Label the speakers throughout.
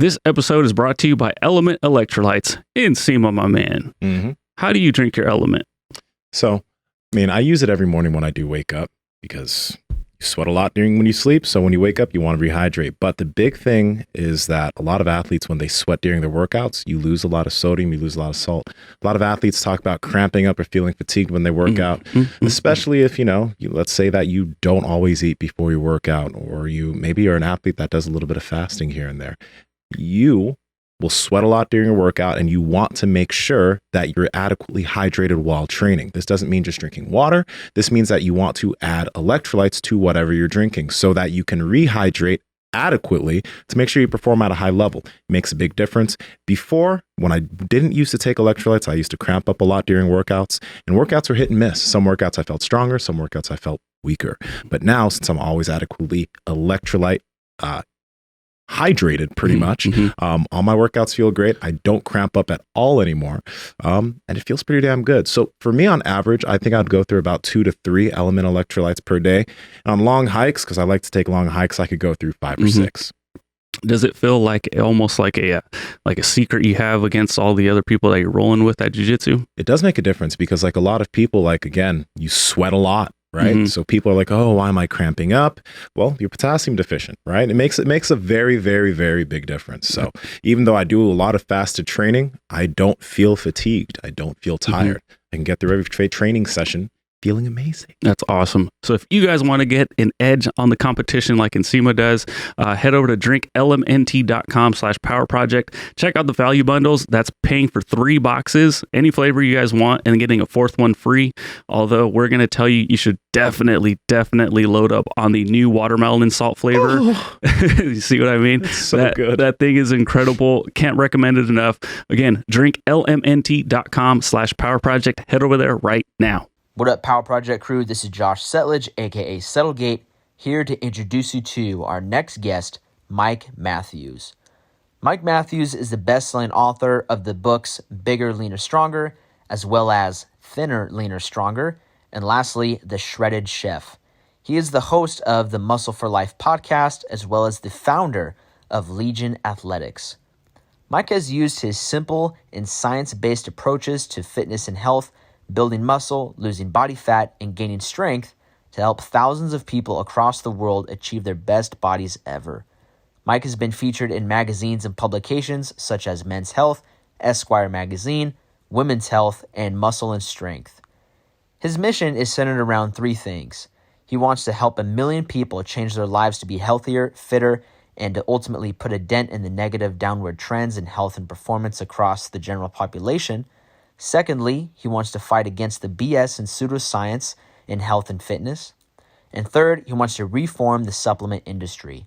Speaker 1: This episode is brought to you by Element Electrolytes. Nsima, my man.
Speaker 2: Mm-hmm.
Speaker 1: How do you drink your Element?
Speaker 2: So, I use it every morning when I do wake up because you sweat a lot when you sleep. So when you wake up, you want to rehydrate. But the big thing is that a lot of athletes, when they sweat during their workouts, you lose a lot of sodium, you lose a lot of salt. A lot of athletes talk about cramping up or feeling fatigued when they work out, especially if, let's say that you don't always eat before you work out, or maybe you're an athlete that does a little bit of fasting here and there. You will sweat a lot during your workout, and you want to make sure that you're adequately hydrated while training. This doesn't mean just drinking water. This means that you want to add electrolytes to whatever you're drinking so that you can rehydrate adequately to make sure you perform at a high level. It makes a big difference. Before, when I didn't used to take electrolytes, I used to cramp up a lot during workouts, and workouts were hit and miss. Some workouts I felt stronger, some workouts I felt weaker. But now, since I'm always adequately electrolyte hydrated pretty much. All my workouts feel great. I don't cramp up at all anymore. And it feels pretty damn good. So for me, on average, I think I'd go through about 2 to 3 Element electrolytes per day. And on long hikes, because I like to take long hikes, I could go through 5 or 6.
Speaker 1: Does it feel like almost like a secret you have against all the other people that you're rolling with at jiu-jitsu?
Speaker 2: It does make a difference because like a lot of people, again, you sweat a lot. Right. So people are like, oh, why am I cramping up? Well, you're potassium deficient, right? It makes a very, very, very big difference. So even though I do a lot of fasted training, I don't feel fatigued. I don't feel tired. I can get through every training session feeling amazing.
Speaker 1: That's awesome. So if you guys want to get an edge on the competition like Nsima does, head over to drinklmnt.com/power project. Check out the value bundles. That's paying for 3 boxes, any flavor you guys want, and getting a 4th one free. Although we're going to tell you, you should definitely load up on the new watermelon salt flavor. You see what I mean?
Speaker 2: It's so good.
Speaker 1: That thing is incredible. Can't recommend it enough. Again, drinklmnt.com/power project. Head over there right now.
Speaker 3: What up, Power Project crew? This is Josh Settlage, aka Settlegate, here to introduce you to our next guest, Mike Matthews. Mike Matthews is the best-selling author of the books Bigger, Leaner, Stronger, as well as Thinner, Leaner, Stronger, and lastly, The Shredded Chef. He is the host of the Muscle for Life podcast, as well as the founder of Legion Athletics. Mike has used his simple and science-based approaches to fitness and health, building muscle, losing body fat, and gaining strength to help thousands of people across the world achieve their best bodies ever. Mike has been featured in magazines and publications such as Men's Health, Esquire Magazine, Women's Health, and Muscle and Strength. His mission is centered around 3 things. He wants to help 1 million people change their lives to be healthier, fitter, and to ultimately put a dent in the negative downward trends in health and performance across the general population. Secondly, he wants to fight against the BS and pseudoscience in health and fitness. And third, he wants to reform the supplement industry.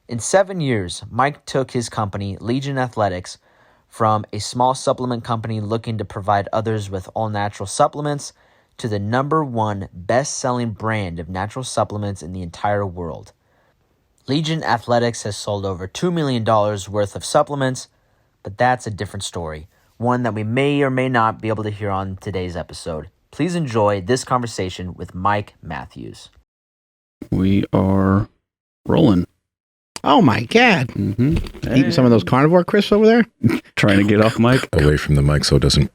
Speaker 3: In 7 years, Mike took his company, Legion Athletics, from a small supplement company looking to provide others with all-natural supplements to the #1 best-selling brand of natural supplements in the entire world. Legion Athletics has sold over $2 million worth of supplements, but that's a different story. One that we may or may not be able to hear on today's episode. Please enjoy this conversation with Mike Matthews.
Speaker 1: We are rolling.
Speaker 4: Oh my God. Eating some of those Carnivore Crisps over there?
Speaker 1: Trying to get off mic.
Speaker 2: Away from the mic so it doesn't...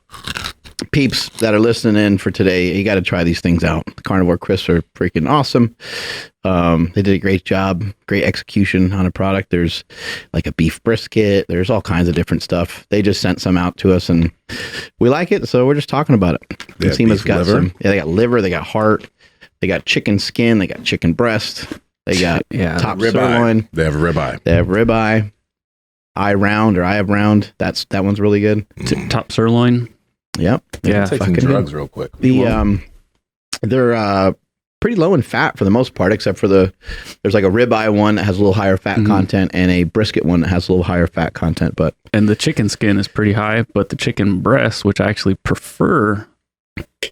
Speaker 4: Peeps that are listening in for today, you got to try these things out. The Carnivore Crisps are freaking awesome. They did a great job, great execution on a product. There's like a beef brisket. There's all kinds of different stuff. They just sent some out to us and we like it, so we're just talking about it. Nsima's got liver. They got liver, they got heart, they got chicken skin, they got chicken breast, they got top sirloin.
Speaker 2: They have ribeye.
Speaker 4: They have ribeye. I have round. That one's really good.
Speaker 1: Top sirloin.
Speaker 4: Yep.
Speaker 2: Yeah. Take some drugs real quick.
Speaker 4: They're pretty low in fat for the most part, except for there's like a ribeye one that has a little higher fat content and a brisket one that has a little higher fat content.
Speaker 1: And the chicken skin is pretty high, but the chicken breast, which I actually prefer.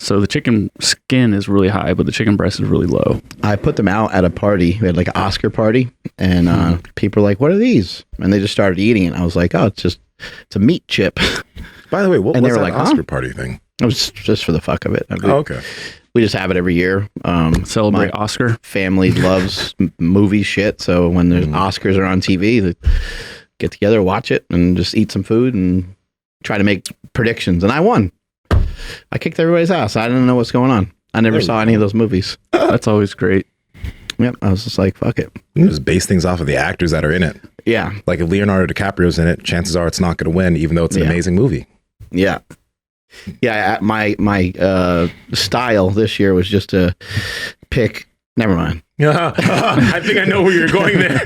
Speaker 1: So the chicken skin is really high, but the chicken breast is really low.
Speaker 4: I put them out at a party. We had like an Oscar party and people were like, what are these? And they just started eating it. I was like, oh, it's a meat chip.
Speaker 2: By the way, what was that
Speaker 4: like,
Speaker 2: Oscar party thing?
Speaker 4: It was just for the fuck of it.
Speaker 2: Okay.
Speaker 4: We just have it every year.
Speaker 1: Celebrate Oscar.
Speaker 4: Family loves movie shit. So when there's Oscars are on TV, get together, watch it, and just eat some food and try to make predictions. And I won. I kicked everybody's ass. I didn't know what's going on. I never saw any of those movies.
Speaker 1: That's always great.
Speaker 4: Yep. I was just like, fuck it.
Speaker 2: You just base things off of the actors that are in it.
Speaker 4: Yeah.
Speaker 2: Like if Leonardo DiCaprio's in it, chances are it's not going to win, even though it's an amazing movie.
Speaker 4: Yeah. Yeah. My style this year was just to pick. Never mind.
Speaker 2: I think I know where you're going there.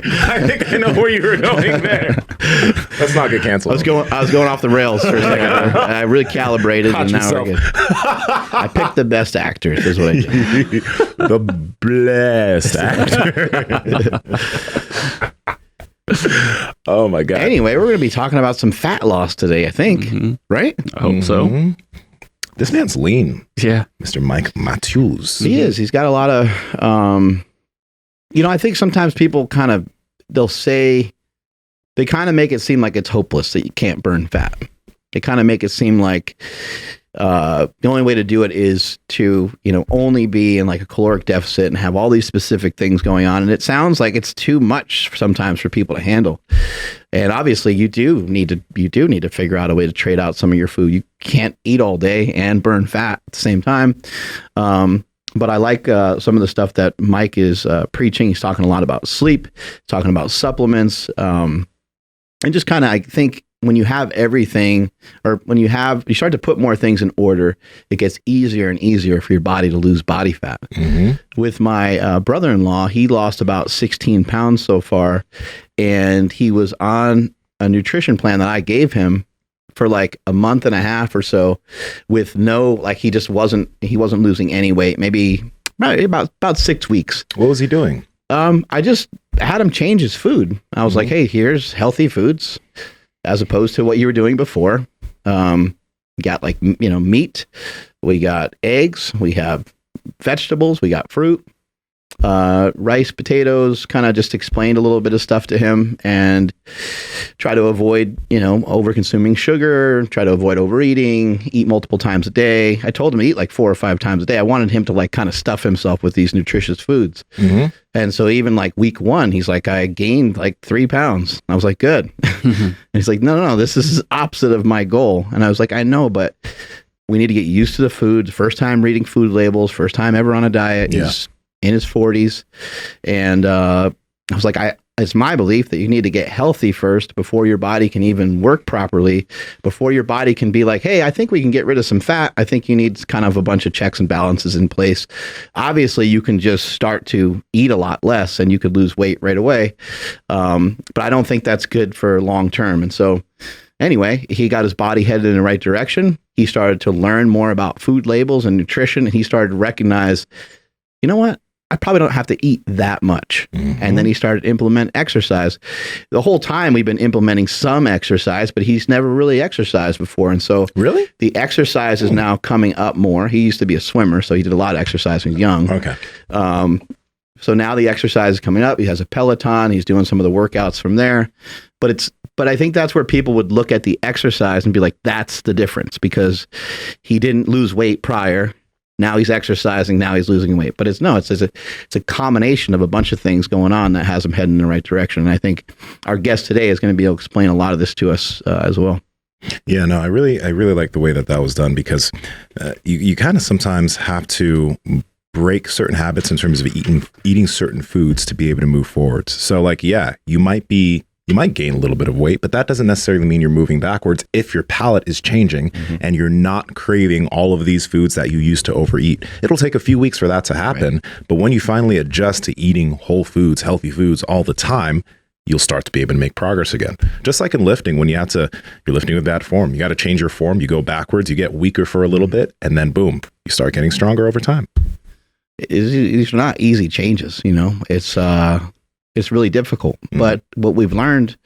Speaker 2: Let's not get canceled.
Speaker 4: I was going off the rails for a second. I really calibrated, and now we're good. I picked the best actors. Is what I did.
Speaker 2: The best actor. Oh my god.
Speaker 4: Anyway, we're going to be talking about some fat loss today. I think, right?
Speaker 1: I hope so.
Speaker 2: This man's lean.
Speaker 1: Yeah.
Speaker 2: Mr. Mike Matthews.
Speaker 4: He is. He's got a lot of, I think sometimes people they'll say, they kind of make it seem like it's hopeless that you can't burn fat. They kind of make it seem like the only way to do it is to, only be in like a caloric deficit and have all these specific things going on. And it sounds like it's too much sometimes for people to handle. And obviously you do need to figure out a way to trade out some of your food. You can't eat all day and burn fat at the same time. But I like some of the stuff that Mike is preaching. He's talking a lot about sleep, talking about supplements, and just kind of, I think, when you have everything, or when you start to put more things in order, it gets easier and easier for your body to lose body fat. With my brother-in-law, he lost about 16 pounds so far, and he was on a nutrition plan that I gave him for like a month and a half or so, with he wasn't losing any weight, maybe about 6 weeks.
Speaker 2: What was he doing?
Speaker 4: I just had him change his food. I was like, hey, here's healthy foods, as opposed to what you were doing before. Got meat, we got eggs, we have vegetables, we got fruit, rice, potatoes, kind of just explained a little bit of stuff to him, and try to avoid, over consuming sugar, try to avoid overeating, eat multiple times a day. I told him to eat like 4 or 5 times a day. I wanted him to like kind of stuff himself with these nutritious foods. And so even like week 1, he's like, I gained like 3 pounds. I was like, good. And he's like, no, this is opposite of my goal. And I was like, I know, but we need to get used to the food. First time reading food labels, first time ever on a diet.
Speaker 2: Yeah.
Speaker 4: He's in his 40s. And I was like, it's my belief that you need to get healthy first before your body can even work properly, before your body can be like, hey, I think we can get rid of some fat. I think you need kind of a bunch of checks and balances in place. Obviously, you can just start to eat a lot less and you could lose weight right away. But I don't think that's good for long term. And so anyway, he got his body headed in the right direction. He started to learn more about food labels and nutrition. And he started to recognize, you know what? I probably don't have to eat that much. And then he started to implement exercise. The whole time we've been implementing some exercise, but he's never really exercised before. And so
Speaker 2: really,
Speaker 4: the exercise is now coming up more. He used to be a swimmer, so he did a lot of exercise when he was young.
Speaker 2: Okay.
Speaker 4: So now the exercise is coming up. He has a Peloton. He's doing some of the workouts from there. But I think that's where people would look at the exercise and be like, that's the difference, because he didn't lose weight prior. Now he's exercising. Now he's losing weight. But it's a combination of a bunch of things going on that has him heading in the right direction. And I think our guest today is going to be able to explain a lot of this to us as well.
Speaker 2: Yeah, no, I really like the way that was done, because you kind of sometimes have to break certain habits in terms of eating certain foods to be able to move forward. So like, yeah, you might gain a little bit of weight, but that doesn't necessarily mean you're moving backwards if your palate is changing and you're not craving all of these foods that you used to overeat. It'll take a few weeks for that to happen, but when you finally adjust to eating whole foods, healthy foods all the time, you'll start to be able to make progress again. Just like in lifting, when you're lifting with bad form, you got to change your form, you go backwards, you get weaker for a little bit, and then boom, you start getting stronger over time.
Speaker 4: These are not easy changes, It's really difficult. But what we've learned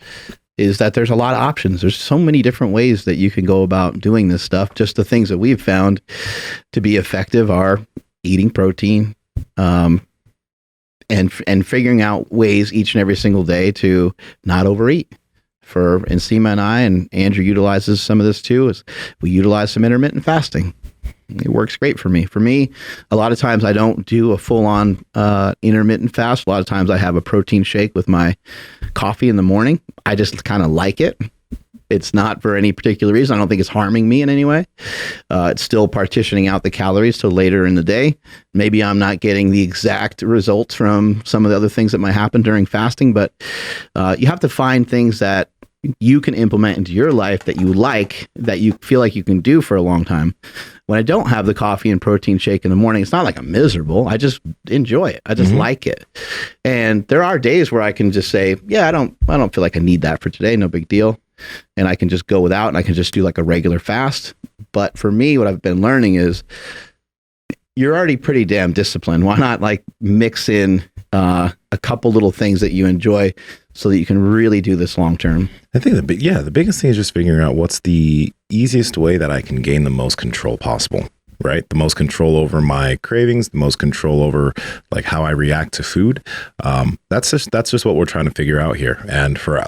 Speaker 4: is that there's a lot of options. There's so many different ways that you can go about doing this stuff. Just the things that we've found to be effective are eating protein, and figuring out ways each and every single day to not overeat. For Nsima and I, and Andrew utilizes some of this too, is we utilize some intermittent fasting. It works great for me. For me, a lot of times I don't do a full-on intermittent fast. A lot of times I have a protein shake with my coffee in the morning. I just kind of like it. It's not for any particular reason. I don't think it's harming me in any way. It's still partitioning out the calories till later in the day. Maybe I'm not getting the exact results from some of the other things that might happen during fasting, but you have to find things that you can implement into your life that you like, that you feel like you can do for a long time. When I don't have the coffee and protein shake in the morning, it's not like I'm miserable. I just enjoy it. I just like it. And there are days where I can just say, yeah, I don't feel like I need that for today. No big deal. And I can just go without, and I can just do like a regular fast. But for me, what I've been learning is you're already pretty damn disciplined. Why not like mix in a couple little things that you enjoy so that you can really do this long term?
Speaker 2: I think the biggest thing is just figuring out what's the easiest way that I can gain the most control possible. Right? The most control over my cravings, the most control over like how I react to food. That's just what we're trying to figure out here. And for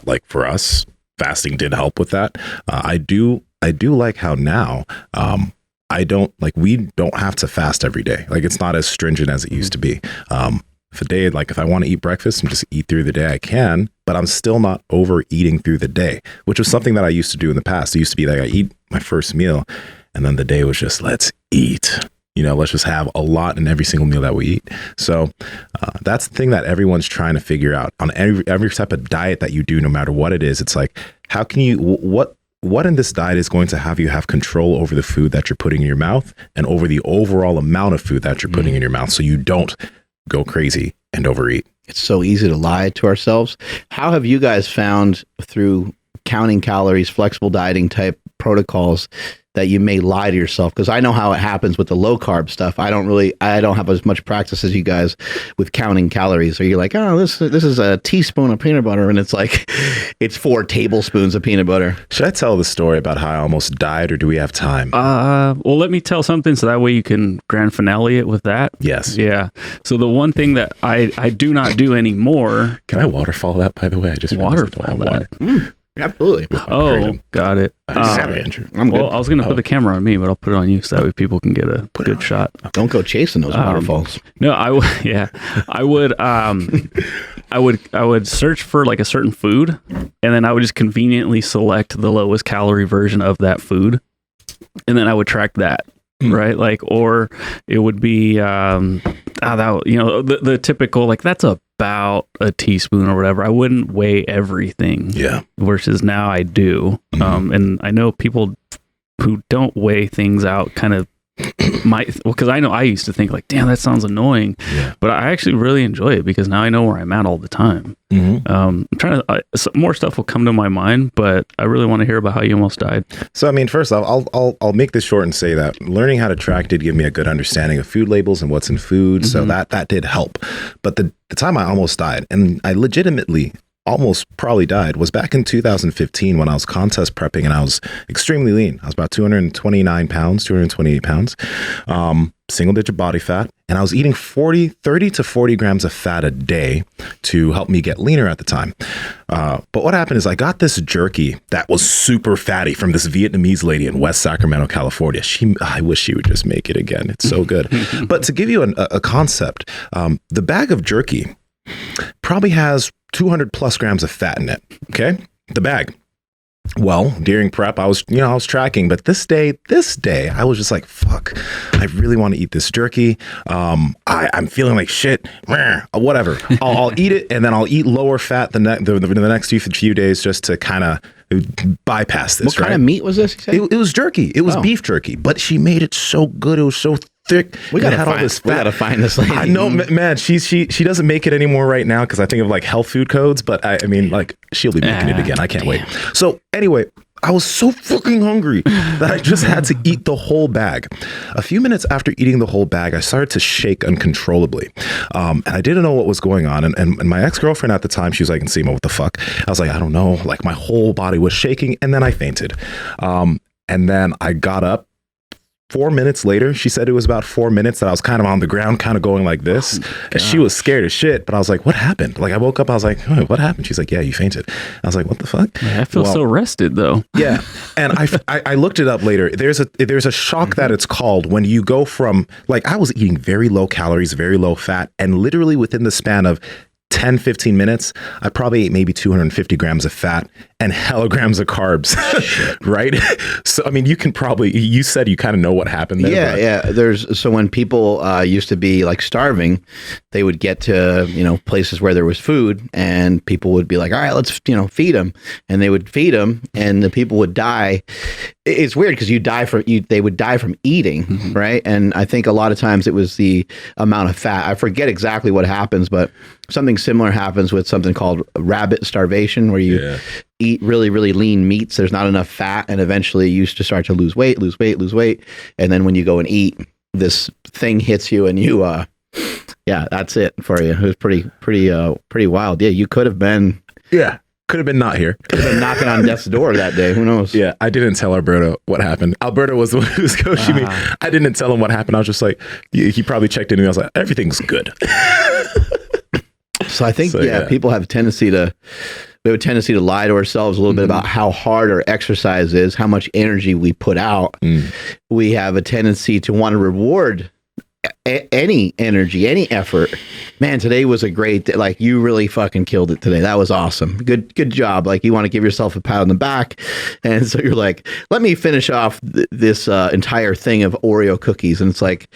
Speaker 2: us, fasting did help with that. I do like how now we don't have to fast every day. Like it's not as stringent as it used to be. If I want to eat breakfast and just eat through the day, I can, but I'm still not overeating through the day, which was something that I used to do in the past. It used to be like I eat my first meal and then the day was just, let's eat. Let's just have a lot in every single meal that we eat. So that's the thing that everyone's trying to figure out on every type of diet that you do, no matter what it is. It's like, how can you, what in this diet is going to have you have control over the food that you're putting in your mouth and over the overall amount of food that you're putting in your mouth so you don't go crazy and overeat.
Speaker 4: It's so easy to lie to ourselves. How have you guys found through counting calories, flexible dieting type protocols that you may lie to yourself? Because I know how it happens with the low carb stuff. I don't have as much practice as you guys with counting calories. Or you're like, oh, this is a teaspoon of peanut butter, and it's like it's 4 tablespoons of peanut butter.
Speaker 2: Should I tell the story about how I almost died, or do we have time?
Speaker 1: Well, let me tell something so that way you can grand finale it with that.
Speaker 2: Yes.
Speaker 1: Yeah. So the one thing that I do not do anymore.
Speaker 2: Can I waterfall that, by the way? I just
Speaker 1: waterfall that.
Speaker 4: Absolutely.
Speaker 1: Oh, got it.
Speaker 4: I'm good.
Speaker 1: Well, I was going to put the camera on me, but I'll put it on you so that way people can get a good shot.
Speaker 4: Don't go chasing those waterfalls.
Speaker 1: No, I would. I would search for like a certain food, and then I would just conveniently select the lowest calorie version of that food, and then I would track that. Right, like, or it would be the typical, like, that's about a teaspoon or whatever. I wouldn't weigh everything.
Speaker 2: Yeah.
Speaker 1: Versus now I do. And I know people who don't weigh things out kind of because I know I used to think like, damn, that sounds annoying. Yeah. But I actually really enjoy it because now I know where I'm at all the time. I'm trying to, more stuff will come to my mind, but I really want to hear about how you almost died.
Speaker 2: So, I mean, first off, I'll make this short and say that learning how to track did give me a good understanding of food labels and what's in food. So that did help. But the time I almost died, and I legitimately almost probably died, was back in 2015 when I was contest prepping and I was extremely lean. I was about 229 pounds, 228 pounds, single digit body fat. And I was eating 30 to 40 grams of fat a day to help me get leaner at the time. But what happened is I got this jerky that was super fatty from this Vietnamese lady in West Sacramento, California. I wish she would just make it again. It's so good. But to give you a concept, the bag of jerky probably has 200 plus grams of fat in it. Okay. The bag. Well, during prep, I was tracking, but this day, I was just like, fuck, I really want to eat this jerky. I'm feeling like shit, whatever. I'll eat it. And then I'll eat lower fat the next few days just to kind of bypass this.
Speaker 4: What kind of meat was this?
Speaker 2: It was jerky. It was beef jerky, but she made it so good. It was so thick.
Speaker 4: We gotta find this lady.
Speaker 2: I know, man. She doesn't make it anymore right now because I think of like health food codes. But I mean, like she'll be making it again. I can't wait. So anyway, I was so fucking hungry that I just had to eat the whole bag. A few minutes after eating the whole bag, I started to shake uncontrollably, and I didn't know what was going on. And my ex-girlfriend at the time, she was like, "Nsima, what the fuck?" I was like, "I don't know." Like my whole body was shaking, and then I fainted. And then I got up 4 minutes later, she said it was about 4 minutes that I was kind of on the ground, kind of going like this. And she was scared as shit. But I was like, what happened? Like, I woke up, I was like, what happened? She's like, yeah, you fainted. I was like, what the fuck?
Speaker 1: I feel so rested though.
Speaker 2: Yeah. And I looked it up later. There's a shock that it's called when you go from, like, I was eating very low calories, very low fat, and literally within the span of 10, 15 minutes, I probably ate maybe 250 grams of fat and hella grams of carbs, right? So, I mean, you said you kind of know what happened there.
Speaker 4: Yeah. So when people used to be like starving, they would get to, places where there was food and people would be like, all right, let's, feed them. And they would feed them and the people would die. It's weird because they would die from eating, right? And I think a lot of times it was the amount of fat. I forget exactly what happens, but something similar happens with something called rabbit starvation, where you eat really, really lean meats. There's not enough fat, and eventually you used to start to lose weight. And then when you go and eat, this thing hits you, and you, that's it for you. It was pretty wild. Yeah, you could have been.
Speaker 2: Yeah. Could have been not here.
Speaker 4: Could have been knocking on death's door that day. Who knows?
Speaker 2: Yeah, I didn't tell Alberto what happened. Alberto was the one who was coaching me. I didn't tell him what happened. I was just like, he probably checked in and I was like, everything's good.
Speaker 4: So I think, people have a tendency to lie to ourselves a little bit about how hard our exercise is, how much energy we put out. We have a tendency to want to reward any energy, any effort. Man, today was a great day. Like, you really fucking killed it today. That was awesome. Good job. Like, you want to give yourself a pat on the back. And so you're like, let me finish off this entire thing of Oreo cookies. And it's like,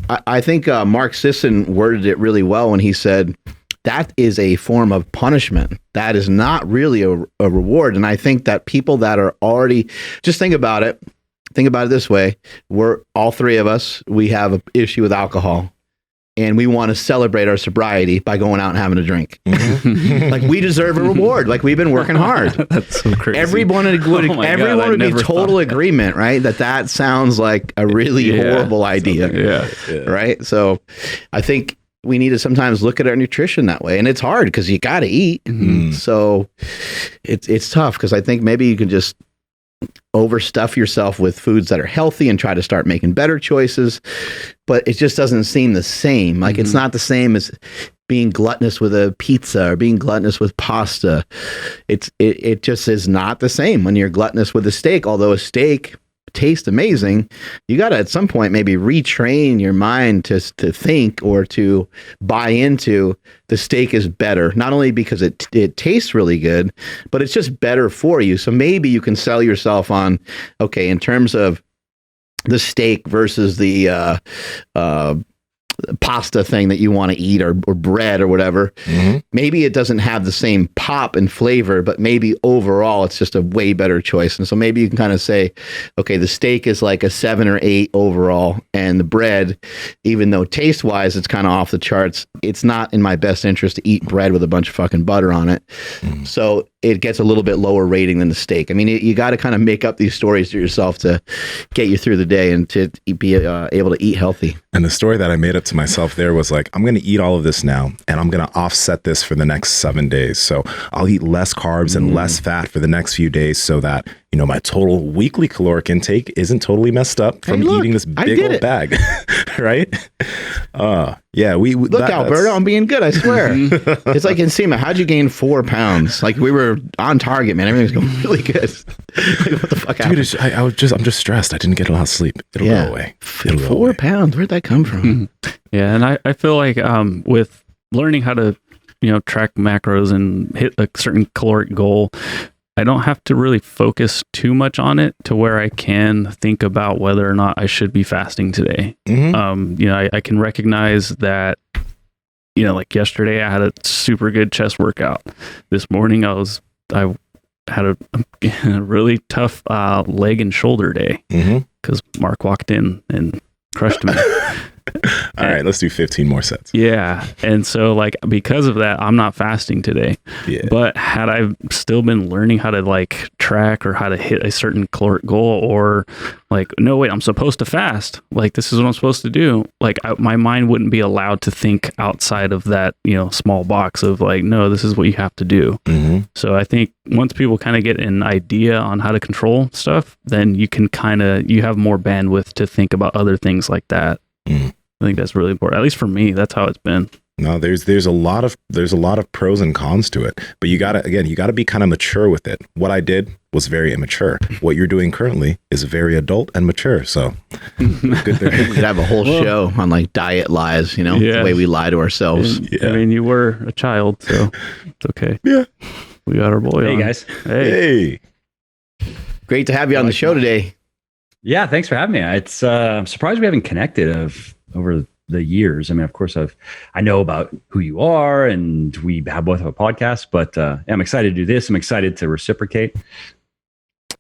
Speaker 4: I think Mark Sisson worded it really well when he said, that is a form of punishment. That is not really a reward. And I think that people that are already, just think about it this way. We're all three of us, we have an issue with alcohol and we want to celebrate our sobriety by going out and having a drink. Like, we deserve a reward. Like, we've been working hard.
Speaker 1: That's so crazy.
Speaker 4: Everyone would be total agreement, right? That sounds like a really horrible idea. Right? So I think we need to sometimes look at our nutrition that way. And it's hard because you got to eat. So it's tough because I think maybe you can just overstuff yourself with foods that are healthy and try to start making better choices, but it just doesn't seem the same. Like, it's not the same as being gluttonous with a pizza or being gluttonous with pasta. It just is not the same when you're gluttonous with a steak. Although a steak tastes amazing, you got to at some point maybe retrain your mind to think or to buy into the steak is better, not only because it tastes really good, but it's just better for you. So maybe you can sell yourself on, okay, in terms of the steak versus the pasta thing that you want to eat or bread or whatever, maybe it doesn't have the same pop and flavor, but maybe overall it's just a way better choice. And so maybe you can kind of say, okay, the steak is like a 7 or 8 overall, and the bread, even though taste wise it's kind of off the charts, it's not in my best interest to eat bread with a bunch of fucking butter on it. So it gets a little bit lower rating than the steak. I mean, you got to kind of make up these stories to yourself to get you through the day and to be able to eat healthy. And
Speaker 2: the story that I made up to myself there was like, I'm going to eat all of this now, and I'm going to offset this for the next 7 days. So I'll eat less carbs and less fat for the next few days so that, my total weekly caloric intake isn't totally messed up from eating this big old bag. Right? We
Speaker 4: look, Alberto, I'm being good, I swear. It's like, Nsima, how'd you gain 4 pounds? Like, we were on target, man. Everything's going really good. Like, what the fuck happened?
Speaker 2: Dude, I'm just stressed. I didn't get a lot of sleep. It'll go away.
Speaker 4: 4 pounds. Where'd that come from?
Speaker 1: Yeah, and I feel like with learning how to track macros and hit a certain caloric goal, I don't have to really focus too much on it to where I can think about whether or not I should be fasting today. I can recognize that, like yesterday I had a super good chest workout. This morning I had a really tough leg and shoulder day because Mark walked in and crushed me.
Speaker 2: All right, let's do 15 more sets.
Speaker 1: Yeah. And so, like, because of that, I'm not fasting today. Yeah. But had I still been learning how to, like, track or how to hit a certain caloric goal, or like, no, wait, I'm supposed to fast. Like, this is what I'm supposed to do. Like, my mind wouldn't be allowed to think outside of that, small box of like, no, this is what you have to do.
Speaker 2: Mm-hmm.
Speaker 1: So I think once people kind of get an idea on how to control stuff, then you can you have more bandwidth to think about other things like that.
Speaker 2: Mm.
Speaker 1: I think that's really important. At least for me, that's how it's been.
Speaker 2: No, there's a lot of pros and cons to it, but you gotta be kind of mature with it. What I did was very immature. What you're doing currently is very adult and mature. So good there.
Speaker 4: We could have a whole show on like diet lies, the way we lie to ourselves.
Speaker 1: I mean, you were a child, so it's okay.
Speaker 2: Yeah.
Speaker 1: We got our boy on.
Speaker 5: Hey, guys.
Speaker 2: Hey.
Speaker 4: Great to have you on the show today.
Speaker 5: Yeah, thanks for having me. It's I'm surprised we haven't connected over the years. I mean, of course, I know about who you are, and we both have a podcast. But I'm excited to do this. I'm excited to reciprocate.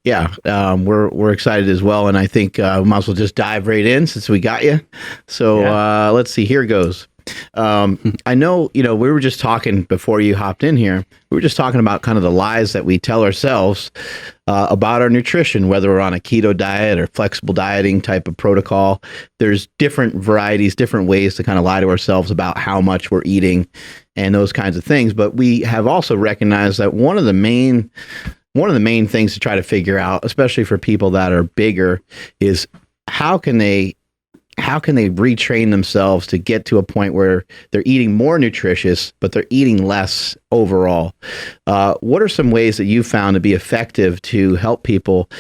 Speaker 4: Yeah, we're excited as well, and I think we might as well just dive right in since we got you. So let's see. Here goes. I know, we were just talking before you hopped in here. We were just talking about kind of the lies that we tell ourselves about our nutrition, whether we're on a keto diet or flexible dieting type of protocol. There's different varieties, different ways to kind of lie to ourselves about how much we're eating and those kinds of things. But we have also recognized that one of the main things to try to figure out, especially for people that are bigger, is how can they retrain themselves to get to a point where they're eating more nutritious, but they're eating less overall? What are some ways that you found to be effective to help people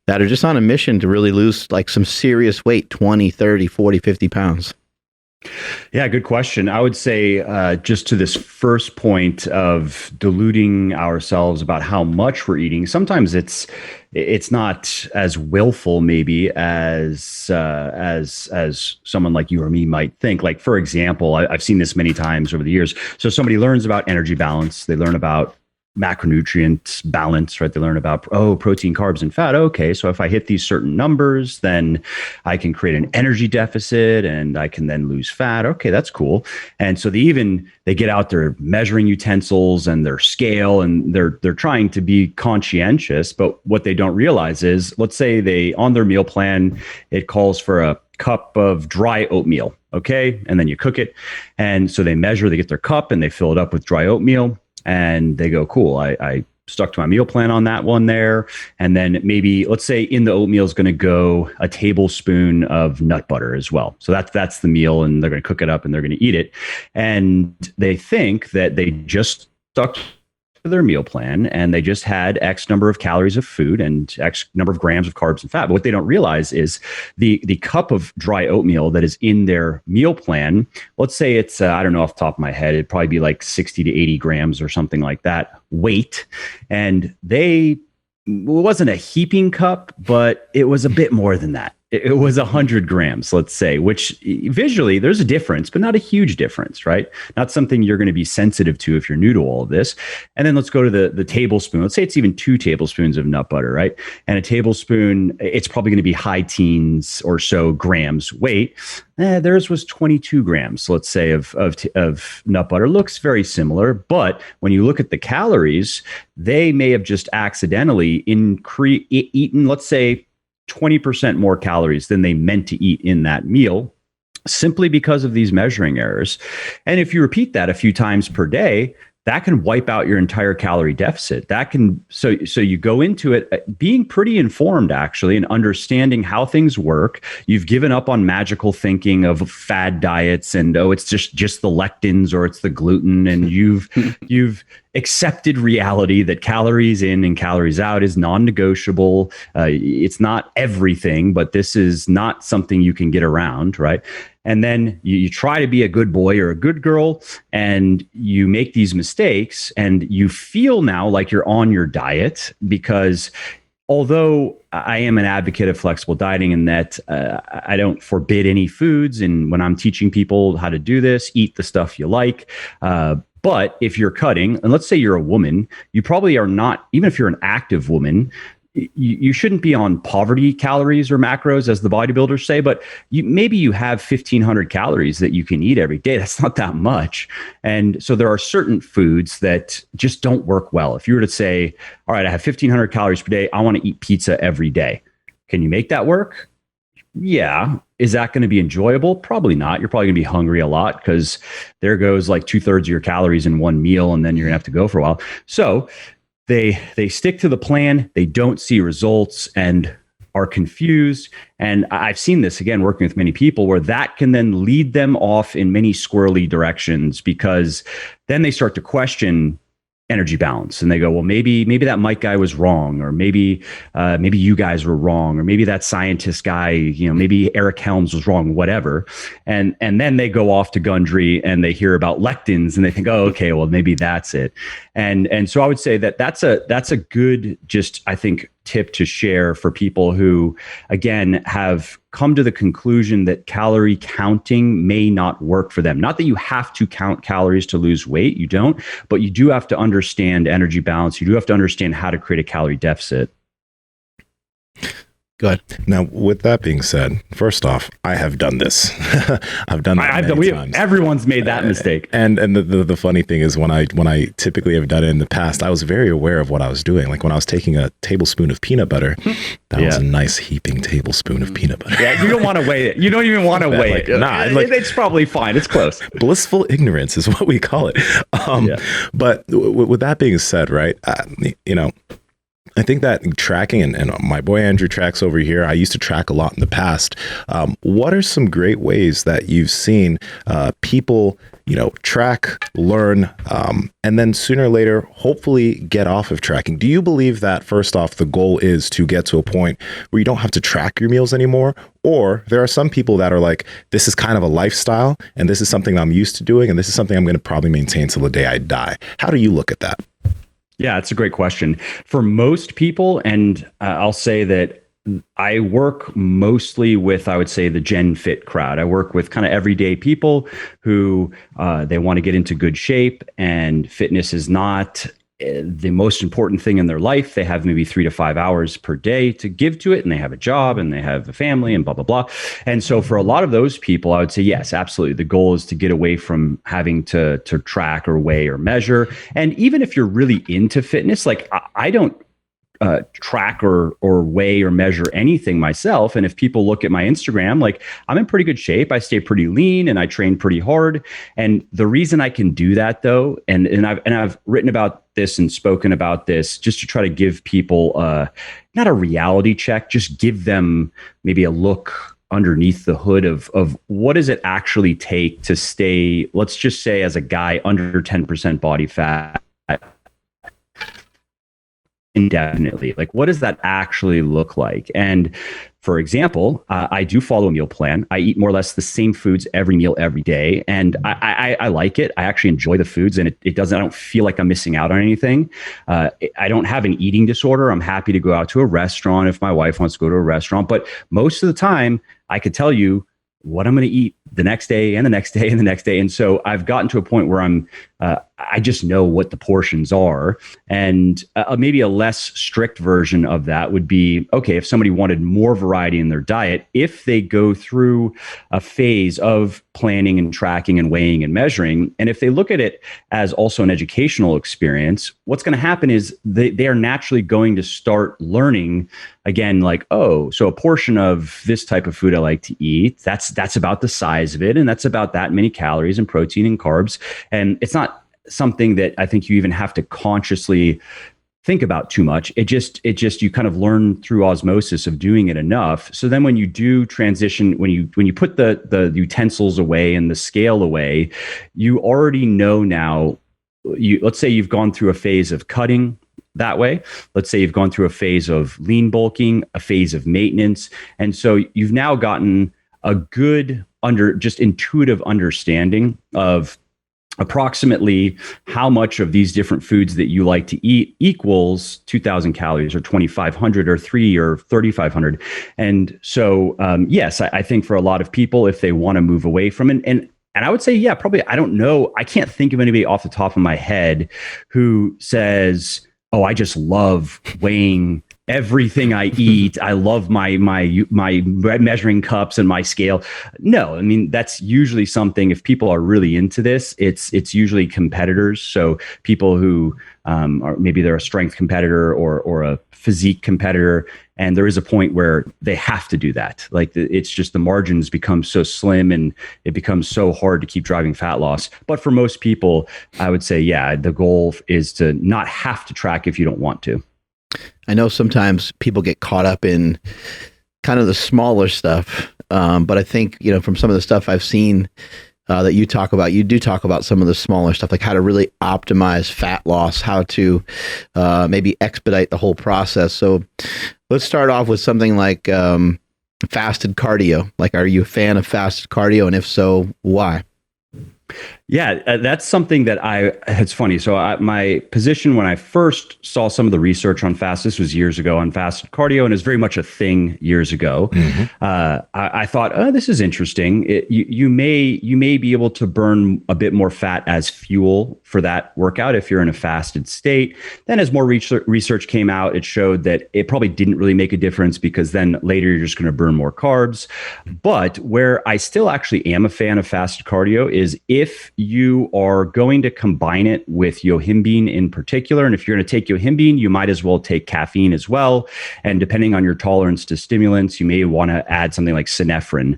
Speaker 4: that are just on a mission to really lose like some serious weight, 20, 30, 40, 50 pounds?
Speaker 5: Yeah, good question. I would say just to this first point of deluding ourselves about how much we're eating, sometimes it's not as willful maybe as someone like you or me might think. Like, for example, I've seen this many times over the years. So somebody learns about energy balance. They learn about macronutrient balance, right? They learn about, protein, carbs, and fat. Okay, so if I hit these certain numbers, then I can create an energy deficit and I can then lose fat. Okay, that's cool. And so they get out their measuring utensils and their scale, and they're trying to be conscientious. But what they don't realize is, let's say on their meal plan, it calls for a cup of dry oatmeal. Okay, and then you cook it. And so they get their cup and they fill it up with dry oatmeal. And they go, cool, I stuck to my meal plan on that one there. And then maybe, let's say in the oatmeal is going to go a tablespoon of nut butter as well. So that's the meal, and they're going to cook it up and they're going to eat it. And they think that they just stuck to their meal plan and they just had X number of calories of food and X number of grams of carbs and fat. But what they don't realize is the cup of dry oatmeal that is in their meal plan, let's say it's, I don't know off the top of my head, it'd probably be like 60 to 80 grams or something like that weight. And it wasn't a heaping cup, but it was a bit more than that. It was 100 grams, let's say, which visually there's a difference, but not a huge difference, right? Not something you're going to be sensitive to if you're new to all of this. And then let's go to the tablespoon. Let's say it's even 2 tablespoons of nut butter, right? And a tablespoon, it's probably going to be high teens or so grams weight. Theirs was 22 grams, let's say, of nut butter. Looks very similar, but when you look at the calories, they may have just accidentally eaten, let's say, 20% more calories than they meant to eat in that meal, simply because of these measuring errors. And if you repeat that a few times per day, that can wipe out your entire calorie deficit. So you go into it being pretty informed, actually, and understanding how things work. You've given up on magical thinking of fad diets and, it's just the lectins or it's the gluten. And you've accepted reality that calories in and calories out is non-negotiable. It's not everything, but this is not something you can get around, right? And then you try to be a good boy or a good girl, and you make these mistakes, and you feel now like you're on your diet, because although I am an advocate of flexible dieting in that I don't forbid any foods, and when I'm teaching people how to do this, eat the stuff you like. But if you're cutting, and let's say you're a woman, you probably are not, even if you're an active woman, you shouldn't be on poverty calories or macros, as the bodybuilders say, but maybe you have 1,500 calories that you can eat every day. That's not that much. And so there are certain foods that just don't work well. If you were to say, all right, I have 1,500 calories per day, I want to eat pizza every day. Can you make that work? Yeah. Is that going to be enjoyable? Probably not. You're probably going to be hungry a lot, because there goes like 2/3 of your calories in one meal, and then you're going to have to go for a while. So they stick to the plan. They don't see results and are confused. And I've seen this, again, working with many people, where that can then lead them off in many squirrely directions, because then they start to question energy balance, and they go, well, maybe that Mike guy was wrong, or maybe you guys were wrong, or maybe that scientist guy, maybe Eric Helms was wrong, whatever. And then they go off to Gundry and they hear about lectins and they think, oh, okay, well, maybe that's it. And so I would say that's a good, just, I think, tip to share for people who, again, have come to the conclusion that calorie counting may not work for them. Not that you have to count calories to lose weight, you don't, but you do have to understand energy balance. You do have to understand how to create a calorie deficit.
Speaker 2: Good. Now, with that being said, first off, I have done this. I've done that many times.
Speaker 5: Everyone's made that mistake.
Speaker 2: And the funny thing is, when I typically have done it in the past, I was very aware of what I was doing. Like when I was taking a tablespoon of peanut butter, that was a nice heaping tablespoon of peanut butter.
Speaker 5: Yeah, you don't want to weigh it. You don't even want to weigh it. Nah, it's probably fine. It's close.
Speaker 2: Blissful ignorance is what we call it. But with that being said, right, I think that tracking, and my boy Andrew tracks over here. I used to track a lot in the past. What are some great ways that you've seen people, track, learn, and then sooner or later, hopefully get off of tracking? Do you believe that, first off, the goal is to get to a point where you don't have to track your meals anymore? Or there are some people that are like, this is kind of a lifestyle, and this is something I'm used to doing, and this is something I'm going to probably maintain till the day I die. How do you look at that?
Speaker 5: Yeah, it's a great question. For most people, and I'll say that I work mostly with, I would say, the Gen Fit crowd. I work with kind of everyday people who they want to get into good shape, and fitness is not the most important thing in their life. They have maybe 3 to 5 hours per day to give to it, and they have a job and they have a family and blah, blah, blah. And so for a lot of those people, I would say, yes, absolutely. The goal is to get away from having to track or weigh or measure. And even if you're really into fitness, like I don't track or weigh or measure anything myself. And if people look at my Instagram, like I'm in pretty good shape. I stay pretty lean and I train pretty hard. And the reason I can do that, though, and I've written about this and spoken about this just to try to give people not a reality check, just give them maybe a look underneath the hood of what does it actually take to stay, let's just say, as a guy, under 10% body fat indefinitely. Like, what does that actually look like? And for example, I do follow a meal plan. I eat more or less the same foods every meal every day. And I like it. I actually enjoy the foods, and I don't feel like I'm missing out on anything. I don't have an eating disorder. I'm happy to go out to a restaurant if my wife wants to go to a restaurant. But most of the time, I could tell you what I'm going to eat the next day and the next day and the next day. And so I've gotten to a point where I just know what the portions are. And maybe a less strict version of that would be, okay, if somebody wanted more variety in their diet, if they go through a phase of planning and tracking and weighing and measuring, and if they look at it as also an educational experience, what's going to happen is they are naturally going to start learning again, like, oh, so a portion of this type of food I like to eat, that's about the size of it, and that's about that many calories and protein and carbs. And it's not something that I think you even have to consciously think about too much. It just you kind of learn through osmosis of doing it enough. So then when you do transition, when you put the utensils away and the scale away, you already know now. Let's say you've gone through a phase of cutting that way. Let's say you've gone through a phase of lean bulking, a phase of maintenance. And so you've now gotten a good just intuitive understanding of approximately how much of these different foods that you like to eat equals 2,000 calories or 2,500 or 3 or 3,500. And so, yes, I think for a lot of people, if they want to move away from it, and I would say, yeah, probably, I don't know. I can't think of anybody off the top of my head who says, oh, I just love weighing everything I eat. I love my measuring cups and my scale. No, I mean, that's usually something, if people are really into this, it's usually competitors. So people who are, maybe they're a strength competitor or a physique competitor. And there is a point where they have to do that. Like it's just the margins become so slim and it becomes so hard to keep driving fat loss. But for most people, I would say, yeah, the goal is to not have to track if you don't want to.
Speaker 4: I know sometimes people get caught up in kind of the smaller stuff, but I think, from some of the stuff I've seen that you talk about, you do talk about some of the smaller stuff, like how to really optimize fat loss, how to maybe expedite the whole process. So let's start off with something like fasted cardio. Like, are you a fan of fasted cardio? And if so, why?
Speaker 5: Yeah, that's something that it's funny. So my position when I first saw some of the research on fast, this was years ago, on fasted cardio, and it's very much a thing years ago. I thought, oh, this is interesting. You may be able to burn a bit more fat as fuel for that workout if you're in a fasted state. Then as more research came out, it showed that it probably didn't really make a difference, because then later you're just going to burn more carbs. But where I still actually am a fan of fasted cardio is if you are going to combine it with yohimbine in particular. And if you're going to take yohimbine, you might as well take caffeine as well. And depending on your tolerance to stimulants, you may want to add something like synephrine.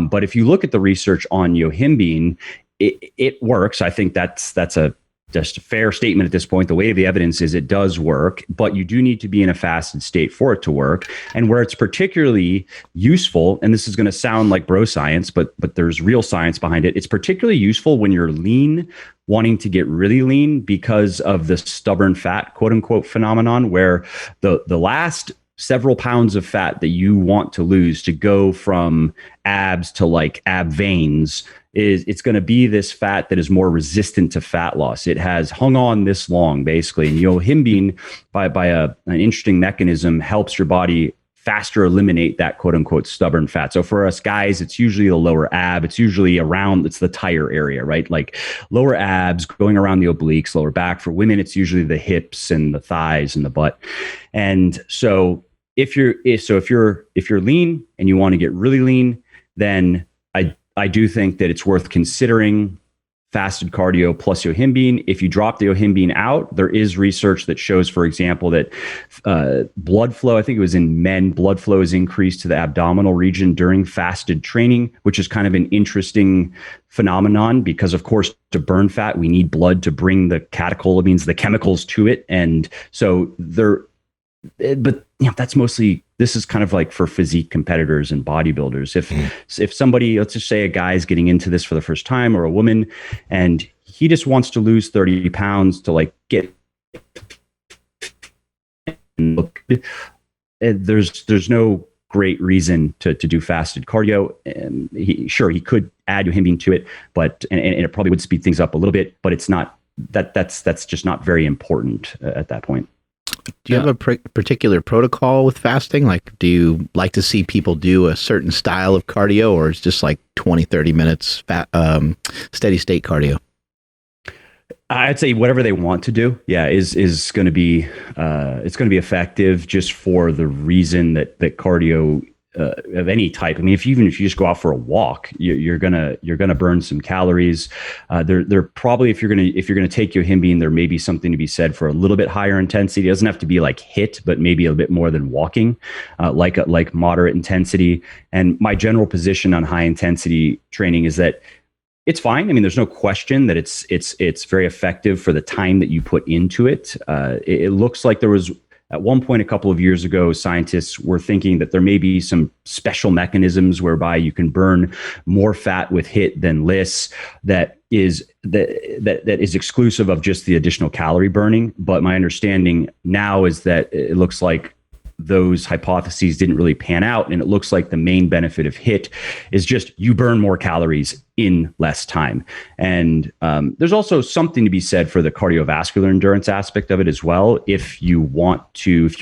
Speaker 5: But if you look at the research on yohimbine, it works. I think that's just a fair statement at this point. The weight of the evidence is it does work, but you do need to be in a fasted state for it to work. And where it's particularly useful, and this is going to sound like bro science, but there's real science behind it. It's particularly useful when you're lean, wanting to get really lean, because of the stubborn fat, quote unquote, phenomenon, where the last several pounds of fat that you want to lose to go from abs to like ab veins it's going to be this fat that is more resistant to fat loss. It has hung on this long, basically. And yohimbine, by an interesting mechanism, helps your body faster eliminate that quote unquote stubborn fat. So for us guys, it's usually the lower ab. It's usually it's the tire area, right? Like lower abs going around the obliques, lower back. For women, it's usually the hips and the thighs and the butt. And so if you're lean and you want to get really lean, then I do think that it's worth considering fasted cardio plus yohimbine. If you drop the yohimbine out, there is research that shows, for example, that blood flow, I think it was in men, blood flow is increased to the abdominal region during fasted training, which is kind of an interesting phenomenon, because of course, to burn fat, we need blood to bring the catecholamines, the chemicals, to it. And so but that's mostly, this is kind of like for physique competitors and bodybuilders. If somebody, let's just say a guy's getting into this for the first time, or a woman, and he just wants to lose 30 pounds to like get and look, there's no great reason to do fasted cardio. And he could add yohimbine to it, but and it probably would speed things up a little bit, but it's not that's just not very important at that point.
Speaker 4: Do you have a particular protocol with fasting? Like, do you like to see people do a certain style of cardio, or it's just like 20, 30 minutes steady state cardio?
Speaker 5: I'd say whatever they want to do, is going to be it's going to be effective, just for the reason that cardio of any type. I mean, if you just go out for a walk, you're gonna burn some calories. They're probably, if you're gonna take yohimbine, there may be something to be said for a little bit higher intensity. It doesn't have to be like HIIT, but maybe a bit more than walking, like moderate intensity. And my general position on high intensity training is that it's fine. I mean, there's no question that it's very effective for the time that you put into it. It looks like there was, at one point a couple of years ago, scientists were thinking that there may be some special mechanisms whereby you can burn more fat with HIIT than LIS that is exclusive of just the additional calorie burning. But my understanding now is that it looks like those hypotheses didn't really pan out. And it looks like the main benefit of HIIT is just you burn more calories in less time. And there's also something to be said for the cardiovascular endurance aspect of it as well. If you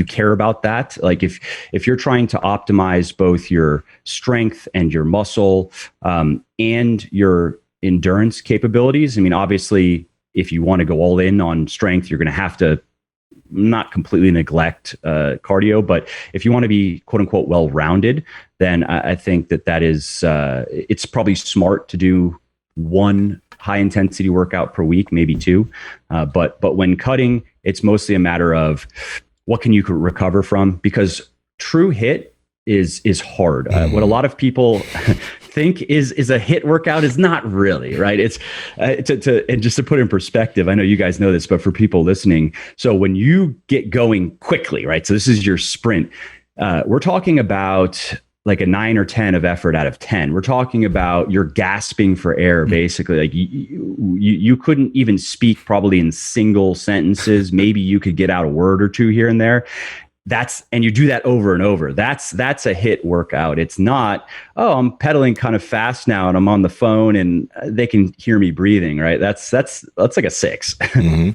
Speaker 5: care about that, like if you're trying to optimize both your strength and your muscle and your endurance capabilities. I mean, obviously, if you want to go all in on strength, you're going to have to not completely neglect cardio, but if you want to be quote unquote well-rounded, then I think that is it's probably smart to do one high intensity workout per week, maybe two. But when cutting, it's mostly a matter of what can you recover from, because true HIIT is hard. What a lot of people think is a HIIT workout is not really, right? It's and just to put in perspective, I know you guys know this, but for people listening, so when you get going quickly, right? So this is your sprint. We're talking about like a 9 or 10 of effort out of 10. We're talking about you're gasping for air, basically. Like you couldn't even speak probably in single sentences. Maybe you could get out a word or two here and there. And you do that over and over. That's a HIIT workout. It's not, oh, I'm pedaling kind of fast now and I'm on the phone and they can hear me breathing, right? That's like a 6.
Speaker 2: Mm-hmm.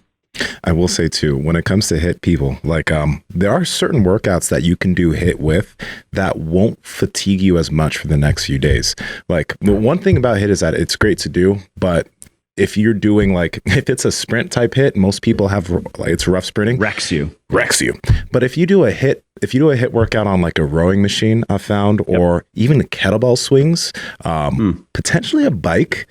Speaker 2: I will say too, when it comes to HIIT people, like there are certain workouts that you can do HIIT with that won't fatigue you as much for the next few days. Like the one thing about HIIT is that it's great to do, but if you're doing like, if it's a sprint type HIIT, most people have, like, it's rough sprinting.
Speaker 5: Wrecks you.
Speaker 2: But if you do a HIIT workout on like a rowing machine, I've found, or even kettlebell swings, potentially a bike,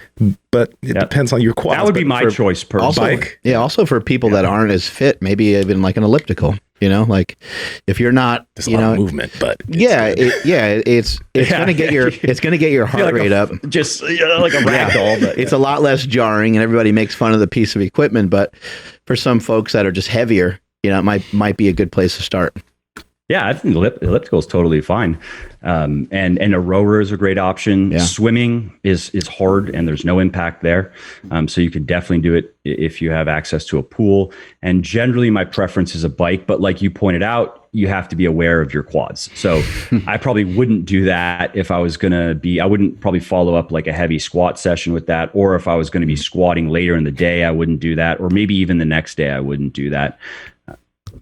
Speaker 2: but it depends on your quads.
Speaker 5: That would be my choice per
Speaker 2: bike.
Speaker 4: Yeah. Also for people that aren't as fit, maybe even like an elliptical. Like if you're not,
Speaker 2: there's a lot of movement, but
Speaker 4: it's gonna get your heart
Speaker 5: like
Speaker 4: rate up.
Speaker 5: Just like a rag doll. But
Speaker 4: it's a lot less jarring, and everybody makes fun of the piece of equipment. But for some folks that are just heavier, it might be a good place to start.
Speaker 5: Yeah, I think elliptical is totally fine. And a rower is a great option.
Speaker 4: Yeah.
Speaker 5: Swimming is hard and there's no impact there. So you could definitely do it if you have access to a pool. And generally my preference is a bike, but like you pointed out, you have to be aware of your quads. So I probably wouldn't do that if I was going to I wouldn't probably follow up like a heavy squat session with that. Or if I was going to be squatting later in the day, I wouldn't do that. Or maybe even the next day, I wouldn't do that.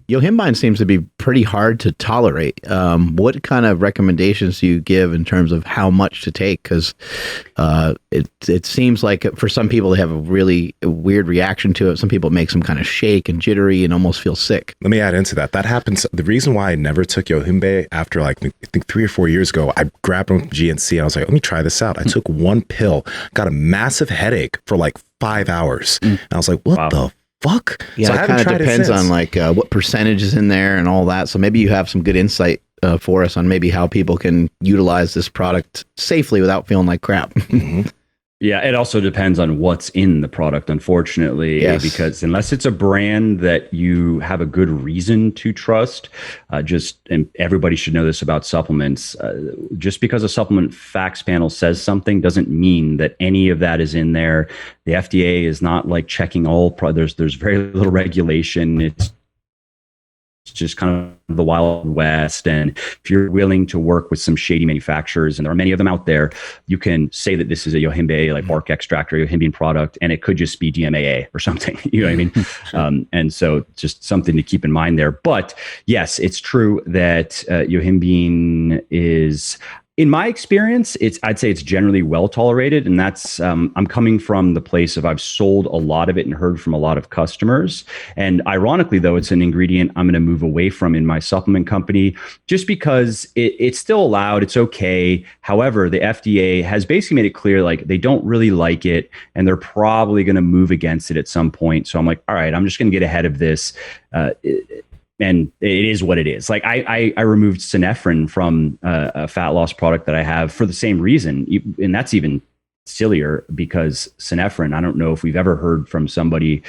Speaker 4: Yohimbine seems to be pretty hard to tolerate. What kind of recommendations do you give in terms of how much to take? Because it seems like for some people they have a really weird reaction to it. Some people it makes them kind of shake and jittery and almost feel sick.
Speaker 2: Let me add into that. That happens. The reason why I never took Yohimbine after like I think 3 or 4 years ago, I grabbed one from GNC and I was like, let me try this out. I took one pill, got a massive headache for like 5 hours. And I was like, what the fuck?
Speaker 4: Yeah,
Speaker 2: so
Speaker 4: it kind of depends on like what percentage is in there and all that. So maybe you have some good insight for us on maybe how people can utilize this product safely without feeling like crap.
Speaker 2: Mm-hmm.
Speaker 5: Yeah, it also depends on what's in the product, unfortunately, because unless it's a brand that you have a good reason to trust, and everybody should know this about supplements, just because a supplement facts panel says something doesn't mean that any of that is in there. The FDA is not like checking all there's very little regulation. It's just kind of the Wild West. And if you're willing to work with some shady manufacturers, and there are many of them out there, you can say that this is a Yohimbine, like bark extract or Yohimbine product, and it could just be DMAA or something. You know what I mean? And so just something to keep in mind there. But yes, it's true that Yohimbine is, in my experience, I'd say it's generally well tolerated, and that's I'm coming from the place of I've sold a lot of it and heard from a lot of customers. And ironically, though, it's an ingredient I'm going to move away from in my supplement company, just because it's still allowed, it's okay. However, the FDA has basically made it clear like they don't really like it, and they're probably going to move against it at some point. So I'm like, all right, I'm just going to get ahead of this. And it is what it is. Like I removed Synephrine from a fat loss product that I have for the same reason. And that's even sillier because Synephrine, I don't know if we've ever heard from somebody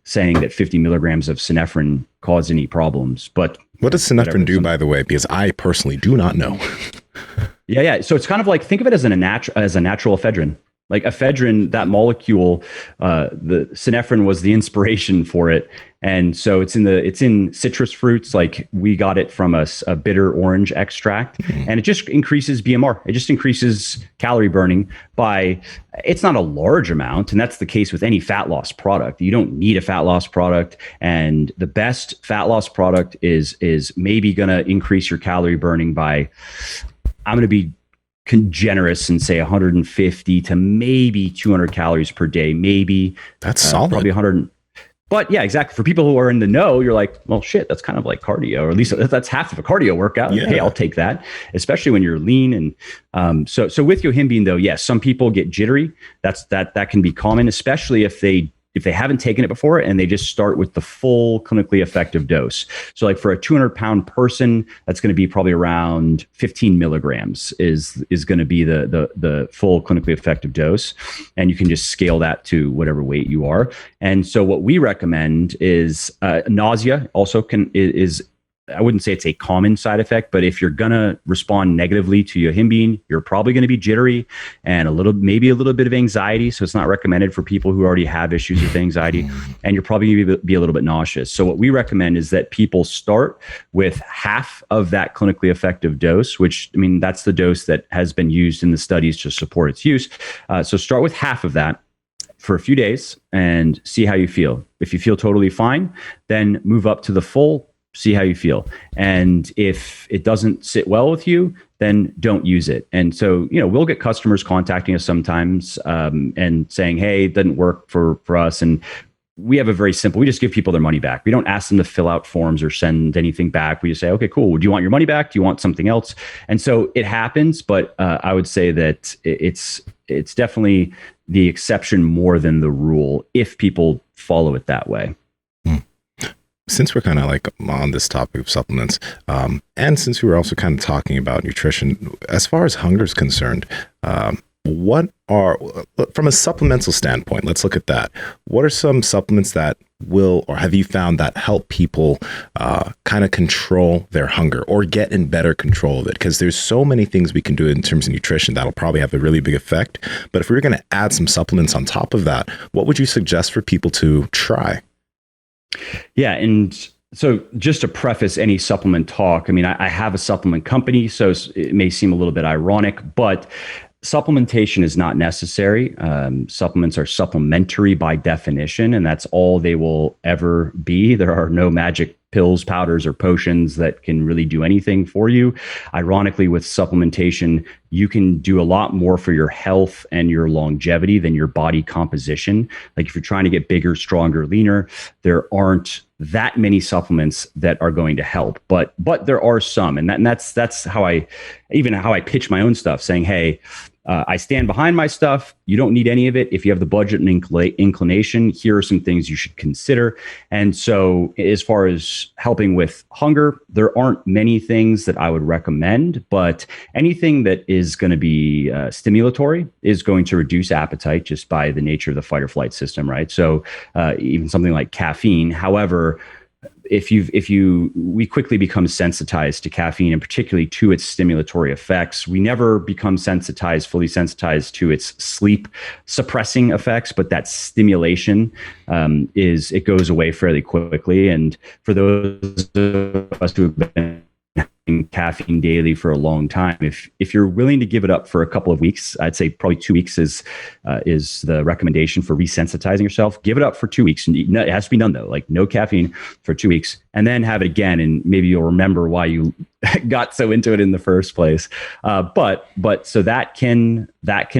Speaker 5: saying that 50 milligrams of Synephrine caused any problems. But
Speaker 2: what does Synephrine do, by the way? Because I personally do not know.
Speaker 5: Yeah. So it's kind of like, think of it as a natural ephedrine. Like ephedrine, that molecule, the Synephrine was the inspiration for it. And so it's in citrus fruits. Like we got it from a bitter orange extract, and it just increases BMR. It just increases calorie burning by, it's not a large amount. And that's the case with any fat loss product. You don't need a fat loss product. And the best fat loss product is maybe going to increase your calorie burning by, I'm going to be generous and say 150 to maybe 200 calories per day. Maybe
Speaker 2: that's solid.
Speaker 5: Probably 100. But yeah, exactly. For people who are in the know, you're like, well, shit, that's kind of like cardio, or at least that's half of a cardio workout.
Speaker 2: Yeah.
Speaker 5: Hey, I'll take that, especially when you're lean. And so with yohimbine though, yes, some people get jittery. That can be common, especially if they haven't taken it before and they just start with the full clinically effective dose. So like for a 200-pound person, that's going to be probably around 15 milligrams is going to be the full clinically effective dose. And you can just scale that to whatever weight you are. And so what we recommend is nausea also is I wouldn't say it's a common side effect, but if you're going to respond negatively to yohimbine, you're probably going to be jittery and maybe a little bit of anxiety. So it's not recommended for people who already have issues with anxiety, and you're probably going to be a little bit nauseous. So what we recommend is that people start with half of that clinically effective dose, which, I mean, that's the dose that has been used in the studies to support its use. So start with half of that for a few days and see how you feel. If you feel totally fine, then move up to the full, see how you feel. And if it doesn't sit well with you, then don't use it. And so, we'll get customers contacting us sometimes and saying, hey, it doesn't work for us. And we have we just give people their money back. We don't ask them to fill out forms or send anything back. We just say, okay, cool. Do you want your money back? Do you want something else? And so it happens, but I would say that it's definitely the exception more than the rule if people follow it that way.
Speaker 2: Since we're kind of like on this topic of supplements, and since we were also kind of talking about nutrition, as far as hunger is concerned, what are, from a supplemental standpoint, let's look at that. What are some supplements that will, or have you found that help people kind of control their hunger or get in better control of it? Because there's so many things we can do in terms of nutrition that'll probably have a really big effect. But if we were going to add some supplements on top of that, what would you suggest for people to try?
Speaker 5: Yeah. And so just to preface any supplement talk, I mean, I have a supplement company, so it may seem a little bit ironic, but supplementation is not necessary. Supplements are supplementary by definition, and that's all they will ever be. There are no magic pills, powders, or potions that can really do anything for you. Ironically, with supplementation, you can do a lot more for your health and your longevity than your body composition. Like if you're trying to get bigger, stronger, leaner, there aren't that many supplements that are going to help, but there are some, and that's how I pitch my own stuff, saying, hey, I stand behind my stuff. You don't need any of it. If you have the budget and inclination, here are some things you should consider. And so as far as helping with hunger, there aren't many things that I would recommend, but anything that is going to be stimulatory is going to reduce appetite just by the nature of the fight or flight system, right? So even something like caffeine. However, we quickly become sensitized to caffeine, and particularly to its stimulatory effects. We never become fully sensitized to its sleep suppressing effects, but that stimulation it goes away fairly quickly. And for those of us who have been having caffeine daily for a long time, if you're willing to give it up for a couple of weeks, I'd say probably 2 weeks is the recommendation for resensitizing yourself. Give it up for 2 weeks. And it has to be done though, like no caffeine for 2 weeks, and then have it again, and maybe you'll remember why you got so into it in the first place. But so that can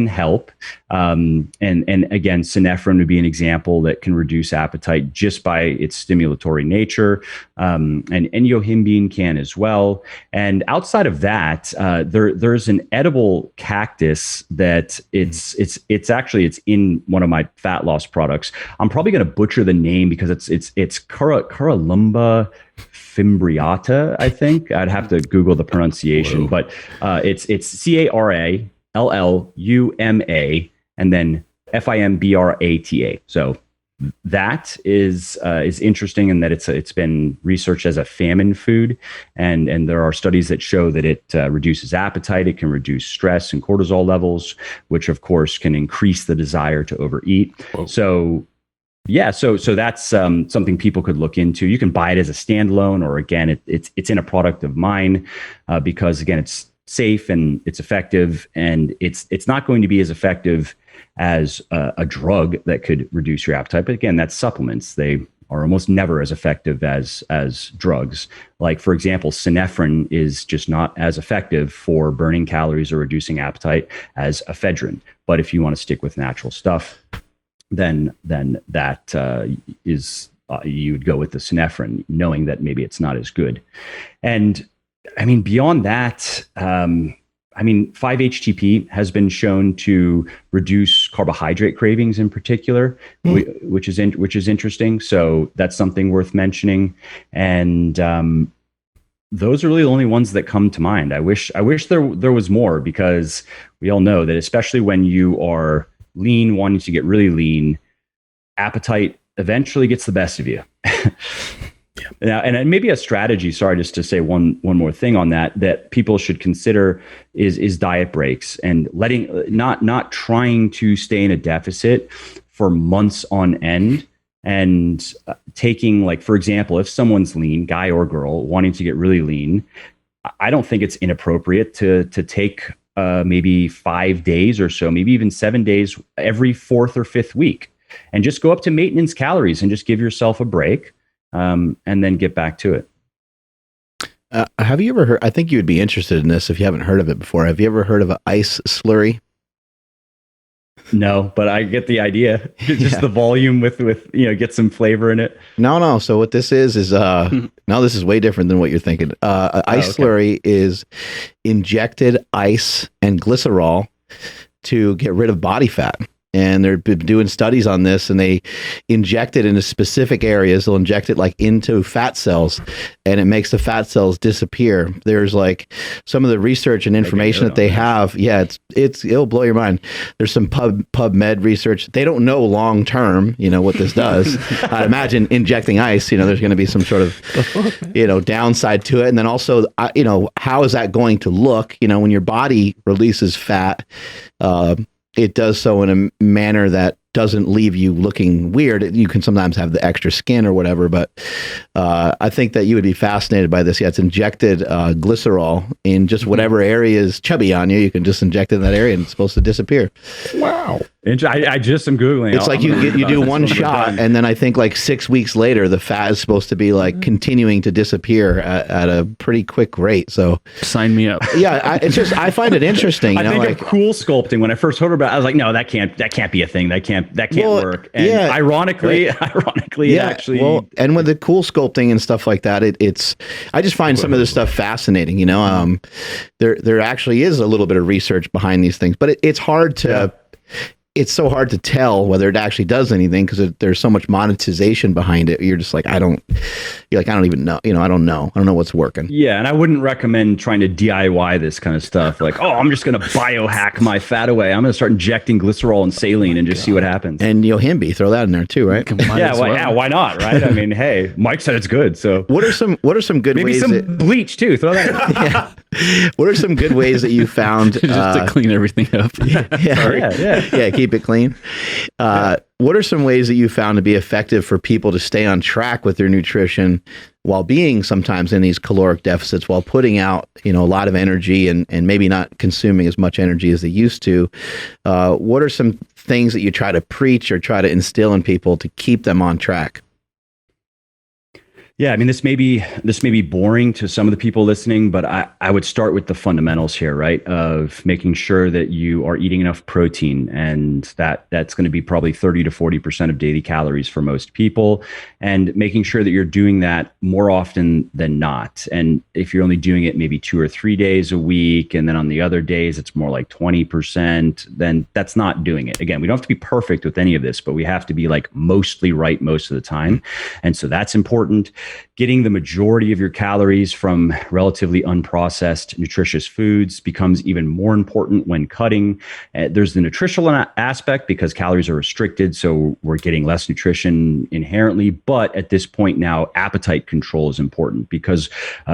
Speaker 5: help. And again, synephrine would be an example that can reduce appetite just by its stimulatory nature. And yohimbine can as well. And outside of that, there's an edible cactus that it's in one of my fat loss products. I'm probably going to butcher the name because it's Carallumba fimbriata, I think. I'd have to Google the pronunciation. Whoa. But it's Caralluma and then Fimbrata. So that is interesting in that it's been researched as a famine food, and there are studies that show that it reduces appetite, it can reduce stress and cortisol levels, which of course can increase the desire to overeat. Whoa. So yeah, so that's something people could look into. You can buy it as a standalone, or again, it's in a product of mine because again, it's safe and it's effective, and it's not going to be as effective as a drug that could reduce your appetite. But again, that's supplements. They are almost never as effective as drugs. Like for example, synephrine is just not as effective for burning calories or reducing appetite as ephedrine. But if you want to stick with natural stuff, then that is you'd go with the synephrine, knowing that maybe it's not as good. And I mean, beyond that, 5-HTP has been shown to reduce carbohydrate cravings in particular, which is interesting. So that's something worth mentioning. And those are really the only ones that come to mind. I wish there was more, because we all know that, especially when you are lean, wanting to get really lean, appetite eventually gets the best of you. Now, and maybe a strategy, sorry, just to say one more thing on that people should consider is diet breaks, and not trying to stay in a deficit for months on end, and taking, like, for example, if someone's lean, guy or girl, wanting to get really lean, I don't think it's inappropriate to take maybe 5 days or so, maybe even 7 days every fourth or fifth week, and just go up to maintenance calories and just give yourself a break. And then get back to it.
Speaker 4: Have you ever heard, I think you would be interested in this if you haven't heard of it before. Have you ever heard of an ice slurry?
Speaker 5: No, but I get the idea. Just the volume with get some flavor in it.
Speaker 4: No. So what this is no, this is way different than what you're thinking. Ice slurry is injected ice and glycerol to get rid of body fat. And they're doing studies on this, and they inject it into specific areas. They'll inject it like into fat cells, and it makes the fat cells disappear. There's like some of the research and information that they have. Yeah, it'll blow your mind. There's some PubMed research. They don't know long term, what this does. I'd imagine injecting ice, there's going to be some sort of, downside to it. And then also, how is that going to look? When your body releases fat, it does so in a manner that doesn't leave you looking weird. You can sometimes have the extra skin or whatever, but I think that you would be fascinated by this. Yeah, it's injected glycerol in just whatever area is chubby on you. You can just inject it in that area, and it's supposed to disappear.
Speaker 5: Wow. I just am Googling.
Speaker 4: It's like you do one shot, and then I think like 6 weeks later, the fat is supposed to be like continuing to disappear at a pretty quick rate. So
Speaker 1: sign me up.
Speaker 4: Yeah, I find it interesting.
Speaker 5: I think of cool sculpting. When I first heard about it, I was like, no, that can't be a thing. That can't work. And ironically, it actually. Well,
Speaker 4: and with the cool sculpting and stuff like that, I just find some of this stuff fascinating. There actually is a little bit of research behind these things, but it's hard to. Yeah. It's so hard to tell whether it actually does anything, because there's so much monetization behind it. You're just like, I don't even know. I don't know what's working.
Speaker 5: Yeah. And I wouldn't recommend trying to DIY this kind of stuff. Like, I'm just going to biohack my fat away. I'm going to start injecting glycerol and saline and just see what happens.
Speaker 4: And Yohimbe, throw that in there too, right?
Speaker 5: Why not? Right. I mean, hey, Mike said it's good. So
Speaker 4: what are some good
Speaker 5: maybe
Speaker 4: ways?
Speaker 5: Maybe some bleach too. Throw that in.
Speaker 4: Yeah. What are some good ways that you found
Speaker 1: just to clean everything up?
Speaker 4: Yeah, keep it clean. What are some ways that you found to be effective for people to stay on track with their nutrition while being sometimes in these caloric deficits, while putting out a lot of energy and maybe not consuming as much energy as they used to? What are some things that you try to preach or try to instill in people to keep them on track?
Speaker 5: Yeah, I mean, this may be boring to some of the people listening, but I would start with the fundamentals here, right? Of making sure that you are eating enough protein, and that's going to be probably 30 to 40% of daily calories for most people, and making sure that you're doing that more often than not. And if you're only doing it maybe 2 or 3 days a week, and then on the other days it's more like 20%, then that's not doing it. Again, we don't have to be perfect with any of this, but we have to be like mostly right most of the time. And so that's important. Getting the majority of your calories from relatively unprocessed, nutritious foods becomes even more important when cutting. There's the nutritional aspect, because calories are restricted, so we're getting less nutrition inherently. But at this point now, appetite control is important, because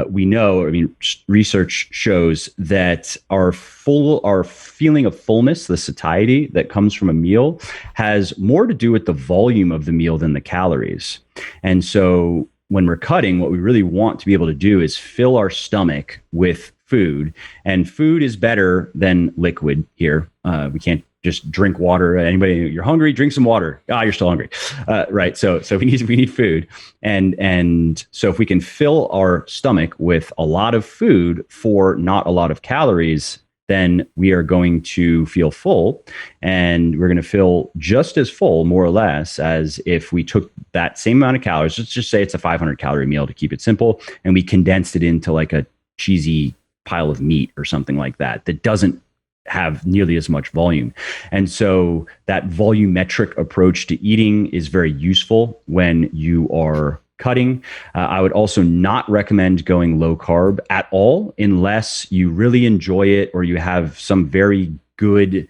Speaker 5: we know, research shows that our feeling of fullness, the satiety that comes from a meal, has more to do with the volume of the meal than the calories. And so when we're cutting, what we really want to be able to do is fill our stomach with food, and food is better than liquid here. We can't just drink water. Anybody, you're hungry, drink some water. You're still hungry, right? So we need food, and so if we can fill our stomach with a lot of food for not a lot of calories, then we are going to feel full, and we're going to feel just as full, more or less, as if we took that same amount of calories. Let's just say it's a 500 calorie meal to keep it simple, and we condensed it into like a cheesy pile of meat or something like that doesn't have nearly as much volume. And so that volumetric approach to eating is very useful when you are cutting. I would also not recommend going low carb at all unless you really enjoy it or you have some very good,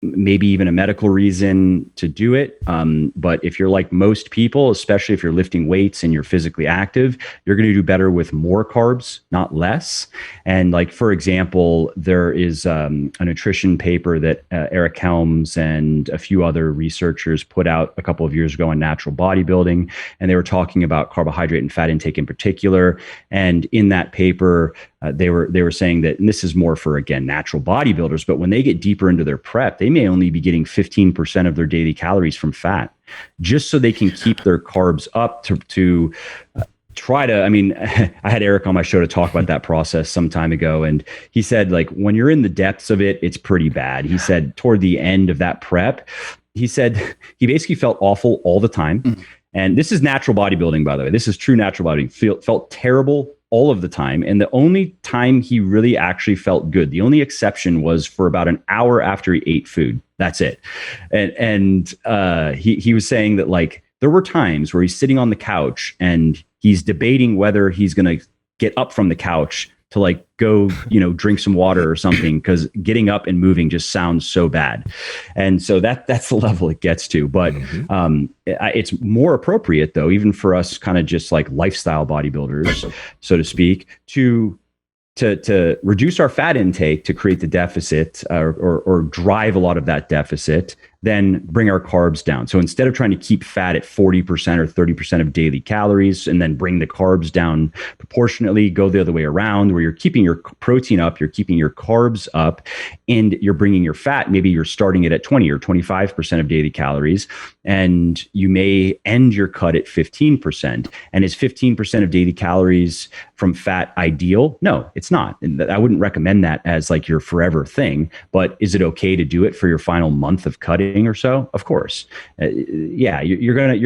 Speaker 5: maybe even a medical reason to do it. But if you're like most people, especially if you're lifting weights and you're physically active, you're going to do better with more carbs, not less. And like, for example, there is a nutrition paper that Eric Helms and a few other researchers put out a couple of years ago on natural bodybuilding. And they were talking about carbohydrate and fat intake in particular. And in that paper, they were saying that, and this is more for, again, natural bodybuilders, but when they get deeper into their prep, they may only be getting 15% of their daily calories from fat, just so they can keep their carbs up to try to, I mean, I had Eric on my show to talk about that process some time ago. And he said, like, when you're in the depths of it, it's pretty bad. He said toward the end of that prep, he said he basically felt awful all the time. And this is natural bodybuilding, by the way. This is true natural bodybuilding. Felt terrible all of the time. And the only time he really actually felt good, the only exception was for about an hour after he ate food. That's it. And he was saying that, like, there were times where he's sitting on the couch and he's debating whether he's going to get up from the couch to like go, drink some water or something, because getting up and moving just sounds so bad. And so that's the level it gets to. But it's more appropriate, though, even for us kind of just like lifestyle bodybuilders, so to speak, to reduce our fat intake to create the deficit or drive a lot of that deficit, then bring our carbs down. So instead of trying to keep fat at 40% or 30% of daily calories and then bring the carbs down proportionately, go the other way around, where you're keeping your protein up, you're keeping your carbs up, and you're bringing your fat. Maybe you're starting it at 20 or 25% of daily calories, and you may end your cut at 15%. And is 15% of daily calories from fat ideal? No, it's not. And I wouldn't recommend that as like your forever thing, but is it okay to do it for your final month of cutting or so? Of course. Your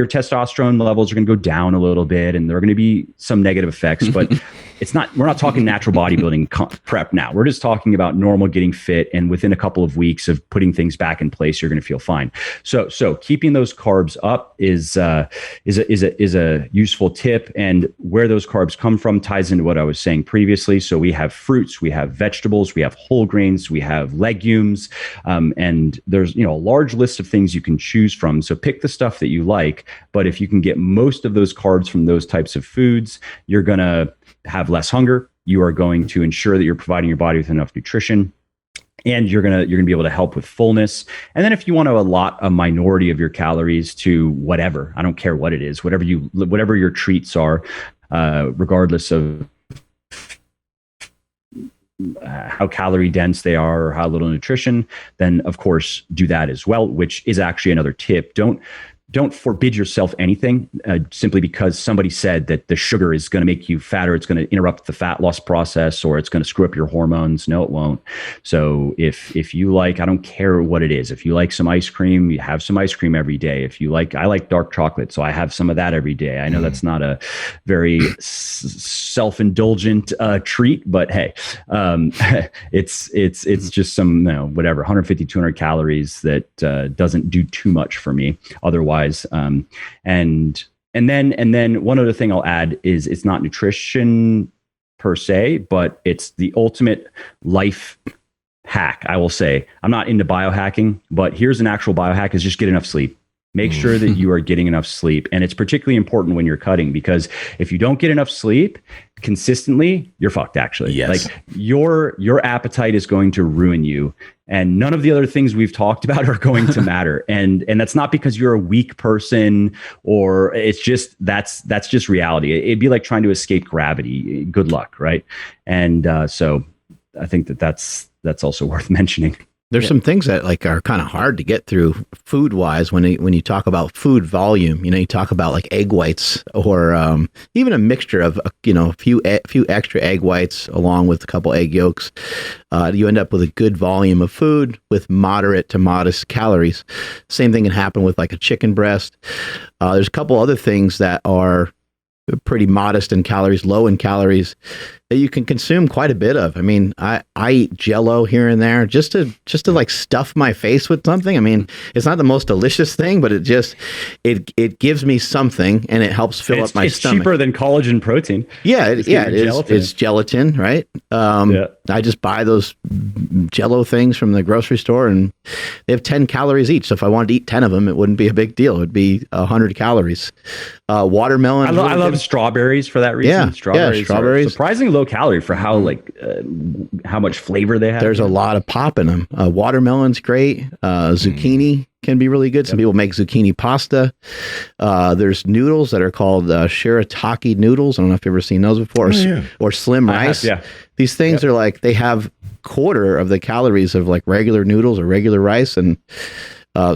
Speaker 5: testosterone levels are going to go down a little bit, and there are going to be some negative effects, but we're not talking natural bodybuilding prep now. We're just talking about normal getting fit, and within a couple of weeks of putting things back in place, you're going to feel fine. So keeping those carbs up is a useful tip, and where those carbs come from ties into what I was saying previously. So we have fruits, we have vegetables, we have whole grains, we have legumes, and there's a large list of things you can choose from. So pick the stuff that you like, but if you can get most of those carbs from those types of foods, you're going to have less hunger. You are going to ensure that you're providing your body with enough nutrition, and you're gonna be able to help with fullness. And then if you want to allot a minority of your calories to whatever, I don't care what it is, whatever your treats are, regardless of how calorie dense they are or how little nutrition, then of course do that as well, which is actually another tip. Don't forbid yourself anything simply because somebody said that the sugar is going to make you fatter, it's going to interrupt the fat loss process, or it's going to screw up your hormones. No, it won't. So if you like, I don't care what it is. If you like some ice cream, you have some ice cream every day. I like dark chocolate, so I have some of that every day. I know that's not a very self-indulgent treat, but hey, it's just some, whatever, 150, 200 calories that doesn't do too much for me otherwise. And then one other thing I'll add is it's not nutrition per se, but it's the ultimate life hack. I will say, I'm not into biohacking, but here's an actual biohack: is just get enough sleep. Make sure that you are getting enough sleep. And it's particularly important when you're cutting, because if you don't get enough sleep consistently, you're fucked, actually.
Speaker 2: Yes.
Speaker 5: Like your appetite is going to ruin you. And none of the other things we've talked about are going to matter. And that's not because you're a weak person, or it's just, that's just reality. It'd be like trying to escape gravity. Good luck. Right. And so I think that's also worth mentioning.
Speaker 4: There's some things that like are kind of hard to get through food wise when you talk about food volume. You talk about like egg whites or even a mixture of a few extra egg whites along with a couple egg yolks. You end up with a good volume of food with moderate to modest calories. Same thing can happen with like a chicken breast. There's a couple other things that are pretty modest in calories, low in calories, that you can consume quite a bit of. I mean, I eat Jell-O here and there just to like stuff my face with something. I mean, it's not the most delicious thing, but it gives me something and it helps fill up my stomach.
Speaker 5: It's cheaper than collagen protein.
Speaker 4: Yeah, it is. It's gelatin, right? I just buy those Jell-O things from the grocery store, and they have 10 calories each. So if I wanted to eat 10 of them, it wouldn't be a big deal. It'd be 100 calories. Watermelon.
Speaker 5: I love strawberries for that reason. Strawberries are surprisingly low calorie for how much flavor they have.
Speaker 4: There's a lot of pop in them. Watermelon's great. Zucchini can be really good. Some people make zucchini pasta. There's noodles that are called shirataki noodles. I don't know if you've ever seen those before. Or slim rice. These things are like, they have quarter of the calories of like regular noodles or regular rice. And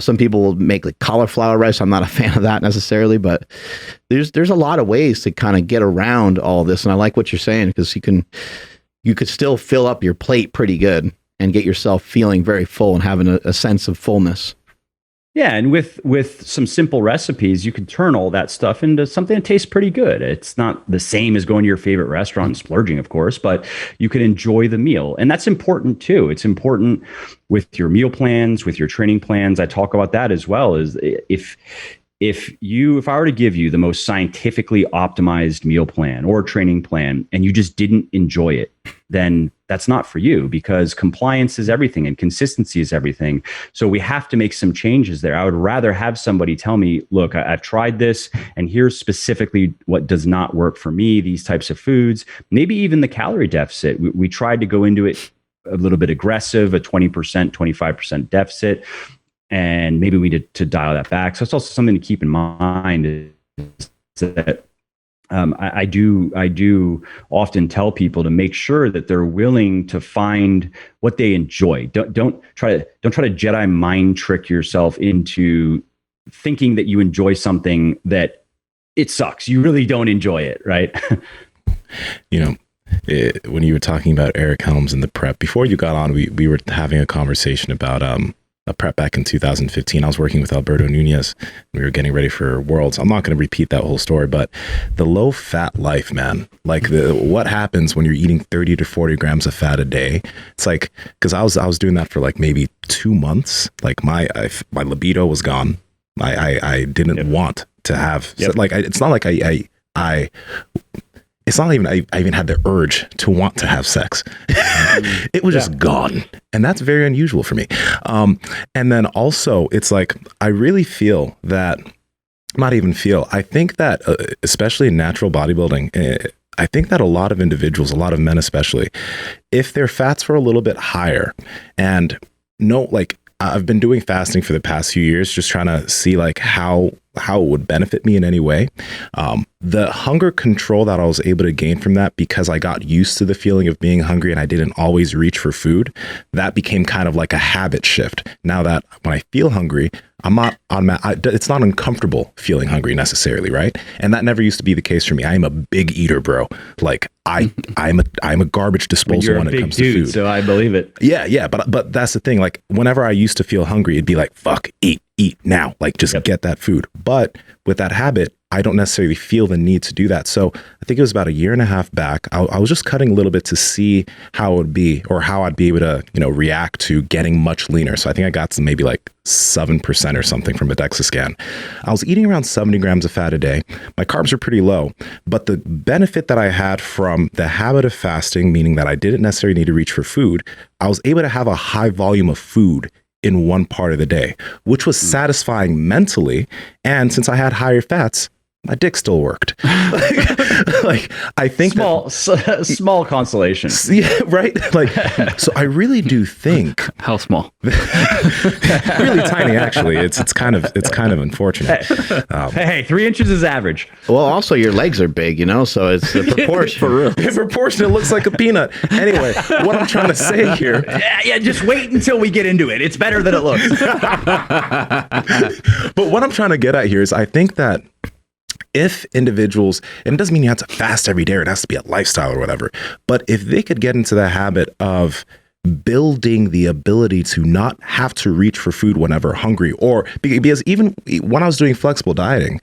Speaker 4: some people will make like cauliflower rice. I'm not a fan of that necessarily, but there's a lot of ways to kind of get around all this. And I like what you're saying, because you could still fill up your plate pretty good and get yourself feeling very full and having a sense of fullness.
Speaker 5: Yeah, and with some simple recipes, you can turn all that stuff into something that tastes pretty good. It's not the same as going to your favorite restaurant and splurging, of course, but you can enjoy the meal. And that's important too. It's important with your meal plans, with your training plans. I talk about that as well. Is if I were to give you the most scientifically optimized meal plan or training plan and you just didn't enjoy it, then that's not for you, because compliance is everything and consistency is everything. So we have to make some changes there. I would rather have somebody tell me, look, I've tried this and here's specifically what does not work for me, these types of foods, maybe even the calorie deficit. We tried to go into it a little bit aggressive, a 20%, 25% deficit. And maybe we need to dial that back. So it's also something to keep in mind is that I do often tell people to make sure that they're willing to find what they enjoy. Don't try to Jedi mind trick yourself into thinking that you enjoy something that it sucks. You really don't enjoy it, right?
Speaker 2: When you were talking about Eric Helms and the prep, before you got on, we were having a conversation about a prep back in 2015. I was working with Alberto Nunez. We were getting ready for Worlds. I'm not going to repeat that whole story, but the low fat life, man, like what happens when you're eating 30 to 40 grams of fat a day? It's like, because I was doing that for like maybe 2 months. Like my libido was gone. I didn't want to have, like, it's not like it's not even I even had the urge to want to have sex. It was just gone. And that's very unusual for me. And then also, it's like, I really feel that, I think that, especially in natural bodybuilding, I think that a lot of individuals, a lot of men especially, if their fats were a little bit higher, and I've been doing fasting for the past few years, just trying to see like how it would benefit me in any way. The hunger control that I was able to gain from that, because I got used to the feeling of being hungry and I didn't always reach for food, that became kind of like a habit shift. Now that when I feel hungry, it's not uncomfortable feeling hungry necessarily, right? And that never used to be the case for me. I am a big eater, bro. Like I'm a garbage disposal when it comes to food.
Speaker 5: So I believe it.
Speaker 2: Yeah. But that's the thing. Like whenever I used to feel hungry, it'd be like, fuck, eat now. Like just get that food. But with that habit, I don't necessarily feel the need to do that. So I think it was about 1.5 years back. I was just cutting a little bit to see how it would be, or how I'd be able to, react to getting much leaner. So I think I got some maybe like 7% or something from a DEXA scan. I was eating around 70 grams of fat a day. My carbs were pretty low, but the benefit that I had from the habit of fasting, meaning that I didn't necessarily need to reach for food, I was able to have a high volume of food in one part of the day, which was satisfying mentally. And since I had higher fats, my dick still worked. like I think
Speaker 5: small consolation.
Speaker 2: Yeah, right. Like, so I really do think
Speaker 1: How small?
Speaker 2: really tiny. Actually, it's kind of unfortunate.
Speaker 5: Hey, 3 inches is average.
Speaker 4: Well, also your legs are big, so it's the proportion.
Speaker 1: For real.
Speaker 2: In proportion, it looks like a peanut. Anyway, what I'm trying to say here.
Speaker 5: Yeah, just wait until we get into it. It's better than it looks.
Speaker 2: But what I'm trying to get at here is I think that if individuals, and it doesn't mean you have to fast every day, or it has to be a lifestyle or whatever, but if they could get into the habit of building the ability to not have to reach for food whenever hungry, or because even when I was doing flexible dieting,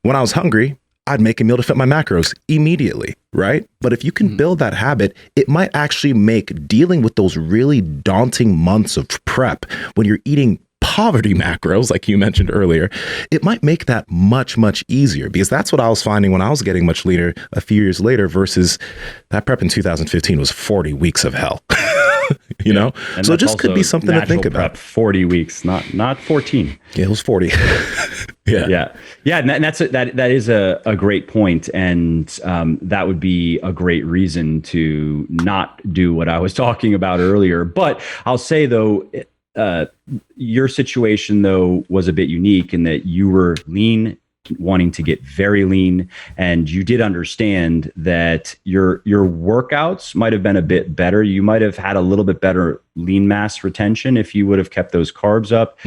Speaker 2: when I was hungry, I'd make a meal to fit my macros immediately, right? But if you can build that habit, it might actually make dealing with those really daunting months of prep when you're eating poverty macros, like you mentioned earlier, it might make that much, much easier, because that's what I was finding when I was getting much leaner a few years later versus that prep in 2015 was 40 weeks of hell. you know?
Speaker 5: And
Speaker 2: so it just could be something to think about.
Speaker 5: Prep, 40 weeks, not 14.
Speaker 2: Yeah, it was 40.
Speaker 5: Yeah. And that is a great point. And that would be a great reason to not do what I was talking about earlier. But I'll say, though, your situation, though, was a bit unique in that you were lean, wanting to get very lean, and you did understand that your workouts might have been a bit better. You might have had a little bit better lean mass retention if you would have kept those carbs up.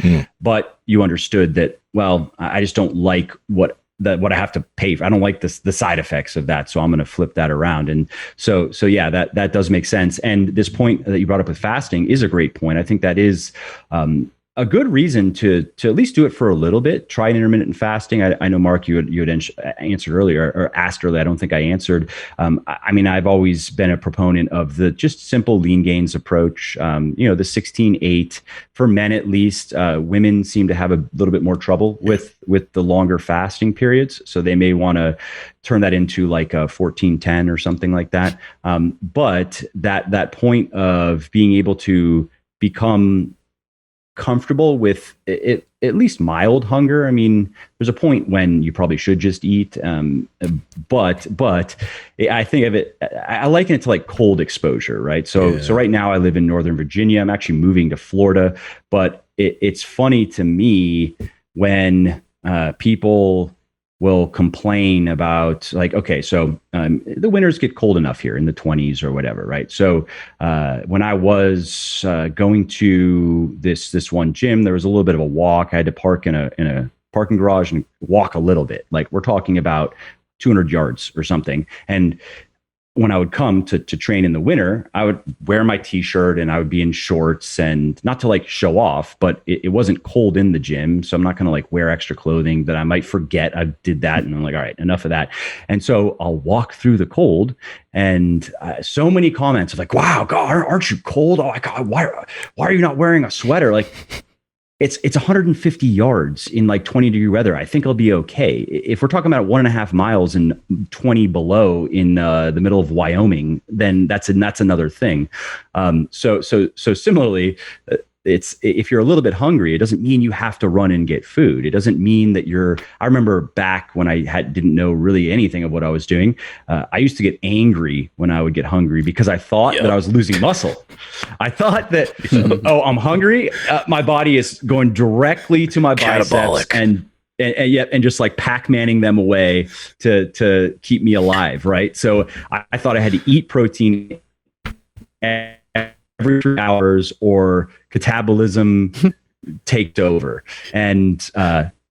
Speaker 5: But you understood that, well, I just don't like what I have to pay for. I don't like the side effects of that. So I'm going to flip that around. And so yeah, that does make sense. And this point that you brought up with fasting is a great point. I think that is a good reason to at least do it for a little bit. Try intermittent fasting. I know, Mark, you had answered earlier, or asked earlier. I don't think I answered. I mean, I've always been a proponent of the just simple lean gains approach. The 16-8 for men, at least. Women seem to have a little bit more trouble with the longer fasting periods, so they may want to turn that into like a 14-10 or something like that. But that point of being able to become comfortable with it, at least mild hunger. I mean, there's a point when you probably should just eat, but I think of it, I liken it to like cold exposure, right? So right now I live in Northern Virginia. I'm actually moving to Florida, but it's funny to me when people will complain about, like, okay, so the winters get cold enough here in the 20s or whatever, right? So when I was going to this one gym, there was a little bit of a walk. I had to park in a parking garage and walk a little bit. Like, we're talking about 200 yards or something. And when I would come to train in the winter, I would wear my t-shirt and I would be in shorts, and not to like show off, but it wasn't cold in the gym. So I'm not going to like wear extra clothing that I might forget I did that. And I'm like, all right, enough of that. And so I'll walk through the cold, and so many comments of like, wow, God, aren't you cold? Oh my God, why are you not wearing a sweater? Like, it's 150 yards in like 20-degree weather. I think I'll be okay. If we're talking about 1.5 miles and 20 below in the middle of Wyoming, then that's another thing. So similarly, it's, if you're a little bit hungry, it doesn't mean you have to run and get food. It doesn't mean that I remember back when I didn't know really anything of what I was doing. I used to get angry when I would get hungry because I thought that I was losing muscle. I thought that, I'm hungry. My body is going directly to my biceps and just like Pac-Manning them away to keep me alive. Right. So I thought I had to eat protein every 3 hours or catabolism takes over. And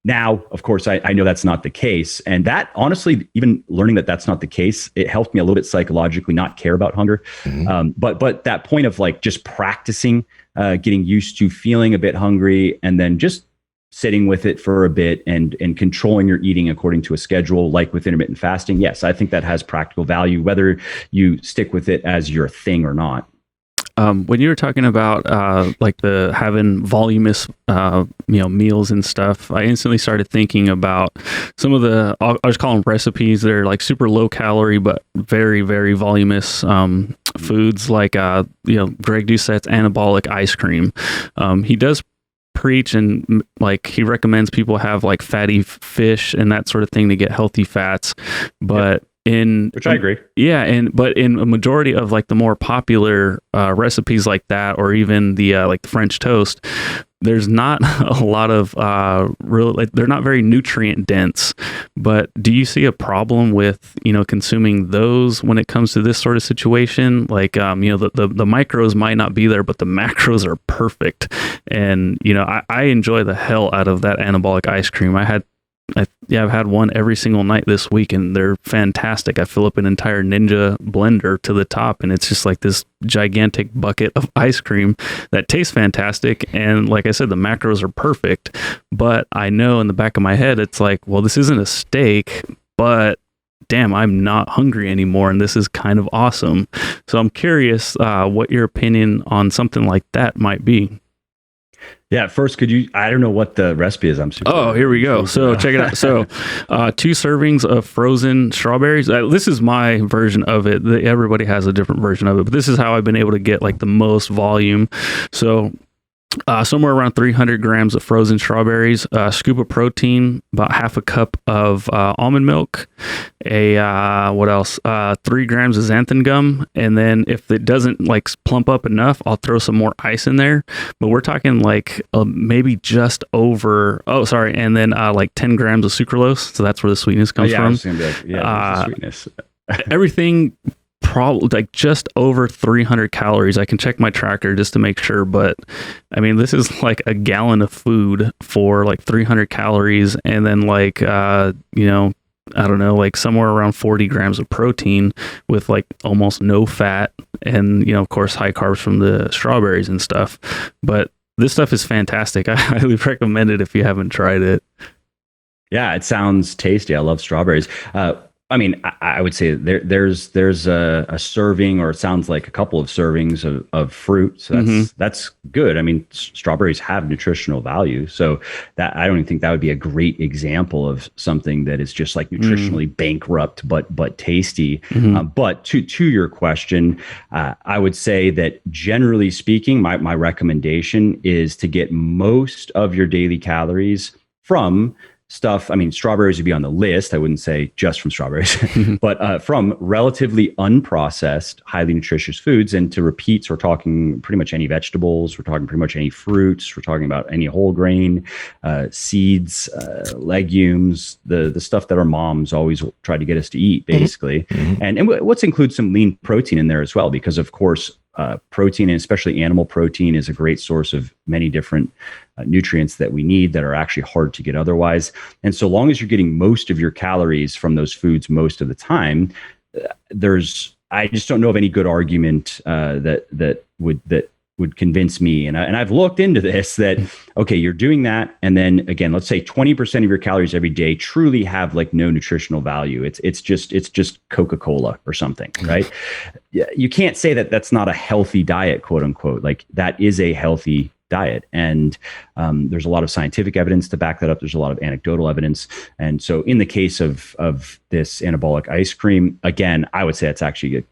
Speaker 5: now, of course, I know that's not the case. And that, honestly, even learning that that's not the case, it helped me a little bit psychologically not care about hunger. But that point of like just practicing, getting used to feeling a bit hungry, and then just sitting with it for a bit and controlling your eating according to a schedule, like with intermittent fasting. Yes, I think that has practical value, whether you stick with it as your thing or not.
Speaker 1: When you were talking about like the having voluminous meals and stuff, I instantly started thinking about some of the, I'll just call them recipes. They're like super low calorie but very, very voluminous foods, like Greg Doucette's anabolic ice cream. He does preach and like he recommends people have like fatty fish and that sort of thing to get healthy fats, but
Speaker 5: which I agree.
Speaker 1: Yeah, but in a majority of like the more popular recipes like that, or even the like the French toast, there's not a lot of like they're not very nutrient dense. But do you see a problem with consuming those when it comes to this sort of situation? Like the micros might not be there, but the macros are perfect. And I enjoy the hell out of that anabolic ice cream. I've had one every single night this week, and they're fantastic. I fill up an entire Ninja blender to the top, and it's just like this gigantic bucket of ice cream that tastes fantastic. And like I said, the macros are perfect. But I know in the back of my head, it's like, well, this isn't a steak, but damn, I'm not hungry anymore, and this is kind of awesome. So I'm curious what your opinion on something like that might be.
Speaker 5: Yeah, first, I don't know what the recipe is. I'm super.
Speaker 1: Oh, here we go. So check it out. So 2 servings of frozen strawberries. This is my version of it. Everybody has a different version of it, but this is how I've been able to get like the most volume. So somewhere around 300 grams of frozen strawberries, a scoop of protein, about half a cup of almond milk, what else? 3 grams of xanthan gum. And then if it doesn't like plump up enough, I'll throw some more ice in there. But we're talking like maybe just over, and then like 10 grams of sucralose. So that's where the sweetness comes from.
Speaker 5: I was gonna be like, the sweetness.
Speaker 1: Everything probably like just over 300 calories. I can check my tracker just to make sure, but I mean, this is like a gallon of food for like 300 calories, and then like I don't know, like somewhere around 40 grams of protein with like almost no fat, and of course high carbs from the strawberries and stuff. But this stuff is fantastic. I highly recommend it if you haven't tried it.
Speaker 5: Yeah, it sounds tasty. I love strawberries. I mean, I would say there's a serving, or it sounds like a couple of servings of fruit. So that's good. I mean, strawberries have nutritional value. So that I don't even think that would be a great example of something that is just like nutritionally bankrupt, but tasty. But to your question, I would say that generally speaking, my recommendation is to get most of your daily calories from stuff. I mean, strawberries would be on the list. I wouldn't say just from strawberries, but from relatively unprocessed, highly nutritious foods. And to repeat, so we're talking pretty much any vegetables, we're talking pretty much any fruits, we're talking about any whole grain, seeds, legumes, the stuff that our moms always try to get us to eat, basically. And let's include some lean protein in there as well, because of course, protein, and especially animal protein, is a great source of many different nutrients that we need that are actually hard to get otherwise. And so long as you're getting most of your calories from those foods most of the time, I just don't know of any good argument that would convince me. And I've looked into this, that, okay, you're doing that. And then again, let's say 20% of your calories every day truly have like no nutritional value. It's just Coca-Cola or something, right? You can't say that that's not a healthy diet, quote unquote. Like that is a healthy diet. And there's a lot of scientific evidence to back that up. There's a lot of anecdotal evidence. And so in the case of this anabolic ice cream, again, I would say it's actually good.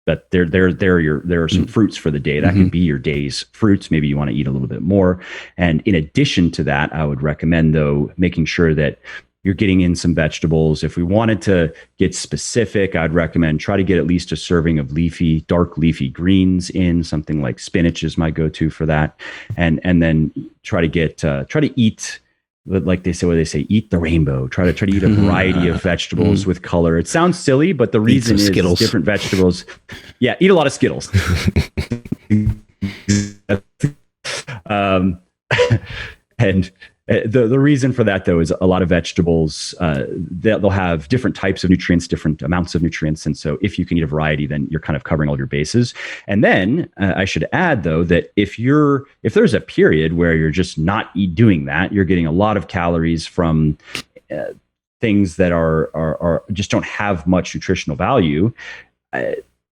Speaker 5: But there are some fruits for the day. That can be your day's fruits. Maybe you want to eat a little bit more. And in addition to that, I would recommend, though, making sure that you're getting in some vegetables. If we wanted to get specific, I'd recommend try to get at least a serving of dark leafy greens in. Something like spinach is my go-to for that. And then try to eat, like they say, eat the rainbow. Try to eat a variety of vegetables with color. It sounds silly, but the reason is different vegetables. Yeah, eat a lot of Skittles. And the reason for that, though, is a lot of vegetables, they'll have different types of nutrients, different amounts of nutrients. And so if you can eat a variety, then you're kind of covering all your bases. And then I should add, though, that if there's a period where you're just not doing that, you're getting a lot of calories from things that are just don't have much nutritional value,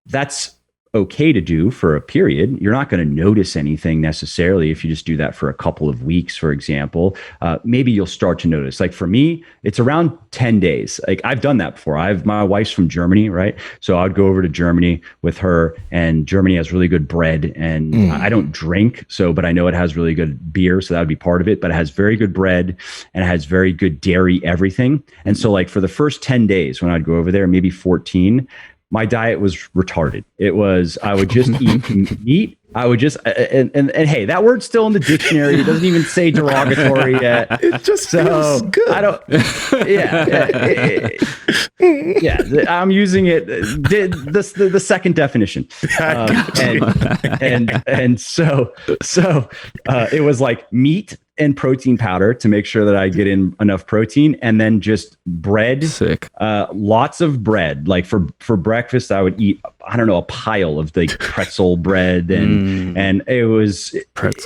Speaker 5: that's okay to do for a period. You're not going to notice anything necessarily if you just do that for a couple of weeks, for example. Maybe you'll start to notice. Like for me, it's around 10 days. Like I've done that before. My wife's from Germany, right? So I'd go over to Germany with her, and Germany has really good bread. And I don't drink, but I know it has really good beer, so that would be part of it. But it has very good bread and it has very good dairy, everything. And so like for the first 10 days when I'd go over there, maybe 14, my diet was retarded. It was, I would just eat meat. I would just, and hey, that word's still in the dictionary. It doesn't even say derogatory yet.
Speaker 2: It just feels good.
Speaker 5: I don't, yeah, I'm using it, the second definition. And so it was like meat and protein powder to make sure that I get in enough protein, and then just bread.
Speaker 1: Sick.
Speaker 5: Lots of bread. Like for breakfast, I would eat, I don't know, a pile of the pretzel bread, and it was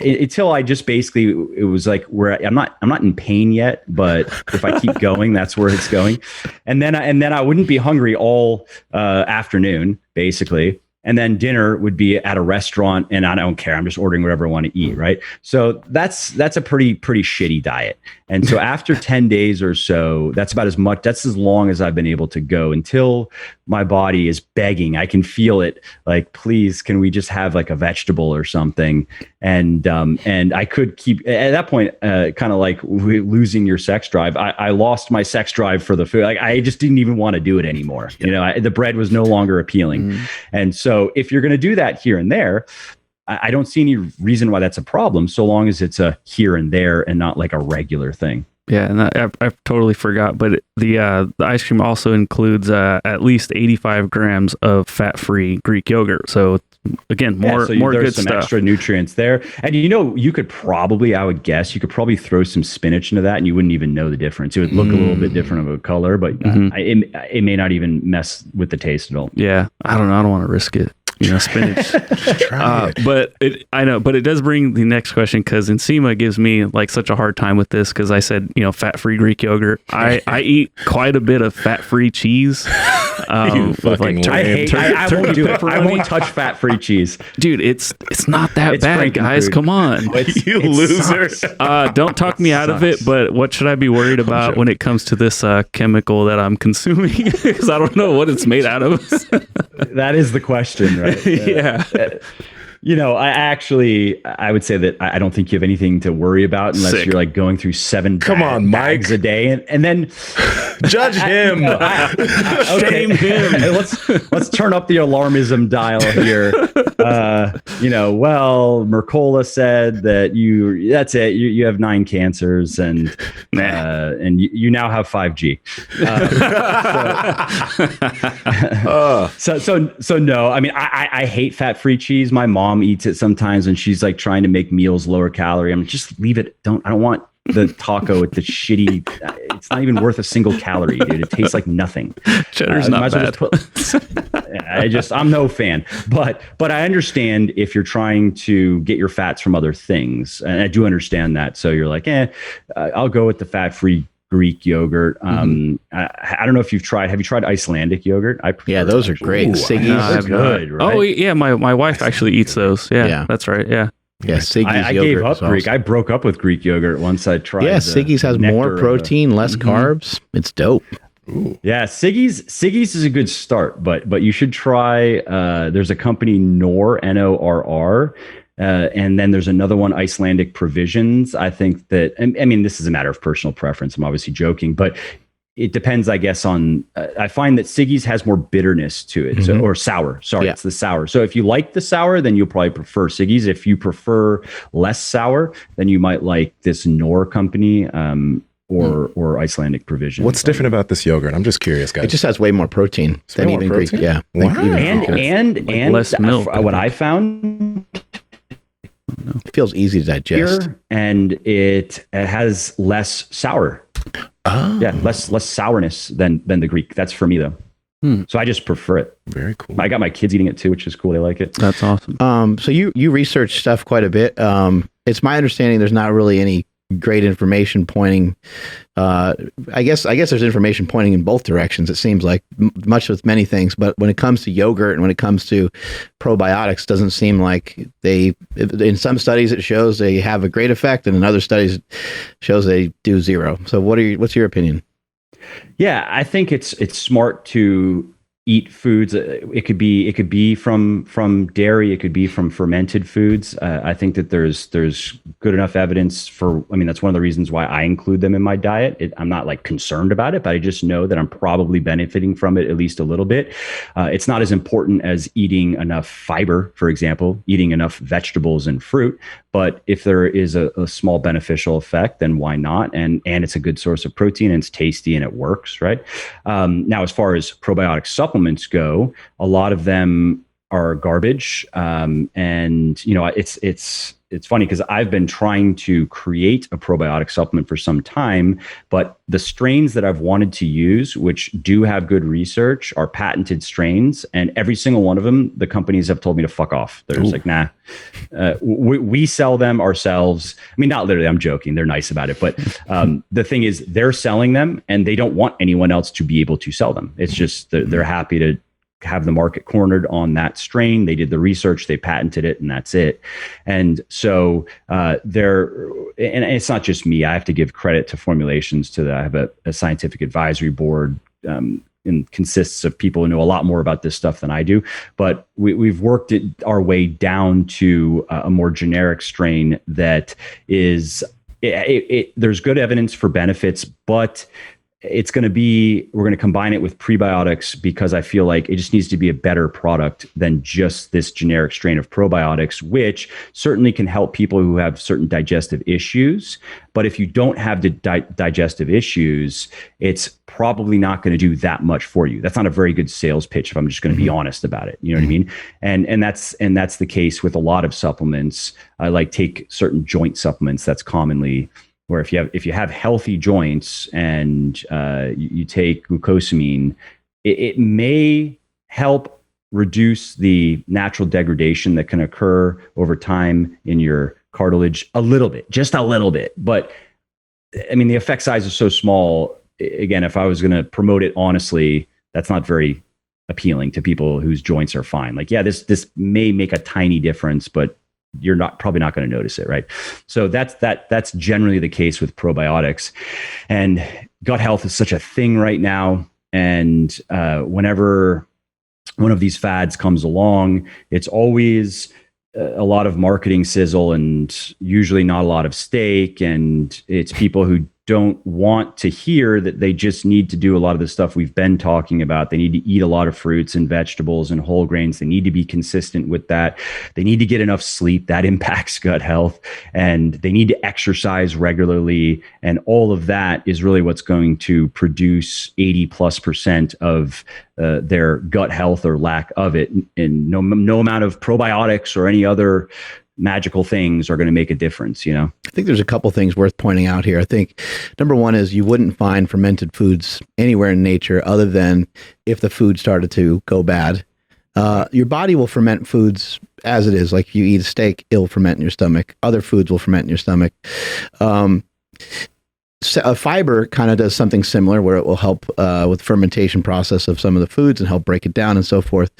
Speaker 5: until I just basically, it was like where I'm not in pain yet, but if I keep going, that's where it's going. And then I wouldn't be hungry all afternoon, basically. And then dinner would be at a restaurant, and I don't care. I'm just ordering whatever I want to eat, right? So that's a pretty shitty diet. And so after 10 days or so, that's as long as I've been able to go until my body is begging. I can feel it, like, please, can we just have like a vegetable or something? And I could keep at that point, kind of like losing your sex drive. I lost my sex drive for the food. Like I just didn't even want to do it anymore. You know, the bread was no longer appealing. And so if you're going to do that here and there, I don't see any reason why that's a problem, so long as it's a here and there and not like a regular thing.
Speaker 1: Yeah, and I totally forgot, but the ice cream also includes at least 85 grams of fat-free Greek yogurt. So again, more
Speaker 5: there's
Speaker 1: good
Speaker 5: some
Speaker 1: stuff.
Speaker 5: Extra nutrients there. And you could probably, I would guess, throw some spinach into that, and you wouldn't even know the difference. It would look a little bit different of a color, but it may not even mess with the taste at all.
Speaker 1: Yeah, I don't know. I don't want to risk it. Spinach. But it does bring the next question, because Nsima gives me like such a hard time with this, because I said, fat-free Greek yogurt. I eat quite a bit of fat-free cheese. With like
Speaker 5: I won't do it. I won't touch fat-free cheese.
Speaker 1: Dude, it's not that bad, guys. Come on.
Speaker 2: You loser.
Speaker 1: Don't talk me out of it, but what should I be worried about when it comes to this chemical that I'm consuming? Because I don't know what it's made out of.
Speaker 5: That is the question, right?
Speaker 1: Yeah.
Speaker 5: I would say that I don't think you have anything to worry about unless you're like going through 7 bags a day, and then
Speaker 2: judge him.
Speaker 5: Shame him. Let's turn up the alarmism dial here. Mercola said that that's it. You have 9 cancers, and you now have 5G. So no. I mean, I hate fat-free cheese. My mom eats it sometimes when she's like trying to make meals lower calorie. I'm like, just leave it. I don't want the taco with the shitty. It's not even worth a single calorie, dude. It tastes like nothing.
Speaker 1: Cheddar's not bad.
Speaker 5: I'm no fan, but I understand if you're trying to get your fats from other things, and I do understand that. So you're like, I'll go with the fat-free Greek yogurt. I don't know if have you tried Icelandic yogurt?
Speaker 4: Those are great. Siggy's
Speaker 5: are good, right?
Speaker 1: Oh yeah, my wife actually eats those. Yeah, that's right. Yeah.
Speaker 4: Yeah, Siggy's
Speaker 5: I
Speaker 4: yogurt
Speaker 5: gave up Greek. I broke up with Greek yogurt once I tried.
Speaker 4: Yeah, Siggy's has more protein, less carbs. It's dope.
Speaker 5: Ooh. Yeah, Siggy's is a good start, but you should try. There's a company Norr. And then there's another one, Icelandic Provisions. I think that, I mean, this is a matter of personal preference. I'm obviously joking, but it depends, I guess, on, I find that Siggy's has more bitterness to it, or sour. Sorry, it's the sour. So if you like the sour, then you'll probably prefer Siggy's. If you prefer less sour, then you might like this Norr company, or Icelandic Provisions.
Speaker 2: What's different about this yogurt? I'm just curious, guys.
Speaker 4: It just has way more protein than even Greek. Yeah.
Speaker 2: Wow.
Speaker 5: And
Speaker 1: less milk.
Speaker 5: What I found,
Speaker 4: it feels easy to digest,
Speaker 5: and it has less sour.
Speaker 2: Oh.
Speaker 5: Yeah, less sourness than the Greek. That's for me though. So I just prefer it.
Speaker 2: Very cool.
Speaker 5: I got my kids eating it too, which is cool. They like it.
Speaker 1: That's awesome.
Speaker 4: So you research stuff quite a bit. It's my understanding there's not really any great information pointing. I guess there's information pointing in both directions. It seems like much with many things, but when it comes to yogurt and when it comes to probiotics, doesn't seem like they. In some studies, it shows they have a great effect, and in other studies, it shows they do zero. So, what's your opinion?
Speaker 5: Yeah, I think it's smart to eat foods. It could be from dairy. It could be from fermented foods. I think that there's good enough evidence for. I mean, that's one of the reasons why I include them in my diet. I'm not like concerned about it, but I just know that I'm probably benefiting from it at least a little bit. It's not as important as eating enough fiber, for example, eating enough vegetables and fruit. But if there is a small beneficial effect, then why not? And it's a good source of protein, and it's tasty, and it works, right? Now, as far as probiotic supplements go, a lot of them are garbage, and it's funny because I've been trying to create a probiotic supplement for some time, but the strains that I've wanted to use, which do have good research, are patented strains, and every single one of them, the companies have told me to fuck off. They're just like, nah, we sell them ourselves. I mean, not literally, I'm joking. They're nice about it, but the thing is, they're selling them, and they don't want anyone else to be able to sell them. It's just they're happy to have the market cornered on that strain. They did the research, they patented it, and that's it. And so and it's not just me. I have to give credit to formulations I have a scientific advisory board, and consists of people who know a lot more about this stuff than I do. But we've worked our way down to a more generic strain that is, there's good evidence for benefits, but we're going to combine it with prebiotics because I feel like it just needs to be a better product than just this generic strain of probiotics, which certainly can help people who have certain digestive issues. But if you don't have the digestive issues, it's probably not going to do that much for you. That's not a very good sales pitch if I'm just going to be honest about it. You know what I mean? And that's the case with a lot of supplements. I like take certain joint supplements. That's commonly where if you have healthy joints and you take glucosamine, it may help reduce the natural degradation that can occur over time in your cartilage a little bit, just a little bit. But I mean, the effect size is so small. Again, if I was going to promote it honestly, that's not very appealing to people whose joints are fine. Like, yeah, this may make a tiny difference, but you're probably not going to notice it, right? So that's generally the case with probiotics. And gut health is such a thing right now. And whenever one of these fads comes along, it's always a lot of marketing sizzle and usually not a lot of steak. And it's people who don't want to hear that they just need to do a lot of the stuff we've been talking about. They need to eat a lot of fruits and vegetables and whole grains. They need to be consistent with that. They need to get enough sleep. That impacts gut health. And they need to exercise regularly. And all of that is really what's going to produce 80+% of their gut health or lack of it. And no amount of probiotics or any other magical things are going to make a difference, you know?
Speaker 4: I think there's a couple things worth pointing out here. I think number one is you wouldn't find fermented foods anywhere in nature other than if the food started to go bad. Your body will ferment foods as it is. Like if you eat a steak, it'll ferment in your stomach. Other foods will ferment in your stomach. Fiber kind of does something similar where it will help with the fermentation process of some of the foods and help break it down and so forth.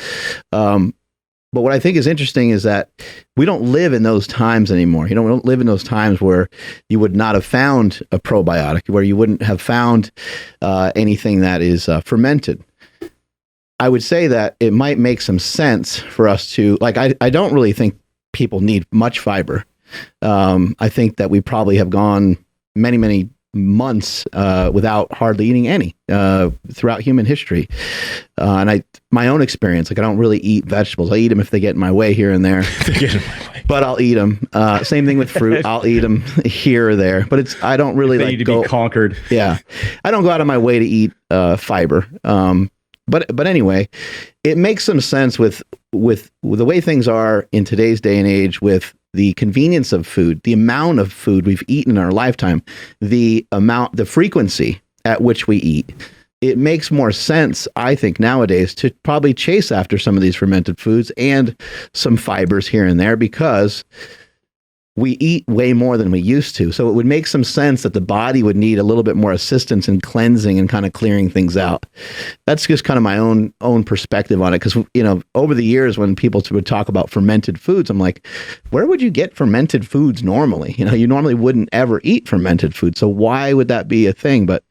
Speaker 4: But what I think is interesting is that we don't live in those times anymore. We don't live in those times where you would not have found a probiotic, where you wouldn't have found anything that is fermented. I would say that it might make some sense for us to, like, I don't really think people need much fiber. I think that we probably have gone many, many months without hardly eating any throughout human history. And my own experience, like I don't really eat vegetables. I eat them if they get in my way here and there, but I'll eat them. Same thing with fruit. I'll eat them here or there, but I don't really
Speaker 5: they need to be conquered.
Speaker 4: Yeah. I don't go out of my way to eat fiber. But anyway, it makes some sense with the way things are in today's day and age, with the convenience of food, the amount of food we've eaten in our lifetime, the frequency at which we eat. It makes more sense, I think, nowadays to probably chase after some of these fermented foods and some fibers here and there, because we eat way more than we used to. So it would make some sense that the body would need a little bit more assistance in cleansing and kind of clearing things out. That's just kind of my own perspective on it. Because, over the years when people would talk about fermented foods, I'm like, where would you get fermented foods normally? You normally wouldn't ever eat fermented food. So why would that be a thing? But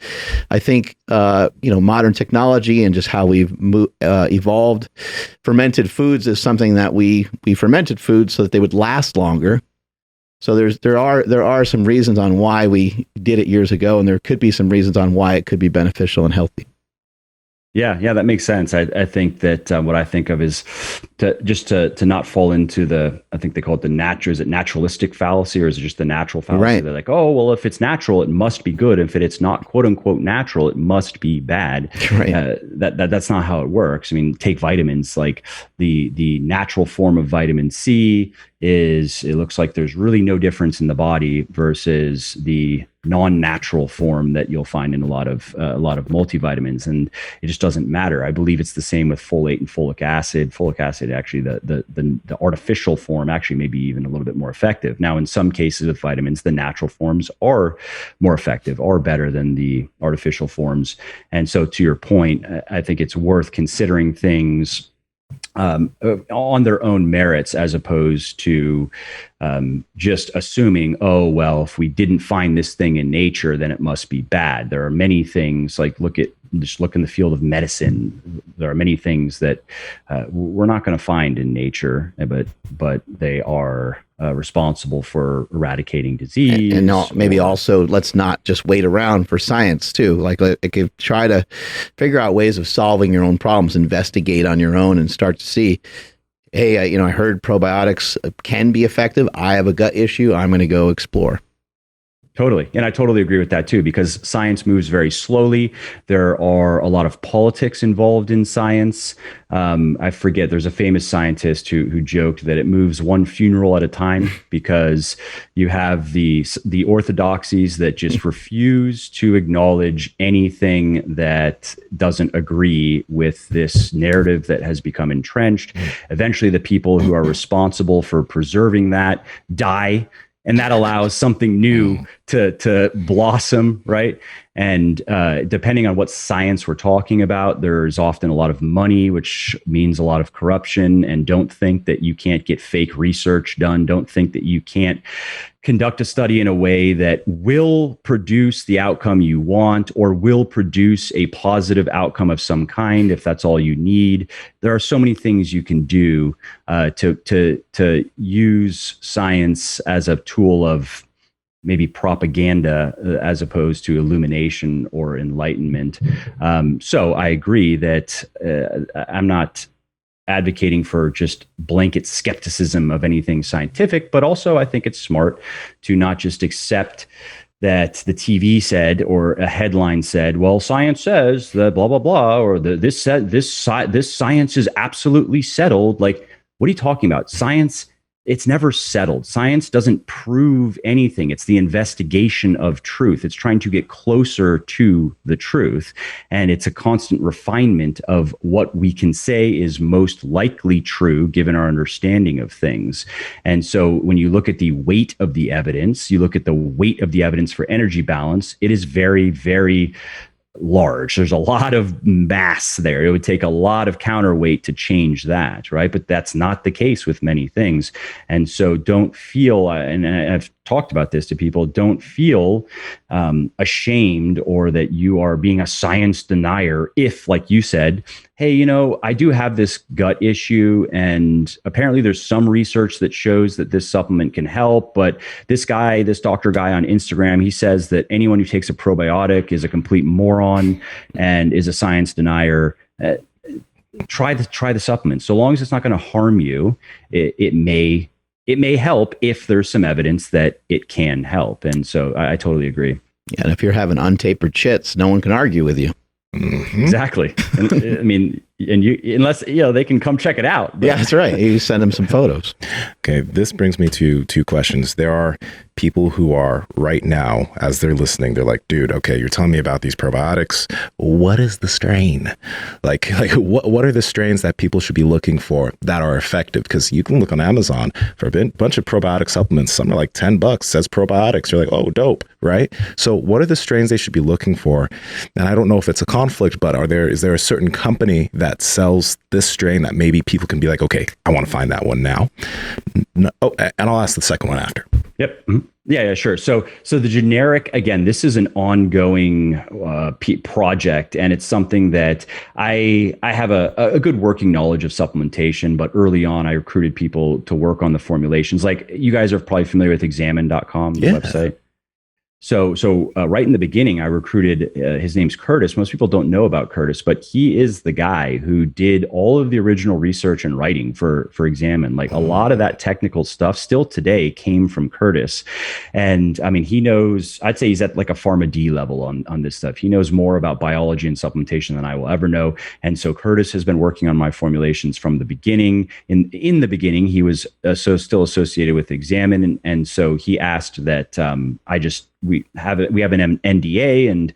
Speaker 4: I think, modern technology and just how we've evolved fermented foods is something that we fermented foods so that they would last longer. So there are some reasons on why we did it years ago, and there could be some reasons on why it could be beneficial and healthy.
Speaker 5: Yeah, that makes sense. I think that what I think of is to not fall into I think they call it is it naturalistic fallacy, or is it just the natural fallacy?
Speaker 4: Right.
Speaker 5: They're like, oh, well, if it's natural, it must be good. If it's not quote unquote natural, it must be bad.
Speaker 4: Right.
Speaker 5: That's not how it works. I mean, take vitamins, like the natural form of vitamin C it looks like there's really no difference in the body versus the non-natural form that you'll find in a lot of multivitamins, and it just doesn't matter. I believe it's the same with folate and folic acid. Folic acid, actually, the artificial form actually may be even a little bit more effective. Now, in some cases with vitamins, the natural forms are more effective, are better than the artificial forms. And so, to your point, I think it's worth considering things on their own merits, as opposed to just assuming, oh, well, if we didn't find this thing in nature, then it must be bad. There are many things, like look in the field of medicine. There are many things that we're not going to find in nature, but they are responsible for eradicating disease.
Speaker 4: And maybe also, let's not just wait around for science too. Like try to figure out ways of solving your own problems, investigate on your own, and start to see, hey, I heard probiotics can be effective. I have a gut issue. I'm going to go explore.
Speaker 5: Totally. And I totally agree with that too, because science moves very slowly. There are a lot of politics involved in science. I forget, there's a famous scientist who joked that it moves one funeral at a time, because you have the orthodoxies that just refuse to acknowledge anything that doesn't agree with this narrative that has become entrenched. Eventually, the people who are responsible for preserving that die, and that allows something new to blossom, right? And depending on what science we're talking about, there's often a lot of money, which means a lot of corruption. And don't think that you can't get fake research done. Don't think that you can't conduct a study in a way that will produce the outcome you want, or will produce a positive outcome of some kind, if that's all you need. There are so many things you can do to use science as a tool of maybe propaganda as opposed to illumination or enlightenment. So I agree that I'm not advocating for just blanket skepticism of anything scientific, but also I think it's smart to not just accept that the TV said, or a headline said, well, science says that blah, blah, blah, or this science is absolutely settled. Like, what are you talking about? Science, it's never settled. Science doesn't prove anything. It's the investigation of truth. It's trying to get closer to the truth. And it's a constant refinement of what we can say is most likely true given our understanding of things. And so when you look at the weight of the evidence, you look at the weight of the evidence for energy balance, it is very, very large. There's a lot of mass there. It would take a lot of counterweight to change that, right? But that's not the case with many things. And so don't feel, and I've talked about this to people, don't feel ashamed or that you are being a science denier if, like you said, hey, I do have this gut issue, and apparently there's some research that shows that this supplement can help, but this doctor guy on Instagram, he says that anyone who takes a probiotic is a complete moron and is a science denier. Try the supplement. So long as it's not going to harm you, it may help if there's some evidence that it can help. And so I totally agree.
Speaker 4: Yeah, and if you're having untapered chits, no one can argue with you.
Speaker 2: Mm-hmm.
Speaker 5: Exactly. And, I mean, unless they can come check it out.
Speaker 4: Yeah, that's right. You send them some photos.
Speaker 2: Okay, this brings me to two questions. There are people who are right now, as they're listening, they're like, dude, okay, you're telling me about these probiotics. What is the strain? Like what are the strains that people should be looking for that are effective? Because you can look on Amazon for a bunch of probiotic supplements. Some are like $10, says probiotics. You're like, oh, dope, right? So what are the strains they should be looking for? And I don't know if it's a conflict, but is there a certain company that sells this strain that maybe people can be like, okay, I want to find that one now? No, and I'll ask the second one after.
Speaker 5: Yep. Yeah, sure. So the generic, again, this is an ongoing project, and it's something that I have a good working knowledge of supplementation, but early on I recruited people to work on the formulations. Like, you guys are probably familiar with examine.com, the website. So right in the beginning, I recruited, his name's Curtis. Most people don't know about Curtis, but he is the guy who did all of the original research and writing for Examine. Like, a lot of that technical stuff still today came from Curtis. And I mean, he knows, I'd say he's at like a Pharma D level on this stuff. He knows more about biology and supplementation than I will ever know. And so Curtis has been working on my formulations from the beginning. In the beginning, he was still associated with Examine. And so he asked that we have an NDA, and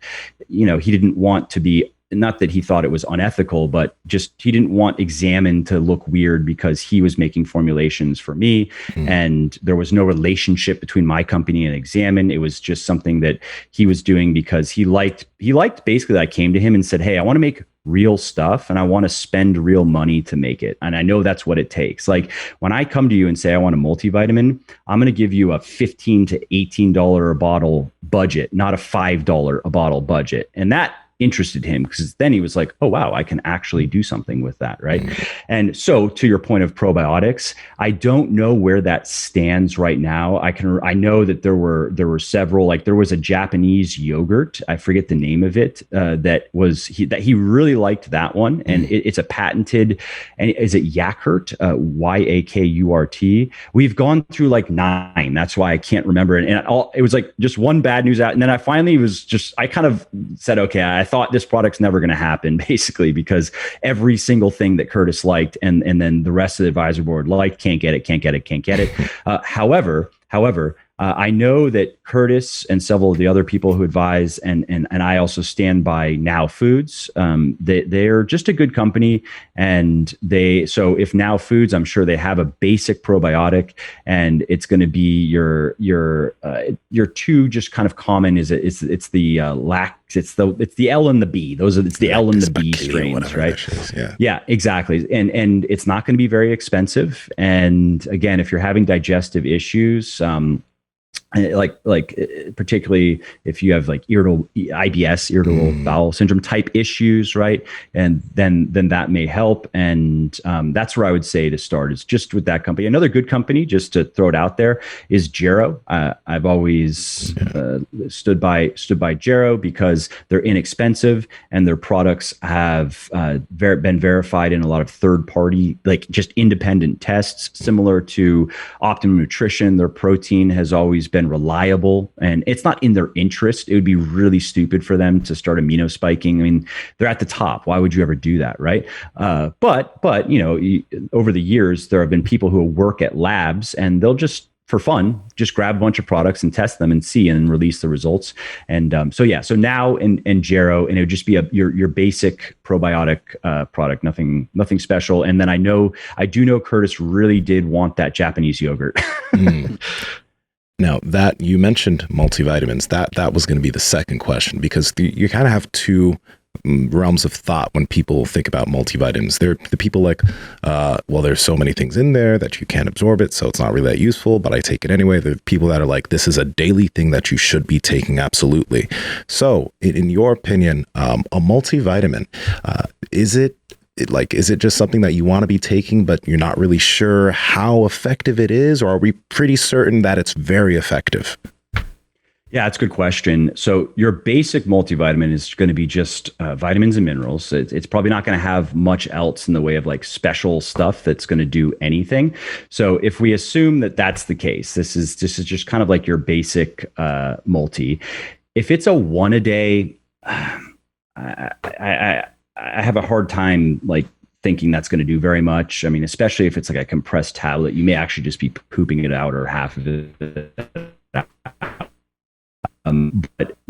Speaker 5: he didn't want to be, not that he thought it was unethical, but just he didn't want Examine to look weird because he was making formulations for me, and there was no relationship between my company and Examine. It was just something that he was doing because he liked basically that I came to him and said, hey, I want to make real stuff and I want to spend real money to make it. And I know that's what it takes. Like, when I come to you and say, I want a multivitamin, I'm going to give you a $15 to $18 a bottle budget, not a $5 a bottle budget. And that interested him, because then he was like, oh, wow, I can actually do something with that. Right. And so, to your point of probiotics, I don't know where that stands right now. I know that there were several, like there was a Japanese yogurt, I forget the name of it, that he really liked that one. And it's a patented, and is it Yakurt, Yakurt? We've gone through like 9. That's why I can't remember it. And it was like just one bad news out. And then I finally I kind of said, okay, I thought this product's never going to happen, basically, because every single thing that Curtis liked and then the rest of the advisor board liked, can't get it. However, I know that Curtis and several of the other people who advise, and I also stand by Now Foods. They're just a good company, and so if Now Foods, I'm sure they have a basic probiotic, and it's going to be your two just kind of common it's the it's the L and the B. It's the L and the B strains, right? Yeah, exactly. And it's not going to be very expensive. And again, if you're having digestive issues, particularly if you have like irritable bowel syndrome type issues, right? And then that may help. And that's where I would say to start, is just with that company. Another good company, just to throw it out there, is Jarrow. I've always stood by Jarrow because they're inexpensive and their products have been verified in a lot of third party, like just independent tests, similar to Optimum Nutrition. Their protein has always been reliable, and it's not in their interest. It would be really stupid for them to start amino spiking. I mean, they're at the top. Why would you ever do that, right? But over the years, there have been people who work at labs, and they'll just, for fun, just grab a bunch of products and test them and see and release the results. And so Now and Jarrow, and it would just be your basic probiotic product, nothing special. And then I do know Curtis really did want that Japanese yogurt.
Speaker 2: Now, that you mentioned multivitamins, that was going to be the second question, because you kind of have two realms of thought when people think about multivitamins. They're the people like, well, there's so many things in there that you can't absorb it, so it's not really that useful, but I take it anyway. There are people that are like, this is a daily thing that you should be taking, absolutely. So, in your opinion, a multivitamin, is it just something that you want to be taking, but you're not really sure how effective it is? Or are we pretty certain that it's very effective?
Speaker 5: Yeah, that's a good question. So your basic multivitamin is going to be just vitamins and minerals. It's probably not going to have much else in the way of like special stuff that's going to do anything. So if we assume that that's the case, this is just kind of like your basic multi. If it's a one a day, I have a hard time like thinking that's going to do very much. I mean, especially if it's like a compressed tablet, you may actually just be pooping it out or half of it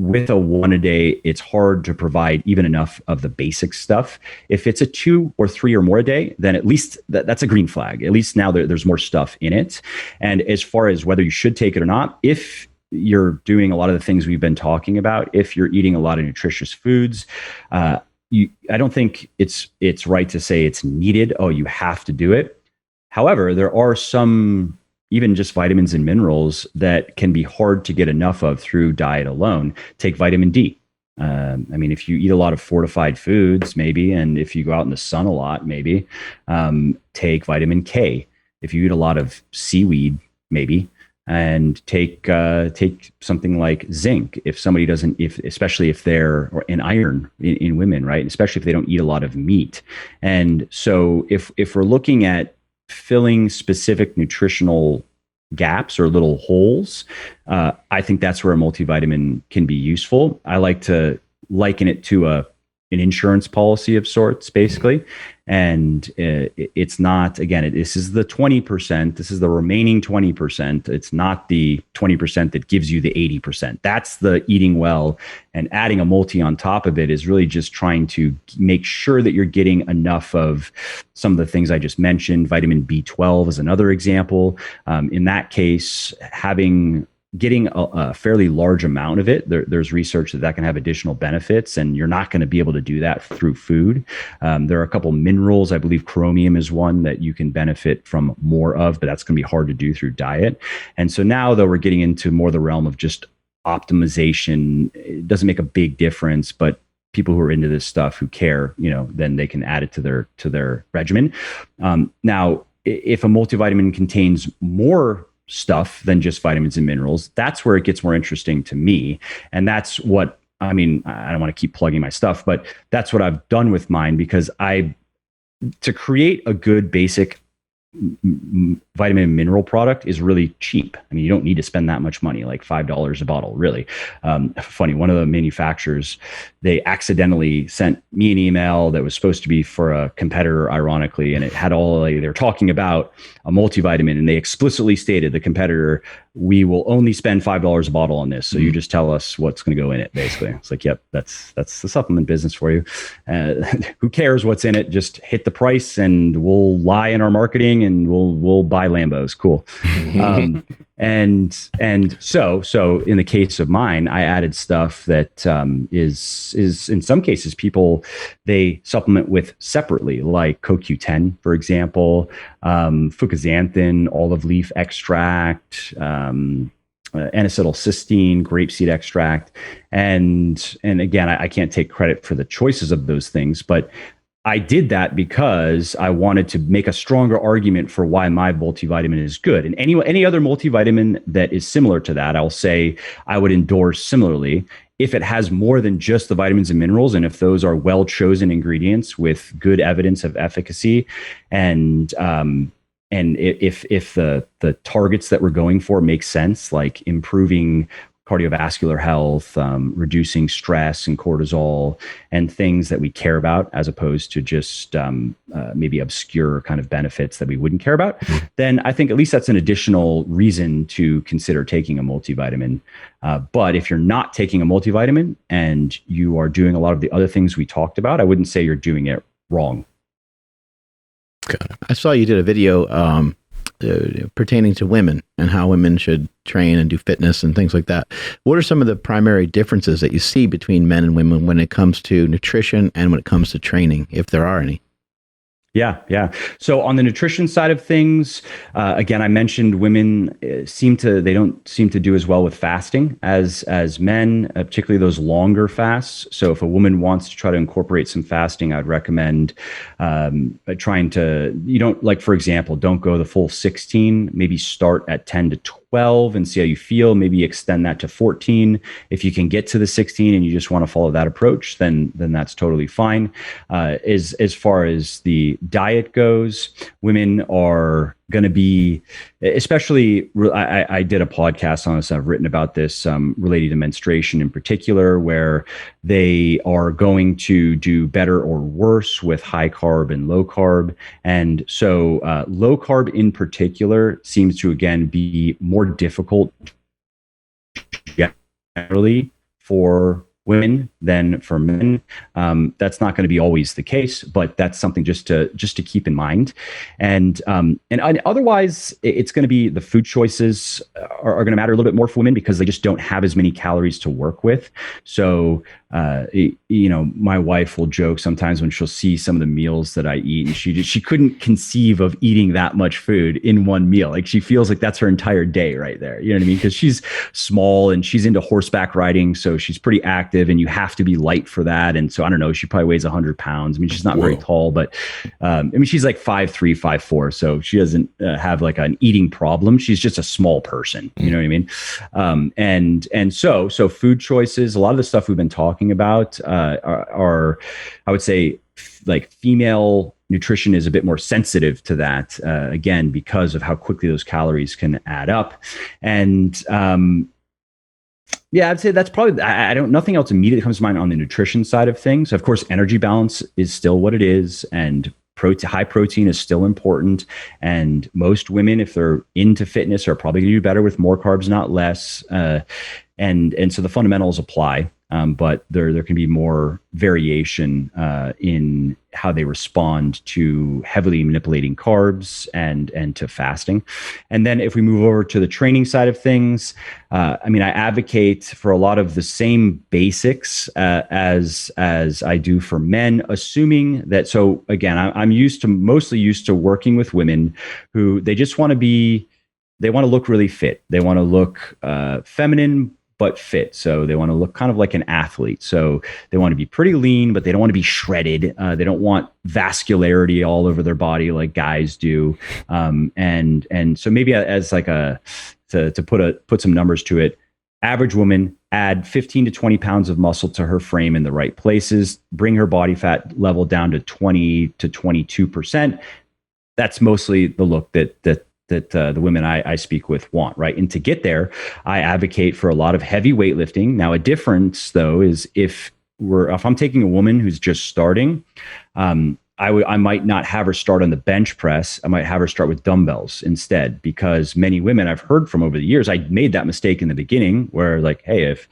Speaker 5: with a 1 a day, it's hard to provide even enough of the basic stuff. If it's a 2 or 3 or more a day, then at least that's a green flag. At least now there's more stuff in it. And as far as whether you should take it or not, if you're doing a lot of the things we've been talking about, if you're eating a lot of nutritious foods, I don't think it's right to say it's needed. Oh, you have to do it. However, there are some, even just vitamins and minerals, that can be hard to get enough of through diet alone. Take vitamin D. I mean, if you eat a lot of fortified foods, maybe, and if you go out in the sun a lot, maybe, take vitamin K. If you eat a lot of seaweed, maybe, and take something like zinc. If somebody doesn't, especially if they're, or in iron in women, right? Especially if they don't eat a lot of meat. And so if we're looking at filling specific nutritional gaps or little holes, I think that's where a multivitamin can be useful. I like to liken it to an insurance policy of sorts, basically. And it's not, again, this is the 20%. This is the remaining 20%. It's not the 20% that gives you the 80%. That's the eating well. And adding a multi on top of it is really just trying to make sure that you're getting enough of some of the things I just mentioned. Vitamin B12 is another example. In that case, getting a fairly large amount of it, there's research that can have additional benefits, and you're not going to be able to do that through food. There are a couple minerals. I believe chromium is one that you can benefit from more of, but that's going to be hard to do through diet. And so now, though, we're getting into more the realm of just optimization. It doesn't make a big difference, but people who are into this stuff, who care, then they can add it to their regimen. Now, if a multivitamin contains more stuff than just vitamins and minerals, that's where it gets more interesting to me. And that's what, I mean, I don't want to keep plugging my stuff, but that's what I've done with mine, because to create a good basic vitamin and mineral product is really cheap. I mean, you don't need to spend that much money, like $5 a bottle, really. Funny, one of the manufacturers, they accidentally sent me an email that was supposed to be for a competitor, ironically, and it had they were talking about a multivitamin, and they explicitly stated, the competitor, we will only spend $5 a bottle on this. So you just tell us what's going to go in it, basically. It's like, yep, that's the supplement business for you. Who cares what's in it? Just hit the price, and we'll lie in our marketing, and we'll buy Lambos. Cool. And so in the case of mine, I added stuff that is in some cases people, they supplement with separately, like CoQ10, for example, fucoxanthin, olive leaf extract, N-acetylcysteine, grapeseed extract. And again, I can't take credit for the choices of those things, but I did that because I wanted to make a stronger argument for why my multivitamin is good. And any other multivitamin that is similar to that, I'll say I would endorse similarly if it has more than just the vitamins and minerals, and if those are well-chosen ingredients with good evidence of efficacy, and if the targets that we're going for make sense, like improving cardiovascular health, reducing stress and cortisol, and things that we care about, as opposed to just maybe obscure kind of benefits that we wouldn't care about, then I think at least that's an additional reason to consider taking a multivitamin. But if you're not taking a multivitamin and you are doing a lot of the other things we talked about, I wouldn't say you're doing it wrong.
Speaker 4: I saw you did a video pertaining to women and how women should train and do fitness and things like that. What are some of the primary differences that you see between men and women when it comes to nutrition and when it comes to training, if there are any?
Speaker 5: Yeah. So on the nutrition side of things, again, I mentioned women they don't seem to do as well with fasting as men, particularly those longer fasts. So if a woman wants to try to incorporate some fasting, I'd recommend trying to, for example, don't go the full 16, maybe start at 10 to 12 and see how you feel. Maybe extend that to 14. If you can get to the 16 and you just want to follow that approach, then that's totally fine. As far as the diet goes, women are going to be, especially, I did a podcast on this, I've written about this, related to menstruation in particular, where they are going to do better or worse with high carb and low carb. And so low carb in particular seems to, again, be more difficult generally for women than for men. That's not going to be always the case, but that's something just to keep in mind. And otherwise, it's going to be the food choices are going to matter a little bit more for women because they just don't have as many calories to work with. So, my wife will joke sometimes when she'll see some of the meals that I eat, and she couldn't conceive of eating that much food in one meal. Like she feels like that's her entire day right there. You know what I mean? Because she's small and she's into horseback riding, so she's pretty active, and you have to be light for that. And so I don't know, she probably weighs 100 pounds. I mean, she's not very tall, but she's like 5'3", 5'4", so she doesn't have like an eating problem. She's just a small person. You know what I mean? So food choices, a lot of the stuff we've been talking about are I would say, like female nutrition is a bit more sensitive to that, again, because of how quickly those calories can add up. And I'd say that's probably, nothing else immediately comes to mind on the nutrition side of things. Of course, energy balance is still what it is, and high protein is still important. And most women, if they're into fitness, are probably going to do better with more carbs, not less. And so the fundamentals apply. But there can be more variation in how they respond to heavily manipulating carbs and to fasting. And then if we move over to the training side of things, I advocate for a lot of the same basics as I do for men, assuming that. So again, I'm mostly used to working with women who they just want to look really fit. They want to look feminine but fit. So they want to look kind of like an athlete. So they want to be pretty lean, but they don't want to be shredded. They don't want vascularity all over their body like guys do. And so maybe as like to put some numbers to it, average woman, add 15 to 20 pounds of muscle to her frame in the right places, bring her body fat level down to 20 to 22%. That's mostly the look that the women I speak with want, right? And to get there, I advocate for a lot of heavy weightlifting. Now, a difference though is if I'm taking a woman who's just starting, I might not have her start on the bench press. I might have her start with dumbbells instead, because many women I've heard from over the years, I made that mistake in the beginning where like, hey, if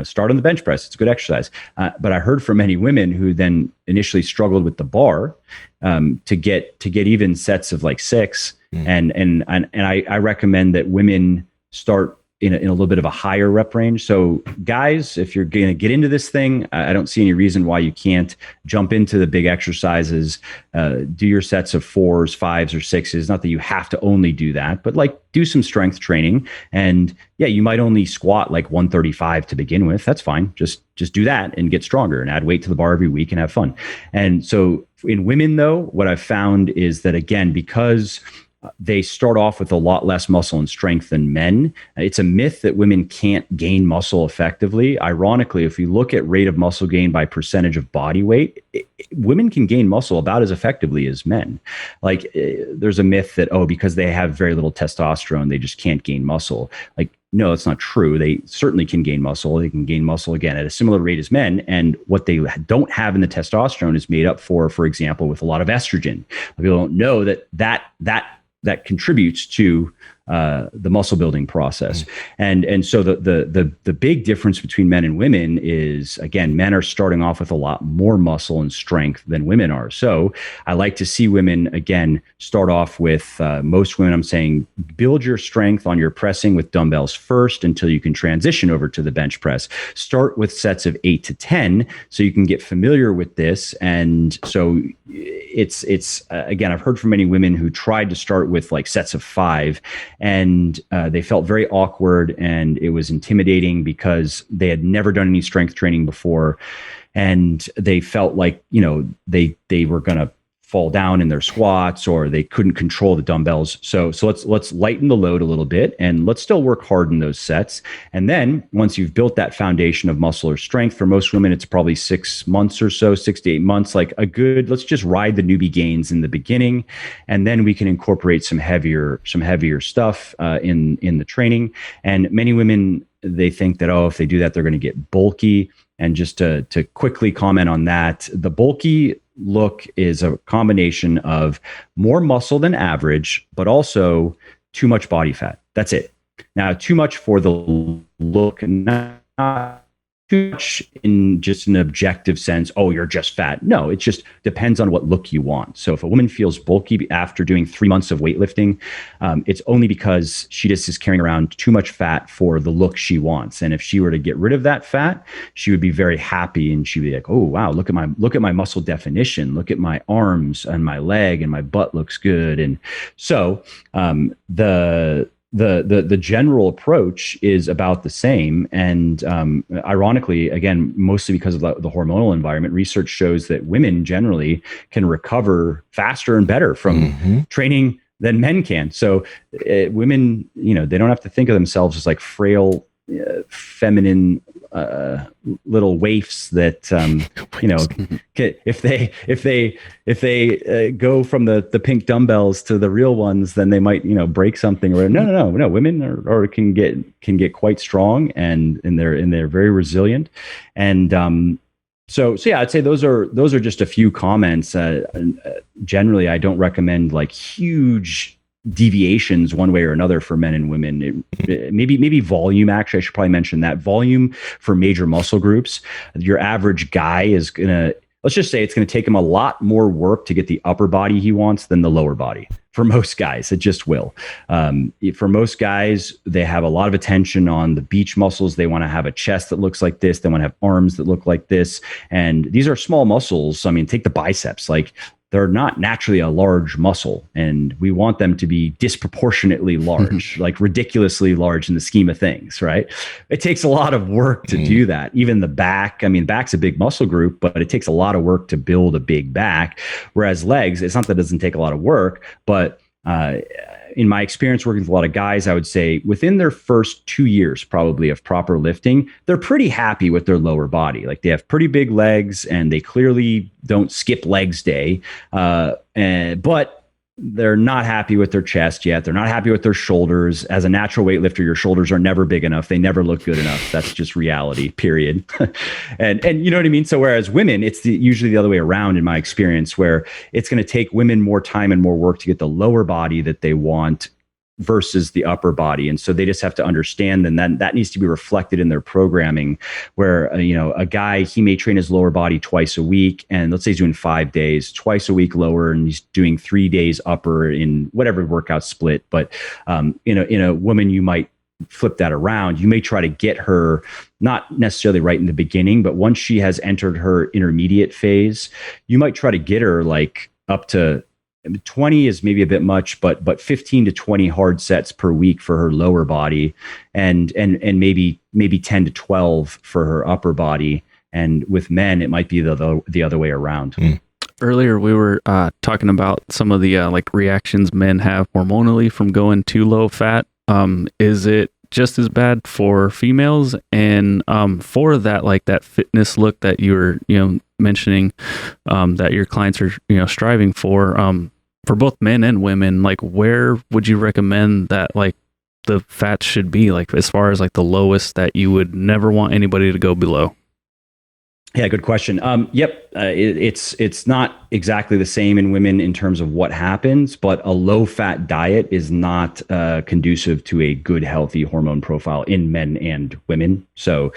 Speaker 5: start on the bench press, it's a good exercise. But I heard from many women who then initially struggled with the bar to get even sets of like 6. And I recommend that women start in a little bit of a higher rep range. So guys, if you're going to get into this thing, I don't see any reason why you can't jump into the big exercises, do your sets of 4s, 5s, or 6s. Not that you have to only do that, but like do some strength training. And yeah, you might only squat like 135 to begin with. That's fine. Just do that and get stronger and add weight to the bar every week and have fun. And so in women though, what I've found is that again, because they start off with a lot less muscle and strength than men. It's a myth that women can't gain muscle effectively. Ironically, if you look at rate of muscle gain by percentage of body weight, women can gain muscle about as effectively as men. Like there's a myth that, because they have very little testosterone, they just can't gain muscle. Like, no, that's not true. They certainly can gain muscle. They can gain muscle again at a similar rate as men. And what they don't have in the testosterone is made up for example, with a lot of estrogen. People don't know that contributes to the muscle building process. And so the big difference between men and women is, again, men are starting off with a lot more muscle and strength than women are. So I like to see women, again, start off with, most women, I'm saying, build your strength on your pressing with dumbbells first until you can transition over to the bench press. Start with sets of 8 to 10 so you can get familiar with this. And so it's again, I've heard from many women who tried to start with like sets of 5, and they felt very awkward and it was intimidating because they had never done any strength training before, and they felt like they were going to fall down in their squats, or they couldn't control the dumbbells. So let's lighten the load a little bit, and let's still work hard in those sets. And then once you've built that foundation of muscle or strength, for most women, it's probably 6 months or so, 6 to 8 months, like let's just ride the newbie gains in the beginning. And then we can incorporate some heavier stuff in the training. And many women, they think that, if they do that, they're going to get bulky. And just to quickly comment on that, the bulky look is a combination of more muscle than average, but also too much body fat. That's it. Now, too much for the look, not too much in just an objective sense. Oh, you're just fat. No, it just depends on what look you want. So if a woman feels bulky after doing 3 months of weightlifting, it's only because she just is carrying around too much fat for the look she wants. And if she were to get rid of that fat, she would be very happy, and she'd be like, oh wow, look at my muscle definition. Look at my arms and my leg, and my butt looks good. And so the general approach is about the same. And ironically, again, mostly because of the hormonal environment, research shows that women generally can recover faster and better from training than men can. So women, they don't have to think of themselves as like frail, feminine little waifs that if they go from the pink dumbbells to the real ones, then they might break something. Or no, women are can get quite strong, and they're very resilient. And so yeah, I'd say those are just a few comments. Generally, I don't recommend like huge deviations one way or another for men and women. Maybe volume. Actually, I should probably mention that volume for major muscle groups. Your average guy is gonna, let's just say, it's going to take him a lot more work to get the upper body he wants than the lower body. For most guys, it just will. For most guys, they have a lot of attention on the beach muscles. They want to have a chest that looks like this. They want to have arms that look like this. And these are small muscles. I mean, take the biceps. Like, they're not naturally a large muscle, and we want them to be disproportionately large, like ridiculously large in the scheme of things, right? It takes a lot of work to do that. Even the back, I mean, back's a big muscle group, but it takes a lot of work to build a big back. Whereas legs, it's not that it doesn't take a lot of work, but in my experience working with a lot of guys, I would say within their first 2 years probably of proper lifting, they're pretty happy with their lower body. Like, they have pretty big legs, and they clearly don't skip legs day. But they're not happy with their chest yet. They're not happy with their shoulders. As a natural weightlifter, your shoulders are never big enough. They never look good enough. That's just reality, period. and you know what I mean? So whereas women, it's usually the other way around in my experience, where it's going to take women more time and more work to get the lower body that they want versus the upper body. And so they just have to understand, and then that needs to be reflected in their programming, where, a guy, he may train his lower body twice a week. And let's say he's doing 5 days, twice a week lower, and he's doing 3 days upper in whatever workout split. But in a woman, you might flip that around. You may try to get her not necessarily right in the beginning, but once she has entered her intermediate phase, you might try to get her like up to 20 is maybe a bit much, but 15 to 20 hard sets per week for her lower body, and maybe 10 to 12 for her upper body. And with men, it might be the other way around.
Speaker 1: Earlier, we were talking about some of the like reactions men have hormonally from going too low fat. Is it just as bad for females? And for that, like that fitness look that you were mentioning, that your clients are striving for both men and women, like where would you recommend that like the fats should be, like as far as like the lowest that you would never want anybody to go below?
Speaker 5: Yeah, good question. It's not exactly the same in women in terms of what happens, but a low fat diet is not conducive to a good, healthy hormone profile in men and women. So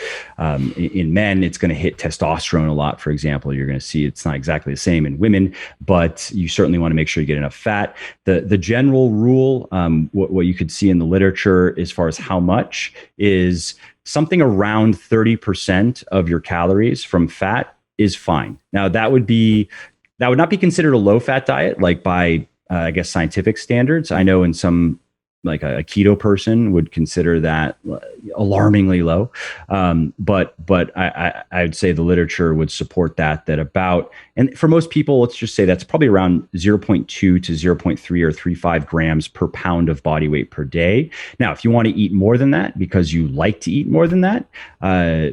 Speaker 5: in men, it's going to hit testosterone a lot. For example, you're going to see it's not exactly the same in women, but you certainly want to make sure you get enough fat. The general rule, what you could see in the literature as far as how much, is something around 30% of your calories from fat is fine. Now that would not be considered a low fat diet, like by I guess scientific standards. I know in some, like a keto person would consider that alarmingly low. But I would say the literature would support that about, and for most people, let's just say that's probably around 0.2 to 0.3 or 0.35 grams per pound of body weight per day. Now, if you want to eat more than that because you like to eat more than that,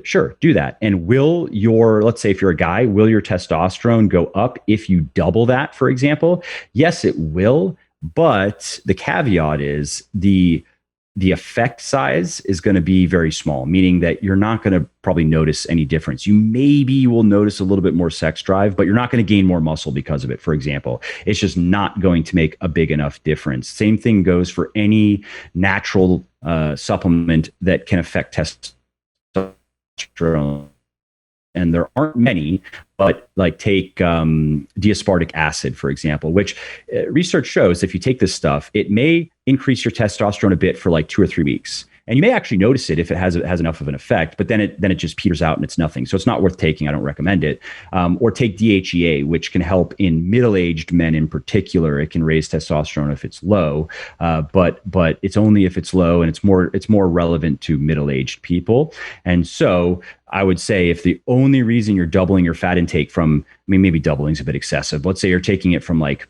Speaker 5: sure, do that. And let's say if you're a guy, will your testosterone go up if you double that, for example? Yes, it will. But the caveat is the effect size is going to be very small, meaning that you're not going to probably notice any difference. You maybe will notice a little bit more sex drive, but you're not going to gain more muscle because of it, for example. It's just not going to make a big enough difference. Same thing goes for any natural supplement that can affect testosterone and there aren't many, but like take D-aspartic acid, for example, which research shows if you take this stuff, it may increase your testosterone a bit for like 2 or 3 weeks. And you may actually notice it if it has enough of an effect, but then it just peters out and it's nothing. So it's not worth taking. I don't recommend it. Or take DHEA, which can help in middle-aged men in particular. It can raise testosterone if it's low, but it's only if it's low, and it's more relevant to middle-aged people. And so I would say if the only reason you're doubling your fat intake from, I mean, maybe doubling is a bit excessive. Let's say you're taking it from like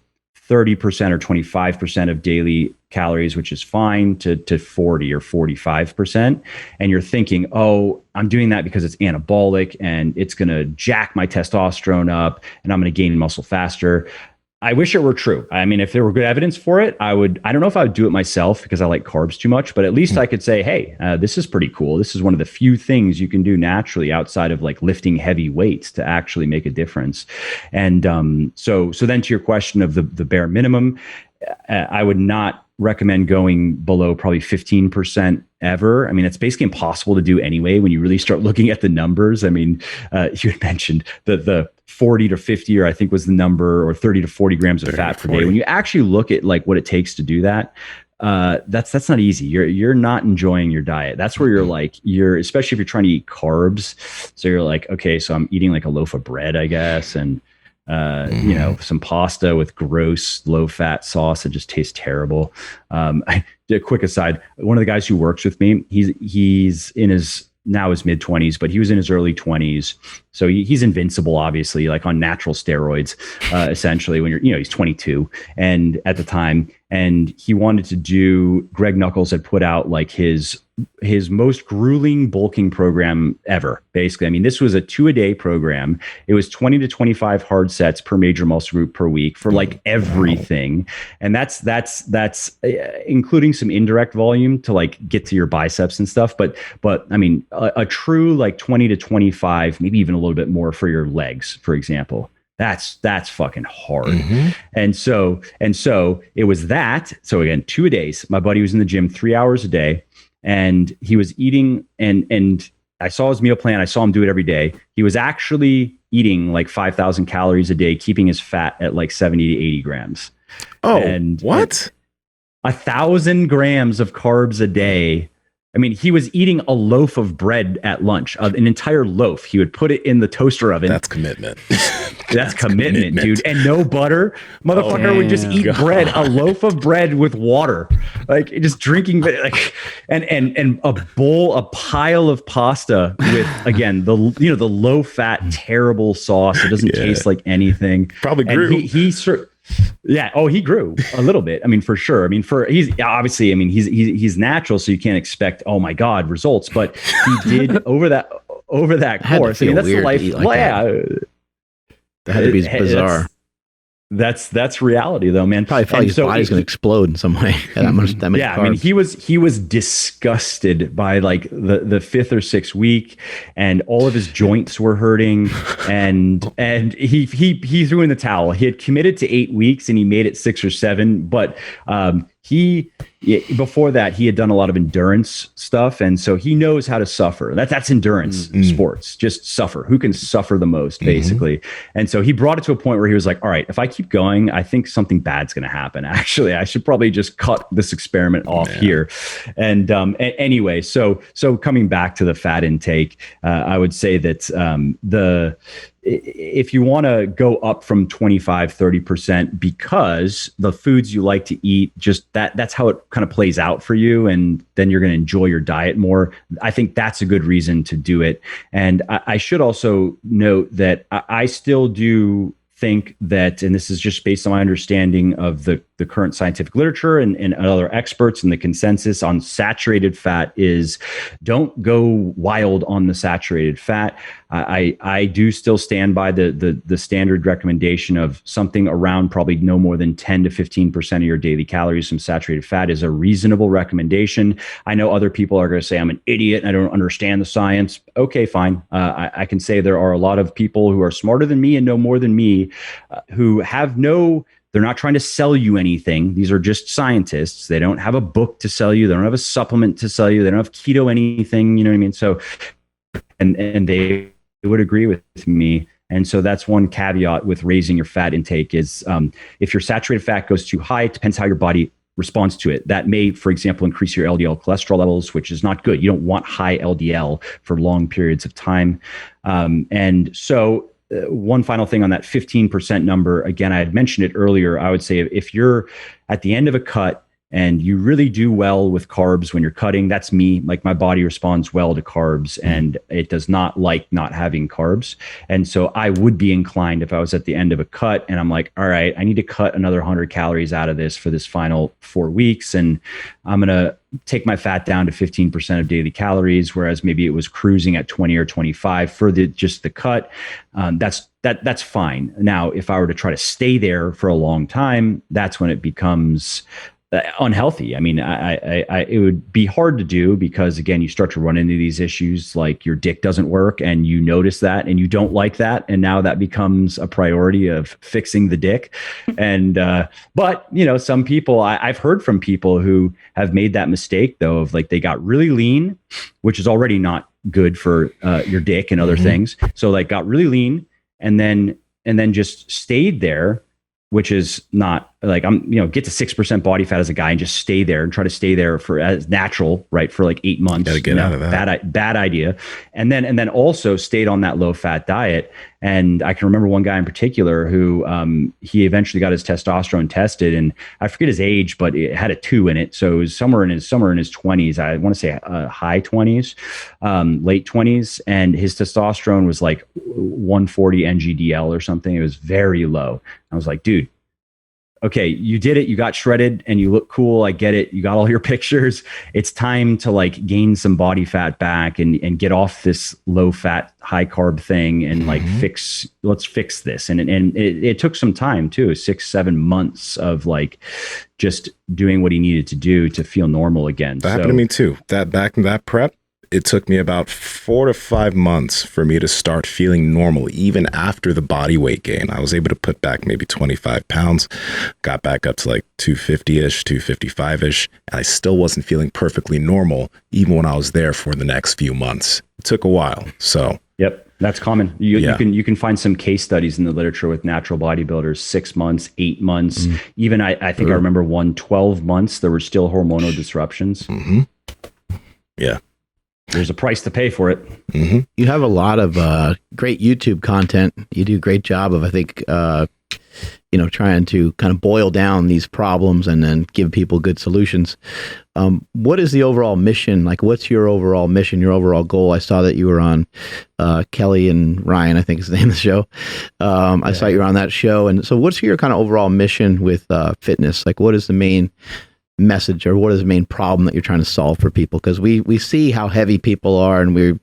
Speaker 5: 30% or 25% of daily calories, which is fine, to 40 or 45%. And you're thinking, oh, I'm doing that because it's anabolic and it's going to jack my testosterone up and I'm going to gain muscle faster. I wish it were true. I mean, if there were good evidence for it, I don't know if I would do it myself because I like carbs too much, but at least I could say, hey, this is pretty cool. This is one of the few things you can do naturally outside of like lifting heavy weights to actually make a difference. And so then to your question of the bare minimum, I would not recommend going below probably 15% ever. I mean, it's basically impossible to do anyway when you really start looking at the numbers. I mean, you had mentioned the 40 to 50, or I think was the number, or 30 to 40 grams of fat per day. When you actually look at like what it takes to do that, that's not easy. You're not enjoying your diet. That's where you're especially if you're trying to eat carbs. So you're like, okay, so I'm eating like a loaf of bread, I guess, and some pasta with gross low fat sauce that just tastes terrible. I did a quick aside. One of the guys who works with me, he's in his mid 20s, but he was in his early 20s. So he's invincible, obviously, like on natural steroids, essentially, when he's 22 and at the time, and he wanted to do, Greg Nuckols had put out like his most grueling bulking program ever. Basically, I mean, this was a 2-a-day program. It was 20 to 25 hard sets per major muscle group per week for like everything. And that's including some indirect volume to like get to your biceps and stuff. But I mean, a true like 20 to 25, maybe even a little bit more for your legs, for example. That's fucking hard. Mm-hmm. And so it was that. So again, 2 a days. My buddy was in the gym 3 hours a day, and he was eating, and I saw his meal plan. I saw him do it every day. He was actually eating like 5,000 calories a day, keeping his fat at like 70 to 80 grams.
Speaker 2: Oh, and what?
Speaker 5: 1,000 grams of carbs a day. I mean, he was eating a loaf of bread at lunch, an entire loaf. He would put it in the toaster oven.
Speaker 2: That's commitment.
Speaker 5: That's commitment, dude. And no butter. Motherfucker would just eat bread, a loaf of bread with water, like just drinking, like, and a pile of pasta with, again, the low fat, terrible sauce. It doesn't taste like anything.
Speaker 2: Probably grew.
Speaker 5: Yeah. Oh, he grew a little bit. I mean, for sure. I mean, he's obviously, I mean, he's natural, so you can't expect, oh my God, results. But he did over that course. I mean, that's the life.
Speaker 4: That had to be bizarre.
Speaker 5: That's reality, though, man.
Speaker 4: Probably felt like his body's going to explode in some way. That much
Speaker 5: yeah, carbs. I mean, he was disgusted by like the 5th or 6th week, and all of his joints were hurting, and he threw in the towel. He had committed to 8 weeks, and he made it 6 or 7, but before that, he had done a lot of endurance stuff, and so he knows how to suffer. That's endurance sports. Just suffer. Who can suffer the most, basically? Mm-hmm. And so he brought it to a point where he was like, all right, if I keep going, I think something bad's going to happen. Actually, I should probably just cut this experiment off here. And anyway, so coming back to the fat intake, I would say that if you want to go up from 25-30% because the foods you like to eat, just that's how it kind of plays out for you, and then you're going to enjoy your diet more, I think that's a good reason to do it. And I should also note that I still do think that, and this is just based on my understanding of the current scientific literature and other experts, and the consensus on saturated fat is don't go wild on the saturated fat. I do still stand by the standard recommendation of something around probably no more than 10 to 15% of your daily calories from saturated fat is a reasonable recommendation. I know other people are going to say I'm an idiot and I don't understand the science. Okay, fine. I can say there are a lot of people who are smarter than me and know more than me who have they're not trying to sell you anything. These are just scientists. They don't have a book to sell you. They don't have a supplement to sell you. They don't have keto anything. You know what I mean? So, and they would agree with me. And so that's one caveat with raising your fat intake is if your saturated fat goes too high, it depends how your body responds to it. That may, for example, increase your LDL cholesterol levels, which is not good. You don't want high LDL for long periods of time. And so one final thing on that 15% number, again, I had mentioned it earlier. I would say if you're at the end of a cut and you really do well with carbs when you're cutting, that's me. Like my body responds well to carbs and it does not like not having carbs. And so I would be inclined if I was at the end of a cut and I'm like, all right, I need to cut another 100 calories out of this for this final 4 weeks. And I'm going to take my fat down to 15% of daily calories, whereas maybe it was cruising at 20 or 25 for just the cut. That's fine. Now, if I were to try to stay there for a long time, that's when it becomes unhealthy. I mean, it would be hard to do because again, you start to run into these issues like your dick doesn't work and you notice that and you don't like that. And now that becomes a priority of fixing the dick. And, but you know, some people I've heard from people who have made that mistake though, of like, they got really lean, which is already not good for your dick and other things. So like got really lean and then just stayed there, which is not like get to 6% body fat as a guy and just stay there and try to stay there for as natural, right? For like 8 months.
Speaker 2: Gotta get out of that.
Speaker 5: Bad idea. And then also stayed on that low fat diet. And I can remember one guy in particular who he eventually got his testosterone tested, and I forget his age, but it had a 2 in it. So it was somewhere in his 20s. I want to say high 20s, late 20s. And his testosterone was like 140 NGDL or something. It was very low. I was like, dude, okay, you did it. You got shredded and you look cool. I get it. You got all your pictures. It's time to like gain some body fat back and get off this low fat, high carb thing and like let's fix this. And it took some time too, 6-7 months of like just doing what he needed to do to feel normal again.
Speaker 2: That happened to me too. Back in that prep, it took me about 4 to 5 months for me to start feeling normal. Even after the body weight gain, I was able to put back maybe 25 pounds, got back up to like 250-ish, 255-ish. And I still wasn't feeling perfectly normal, even when I was there for the next few months. It took a while. So,
Speaker 5: yep. That's common. You can find some case studies in the literature with natural bodybuilders, 6 months, 8 months. Even I think I remember 12 months, there were still hormonal disruptions.
Speaker 2: Yeah.
Speaker 5: There's a price to pay for it.
Speaker 4: You have a lot of great YouTube content. You do a great job of, I think, trying to kind of boil down these problems and then give people good solutions. What is the overall mission? Like, what's your overall mission, your overall goal? I saw that you were on Kelly and Ryan, I think is the name of the show. I saw you were on that show. And so what's your kind of overall mission with fitness? Like, what is the main message or what is the main problem that you're trying to solve for people? Because we see how heavy people are, and the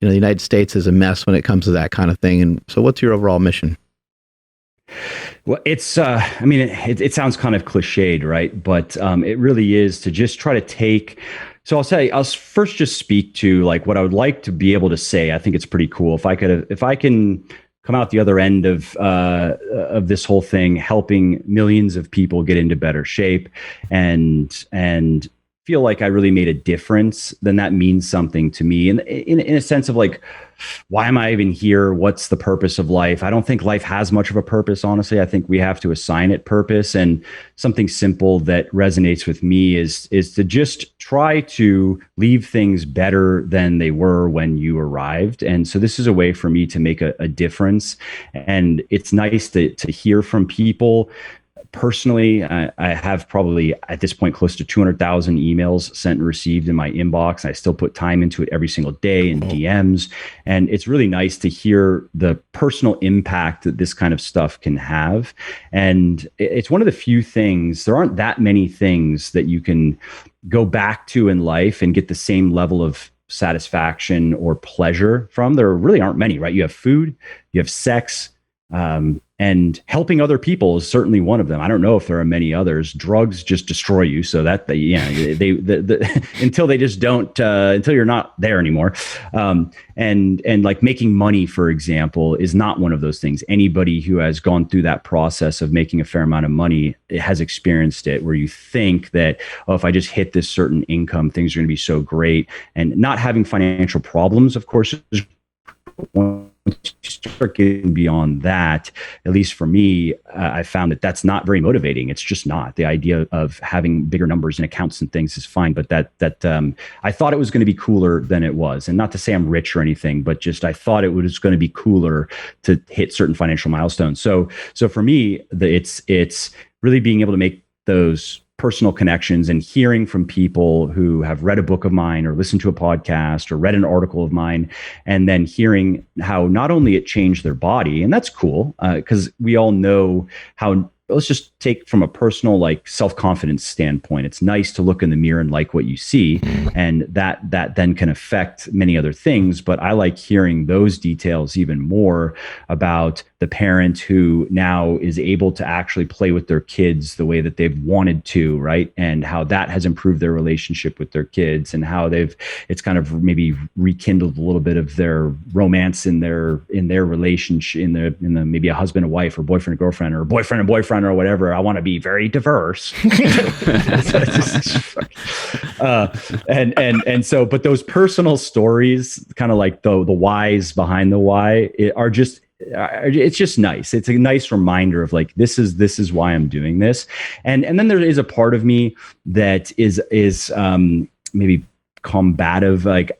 Speaker 4: United States is a mess when it comes to that kind of thing. And so what's your overall mission?
Speaker 5: Well, it's, it sounds kind of cliched, right? But it really is to just try to take, so I'll first just speak to like what I would like to be able to say. I think it's pretty cool. If I can come out the other end of this whole thing, helping millions of people get into better shape and feel like I really made a difference, then that means something to me. And in a sense of like, why am I even here? What's the purpose of life? I don't think life has much of a purpose, honestly. I think we have to assign it purpose. And something simple that resonates with me is to just try to leave things better than they were when you arrived. And so this is a way for me to make a difference. And it's nice to hear from people. Personally, I have probably at this point close to 200,000 emails sent and received in my inbox. I still put time into it every single day in DMs. And it's really nice to hear the personal impact that this kind of stuff can have. And it's one of the few things, there aren't that many things that you can go back to in life and get the same level of satisfaction or pleasure from. There really aren't many, right? You have food, you have sex, and helping other people is certainly one of them. I don't know if there are many others. Drugs just destroy you, so that they until they just don't, until you're not there anymore. And like making money, for example, is not one of those things. Anybody who has gone through that process of making a fair amount of money has experienced it, where you think that, oh, if I just hit this certain income, things are going to be so great. And not having financial problems, of course, is one once you start getting beyond that, at least for me, I found that that's not very motivating. It's just not. The idea of having bigger numbers in accounts and things is fine, but I thought it was going to be cooler than it was. And not to say I'm rich or anything, but just I thought it was going to be cooler to hit certain financial milestones. So for me, it's really being able to make those personal connections and hearing from people who have read a book of mine or listened to a podcast or read an article of mine, and then hearing how not only it changed their body, and that's cool, because we all know how, let's just take from a personal, like, self-confidence standpoint, it's nice to look in the mirror and like what you see, and that then can affect many other things. But I like hearing those details even more about the parent who now is able to actually play with their kids the way that they've wanted to, right? And how that has improved their relationship with their kids, and how it's kind of maybe rekindled a little bit of their romance in their relationship, in the maybe a husband and wife, or boyfriend and girlfriend, or boyfriend and boyfriend, or whatever. I want to be very diverse. And so, but those personal stories, kind of like the whys behind the why, are just, it's just nice. It's a nice reminder of, like, this is why I'm doing this. And then there is a part of me that is maybe combative. Like,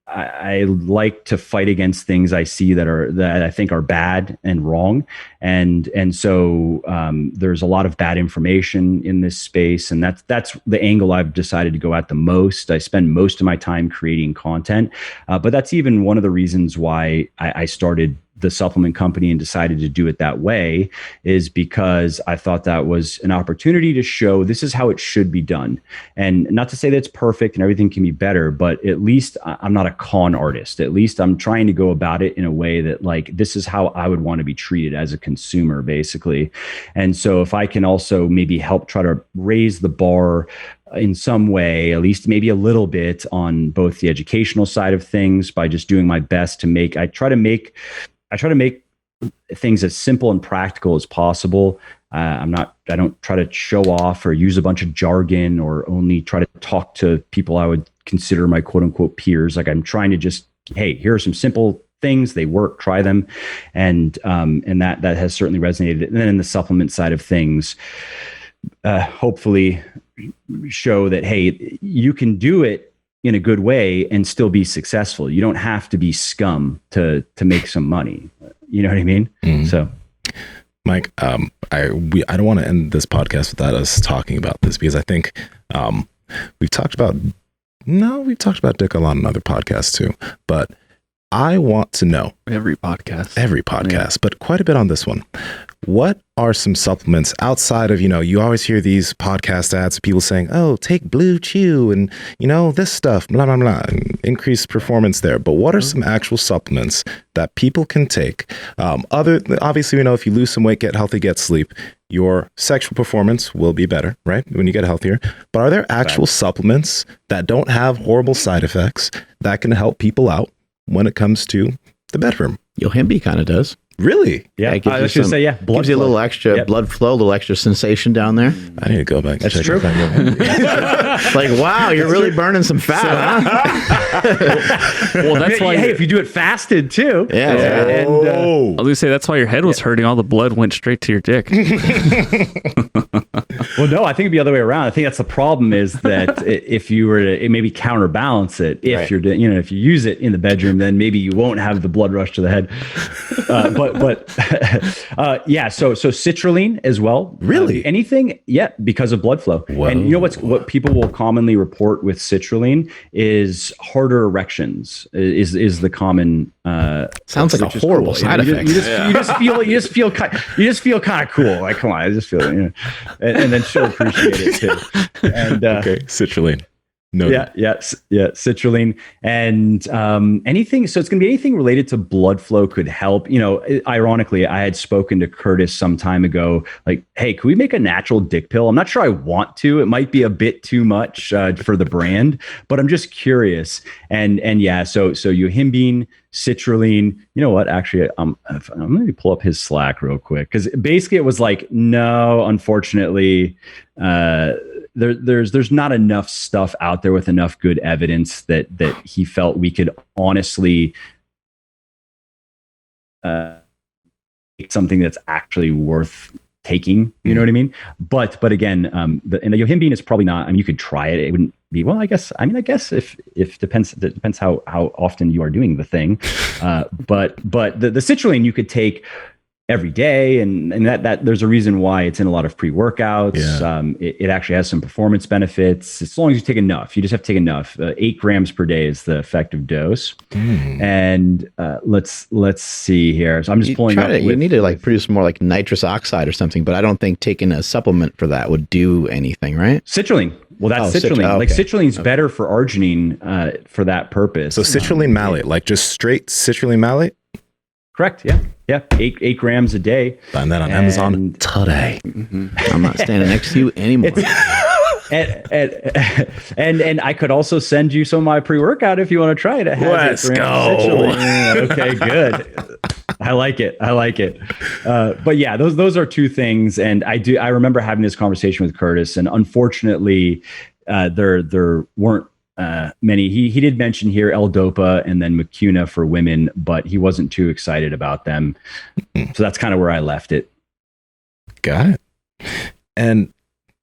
Speaker 5: I like to fight against things I see that I think are bad and wrong. And so there's a lot of bad information in this space. And that's the angle I've decided to go at the most. I spend most of my time creating content. But that's even one of the reasons why I started the supplement company and decided to do it that way, is because I thought that was an opportunity to show this is how it should be done. And not to say that it's perfect and everything can be better, but at least I'm not a con artist. At least I'm trying to go about it in a way that, like, this is how I would want to be treated as a consumer, basically. And so if I can also maybe help try to raise the bar in some way, at least maybe a little bit, on both the educational side of things, by just doing my best to I try to make things as simple and practical as possible. I don't try to show off or use a bunch of jargon, or only try to talk to people I would consider my quote unquote peers. Like, I'm trying to just, hey, here are some simple things, they work, try them. And that has certainly resonated. And then in the supplement side of things, hopefully show that, hey, you can do it in a good way and still be successful. You don't have to be scum to make some money. You know what I mean? Mm-hmm. So,
Speaker 2: Mike, I don't want to end this podcast without us talking about this, because I think we've talked about Dick a lot on other podcasts too, but I want to know
Speaker 4: every podcast,
Speaker 2: yeah, but quite a bit on this one. What are some supplements outside of, you always hear these podcast ads of people saying, oh, take Blue Chew and, this stuff, blah, blah, blah, and increase performance there. But what are some actual supplements that people can take? Obviously, if you lose some weight, get healthy, get sleep, your sexual performance will be better, right? When you get healthier. But are there actual supplements that don't have horrible side effects that can help people out when it comes to the bedroom?
Speaker 4: Yohimbe kind of does.
Speaker 2: Really?
Speaker 5: Yeah. I was going to say, yeah.
Speaker 4: Gives you a little extra blood flow, a little extra sensation down there.
Speaker 2: I need to go back.
Speaker 5: That's true.
Speaker 4: Like, wow, you're really burning some fat, huh?
Speaker 5: Well, that's why. Hey, if you do it fasted too.
Speaker 4: Yeah.
Speaker 1: I was going to say, that's why your head was hurting. All the blood went straight to your dick.
Speaker 5: Well, no, I think it'd be the other way around. I think that's the problem, is that if you were to maybe counterbalance it, if you're, if you use it in the bedroom, then maybe you won't have the blood rush to the head. Yeah. So citrulline as well.
Speaker 2: Really?
Speaker 5: Anything? Yeah, because of blood flow. Whoa. And what people will commonly report with citrulline is harder erections. Is the common.
Speaker 4: Sounds like a horrible side effect.
Speaker 5: You just feel kind of cool. Like, come on, I just feel and then she'll appreciate it too. And
Speaker 2: okay, citrulline. No.
Speaker 5: Yeah, citrulline and anything. So it's going to be anything related to blood flow could help. Ironically, I had spoken to Curtis some time ago. Like, hey, could we make a natural dick pill? I'm not sure I want to. It might be a bit too much for the brand, but I'm just curious. And yeah, so yohimbine, citrulline. You know what? Actually, I'm going to pull up his Slack real quick, because basically it was like, no, unfortunately. There's not enough stuff out there with enough good evidence that he felt we could honestly something that's actually worth taking. You know what I mean? But again, and the yohimbine is probably not. I mean, you could try it. It wouldn't be well. I guess if depends. It depends how often you are doing the thing. But the citrulline you could take every day, and that there's a reason why it's in a lot of pre-workouts. It actually has some performance benefits as long as you take enough. You just have to take enough. 8 grams per day is the effective dose. And let's see here. So I'm just pulling up.
Speaker 4: You need to like produce more like nitrous oxide or something, but I don't think taking a supplement for that would do anything, right?
Speaker 5: Citrulline. Well, that's citrulline.
Speaker 4: Okay.
Speaker 5: Like citrulline's better for arginine for that purpose.
Speaker 2: So citrulline malate, like just straight citrulline malate?
Speaker 5: Correct. Yeah. 8 grams a day.
Speaker 2: Find that on Amazon today.
Speaker 4: I'm not standing next to you anymore.
Speaker 5: And I could also send you some of my pre-workout if you want to try it.
Speaker 2: Let's go.
Speaker 5: Okay, good. I like it. But yeah, those are two things. And I remember having this conversation with Curtis, and unfortunately, there weren't many. He did mention here L-Dopa and then Mucuna for women, but he wasn't too excited about them. So that's kind of where I left it.
Speaker 2: Got it. And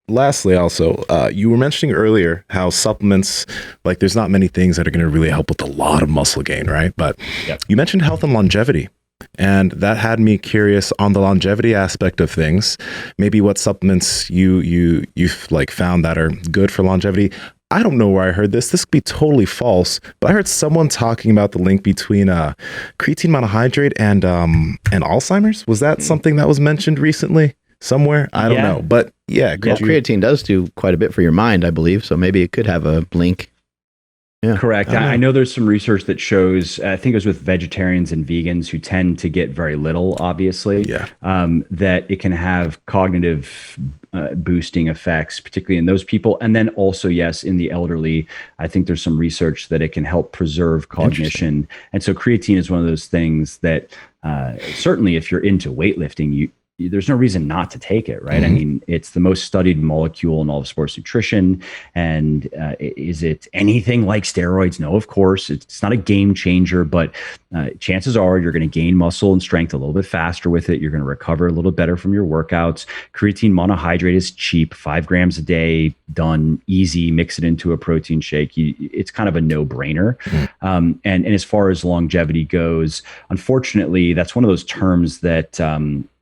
Speaker 2: lastly, also, you were mentioning earlier how supplements, like there's not many things that are going to really help with a lot of muscle gain, right? But you mentioned health and longevity. And that had me curious on the longevity aspect of things. Maybe what supplements you've like found that are good for longevity. I don't know where I heard this. This could be totally false, but I heard someone talking about the link between creatine monohydrate and Alzheimer's. Was that something that was mentioned recently somewhere? I don't know, but
Speaker 4: creatine does do quite a bit for your mind, I believe. So maybe it could have a link. Yeah,
Speaker 5: correct. I know there's some research that shows, I think it was with vegetarians and vegans who tend to get very little, obviously, that it can have cognitive boosting effects, particularly in those people. And then also, yes, in the elderly, I think there's some research that it can help preserve cognition. And so creatine is one of those things that certainly if you're into weightlifting, there's no reason not to take it, right? I mean, it's the most studied molecule in all of sports nutrition. And is it anything like steroids? No, of course. It's not a game changer, but chances are you're going to gain muscle and strength a little bit faster with it. You're going to recover a little better from your workouts. Creatine monohydrate is cheap, 5 grams a day, done easy, mix it into a protein shake. It's kind of a no-brainer. And as far as longevity goes, unfortunately, that's one of those terms that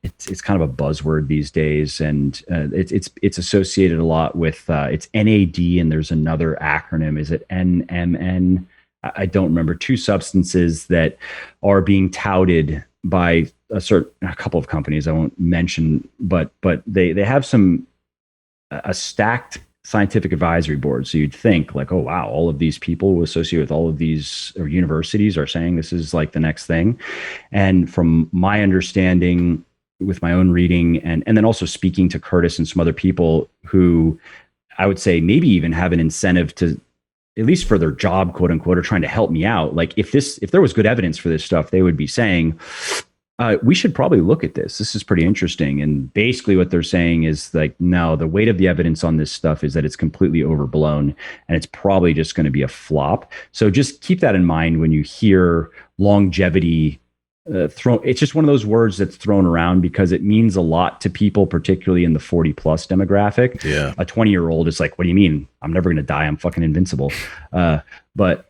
Speaker 5: it's kind of a buzzword these days, and it's associated a lot with it's NAD, and there's another acronym. Is it NMN? I don't remember. 2 substances that are being touted by a couple of companies I won't mention, but they have a stacked scientific advisory board. So you'd think like, oh wow, all of these people associated with all of these universities are saying this is like the next thing. And from my understanding, with my own reading and then also speaking to Curtis and some other people who I would say maybe even have an incentive to, at least for their job, quote unquote, are trying to help me out. Like if there was good evidence for this stuff, they would be saying, we should probably look at this. This is pretty interesting. And basically what they're saying is like, no, the weight of the evidence on this stuff is that it's completely overblown and it's probably just going to be a flop. So just keep that in mind when you hear longevity it's just one of those words that's thrown around because it means a lot to people, particularly in the 40 plus demographic.
Speaker 2: Yeah.
Speaker 5: A 20-year-old is like, what do you mean? I'm never going to die. I'm fucking invincible. But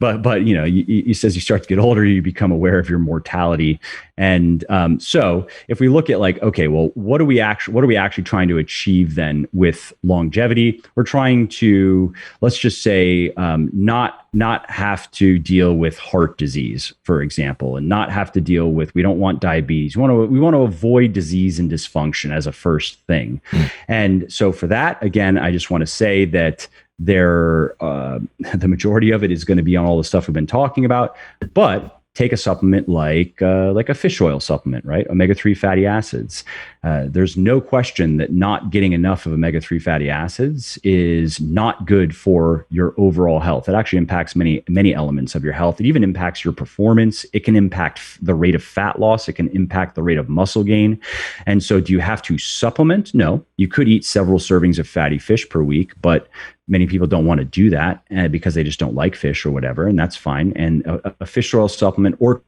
Speaker 5: you know, you says you start to get older, you become aware of your mortality. And so if we look at like, okay, well, what are we actually trying to achieve then with longevity? We're trying to, let's just say, not have to deal with heart disease, for example, and not have to deal with, we don't want diabetes. We want to avoid disease and dysfunction as a first thing. And so for that, again, I just want to say that the majority of it is going to be on all the stuff we've been talking about, but take a supplement like a fish oil supplement, right? Omega-3 fatty acids. There's no question that not getting enough of omega-3 fatty acids is not good for your overall health. It actually impacts many elements of your health. It even impacts your performance. It can impact the rate of fat loss. It can impact the rate of muscle gain. And so do you have to supplement? No. You could eat several servings of fatty fish per week, but many people don't want to do that because they just don't like fish or whatever, and that's fine. And a fish oil supplement or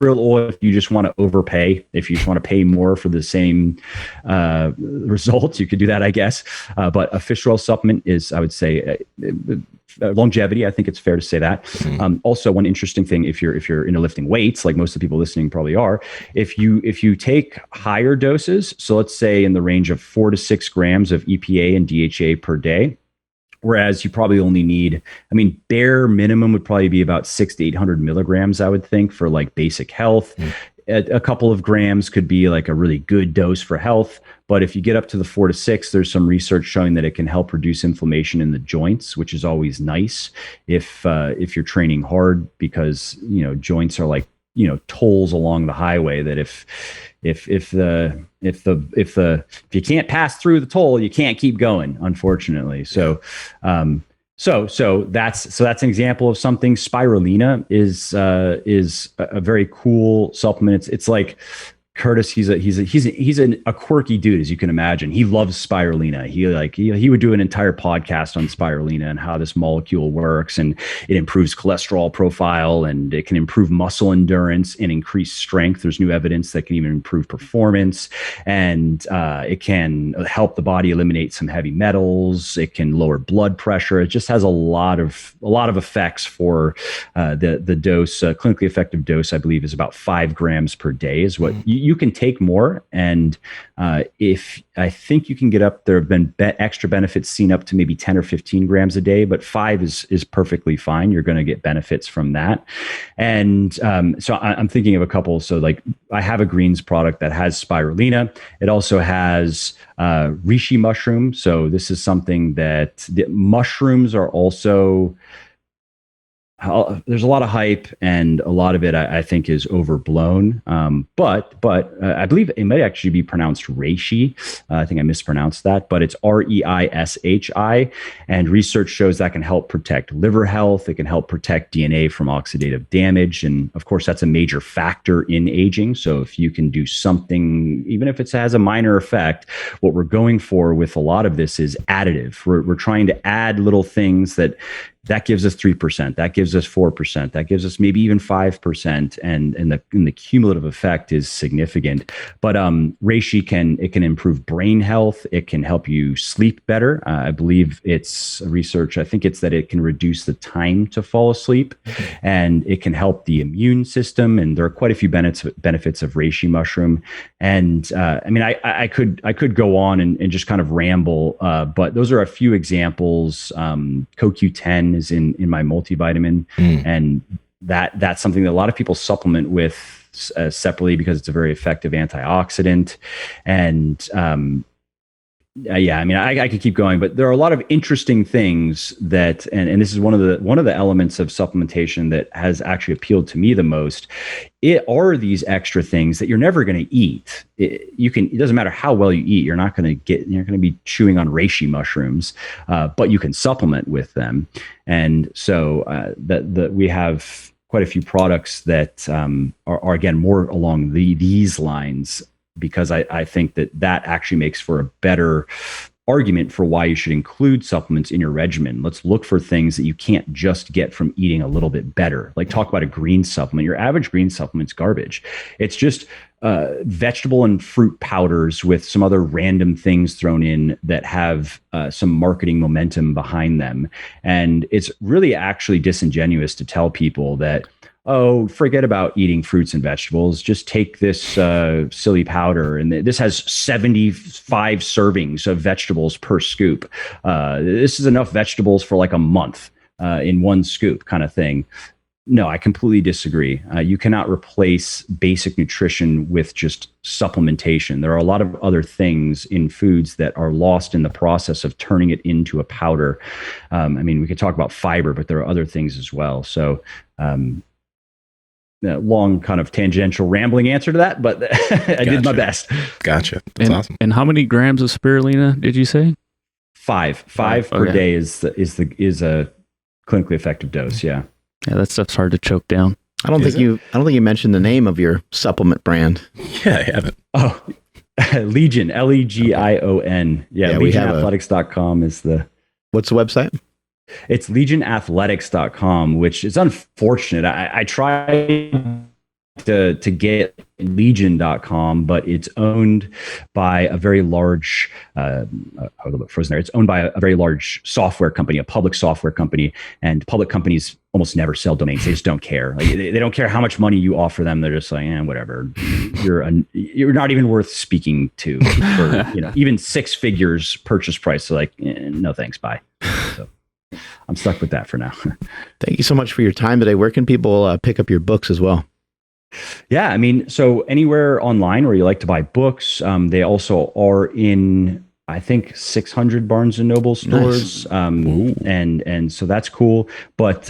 Speaker 5: krill oil if you just want to overpay. If you just want to pay more for the same results, you could do that, I guess. But a fish oil supplement is, I would say, longevity. I think it's fair to say that. Also, one interesting thing, if you're into lifting weights, like most of the people listening probably are, if you take higher doses, so let's say in the range of 4 to 6 grams of EPA and DHA per day, whereas you probably only need, I mean, bare minimum would probably be about 600 to 800 milligrams, I would think, for like basic health. A couple of grams could be like a really good dose for health. But if you get up to the 4 to 6, there's some research showing that it can help reduce inflammation in the joints, which is always nice if you're training hard, because, you know, joints are like, you know, tolls along the highway that if you can't pass through the toll, you can't keep going, unfortunately. So So that's an example of something. Spirulina is a very cool supplement. It's like Curtis. He's a quirky dude, as you can imagine. He loves spirulina. He would do an entire podcast on spirulina and how this molecule works, and it improves cholesterol profile, and it can improve muscle endurance and increase strength. There's new evidence that can even improve performance, and it can help the body eliminate some heavy metals. It can lower blood pressure. It just has a lot of effects for the dose. Clinically effective dose, I believe, is about 5 grams per day. Is what you can take more, and if I think you can get up, there have been extra benefits seen up to maybe 10 or 15 grams a day, but 5 is perfectly fine. You're going to get benefits from that. And so I'm thinking of a couple. So like I have a greens product that has spirulina. It also has reishi mushroom. So this is something that the mushrooms are also, there's a lot of hype, and a lot of it I think is overblown. But I believe it might actually be pronounced reishi. I think I mispronounced that, but it's REISHI. And research shows that can help protect liver health. It can help protect DNA from oxidative damage, and of course that's a major factor in aging. So if you can do something, even if it has a minor effect, what we're going for with a lot of this is additive. We're trying to add little things that gives us 3%, that gives us 4%, that gives us maybe even 5%, and the cumulative effect is significant. But reishi can improve brain health. It can help you sleep better. I believe it's research. I think it's that it can reduce the time to fall asleep, and it can help the immune system. And there are quite a few benefits of reishi mushroom. And I mean, I could go on and just kind of ramble, but those are a few examples. CoQ10 is in my multivitamin, and that's something that a lot of people supplement with separately because it's a very effective antioxidant. And yeah, I mean, I could keep going, but there are a lot of interesting things that, and this is one of the elements of supplementation that has actually appealed to me the most. It are these extra things that you're never going to eat. It doesn't matter how well you eat. You're not going to be chewing on reishi mushrooms, but you can supplement with them. And so we have quite a few products that are again more along these lines, because I think that actually makes for a better argument for why you should include supplements in your regimen. Let's look for things that you can't just get from eating a little bit better. Like talk about a green supplement. Your average green supplement's garbage. It's just vegetable and fruit powders with some other random things thrown in that have some marketing momentum behind them. And it's really actually disingenuous to tell people that, oh, forget about eating fruits and vegetables. Just take this silly powder. And this has 75 servings of vegetables per scoop. This is enough vegetables for like a month in one scoop kind of thing. No, I completely disagree. You cannot replace basic nutrition with just supplementation. There are a lot of other things in foods that are lost in the process of turning it into a powder. I mean, we could talk about fiber, but there are other things as well. So, long kind of tangential rambling answer to that, but I did my best.
Speaker 2: Gotcha. That's awesome.
Speaker 1: And how many grams of spirulina did you say?
Speaker 5: 5 per day is a clinically effective dose. Yeah.
Speaker 1: Yeah, that stuff's hard to choke down.
Speaker 4: I don't think you mentioned the name of your supplement brand.
Speaker 2: Yeah, I haven't.
Speaker 5: Oh, Legion, Legion. Yeah, legionathletics.com is the.
Speaker 4: What's the website?
Speaker 5: It's legionathletics.com, which is unfortunate. I tried to get legion.com, but it's owned by a very large, a little bit frozen there. It's owned by a very large software company, a public software company, and public companies almost never sell domains. They just don't care. Like, they don't care how much money you offer them. They're just like, whatever. You're not even worth speaking to for, even 6 figures purchase price. So like, no thanks, bye. So I'm stuck with that for now.
Speaker 4: Thank you so much for your time today. Where can people pick up your books as well?
Speaker 5: Yeah, I mean, so anywhere online where you like to buy books, they also are in, I think, 600 Barnes and Noble stores,
Speaker 2: Nice.
Speaker 5: and so that's cool. But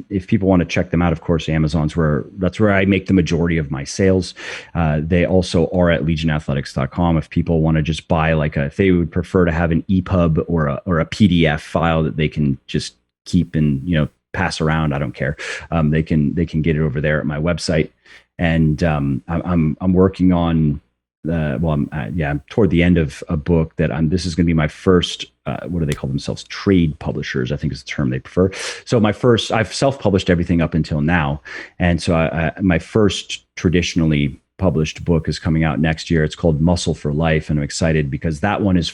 Speaker 5: if people want to check them out, of course, that's where I make the majority of my sales. They also are at legionathletics.com. If people want to just buy if they would prefer to have an EPUB or a PDF file that they can just keep and pass around, I don't care. They can get it over there at my website. And I'm working on I'm toward the end of a book that this is going to be my first, what do they call themselves? Trade publishers, I think is the term they prefer. So I've self-published everything up until now. And so my first traditionally published book is coming out next year. It's called Muscle for Life. And I'm excited because that one is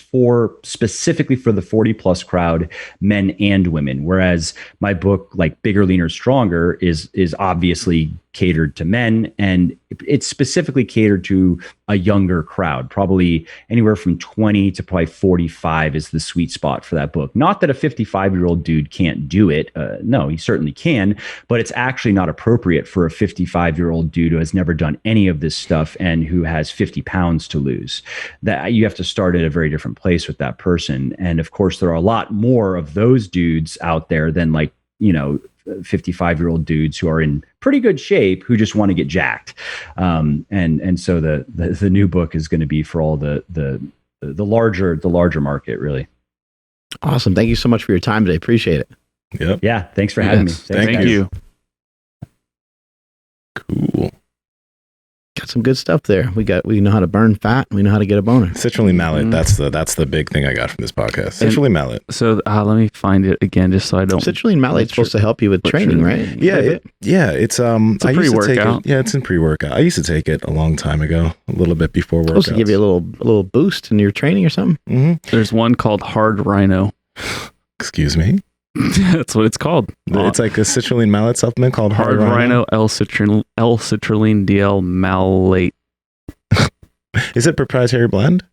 Speaker 5: specifically for the 40 plus crowd, men and women. Whereas my book, like Bigger, Leaner, Stronger, is obviously catered to men, and it's specifically catered to a younger crowd, probably anywhere from 20 to probably 45 is the sweet spot for that book. Not that a 55-year-old dude can't do it. No, he certainly can, but it's actually not appropriate for a 55-year-old dude who has never done any of this stuff and who has 50 pounds to lose. That you have to start at a very different place with that person. And of course, there are a lot more of those dudes out there than 55-year-old dudes who are in pretty good shape who just want to get jacked. And so the new book is going to be for all the larger market, really.
Speaker 4: Awesome. Thank you so much for your time today. Appreciate it.
Speaker 2: Yep.
Speaker 5: Yeah. Thanks for having me.
Speaker 2: Thank
Speaker 5: guys.
Speaker 1: you.
Speaker 2: Cool.
Speaker 4: Got some good stuff there. We know how to burn fat. We know how to get a boner.
Speaker 2: Citrulline malate. That's the big thing I got from this podcast. Citrulline malate.
Speaker 1: So let me find it again, just so I don't.
Speaker 4: Citrulline malate's supposed to help you with training, right?
Speaker 2: It's
Speaker 1: a
Speaker 2: I used to take
Speaker 1: pre-workout.
Speaker 2: it's in pre-workout. I used to take it a long time ago, a little bit before workouts.
Speaker 4: Supposed to give you a little boost in your training or something.
Speaker 2: Mm-hmm.
Speaker 1: There's one called Hard Rhino.
Speaker 2: Excuse me.
Speaker 1: That's what it's called.
Speaker 2: It's like a citrulline malate supplement called
Speaker 1: Hard Rhino L-citrulline DL malate.
Speaker 2: Is it proprietary blend?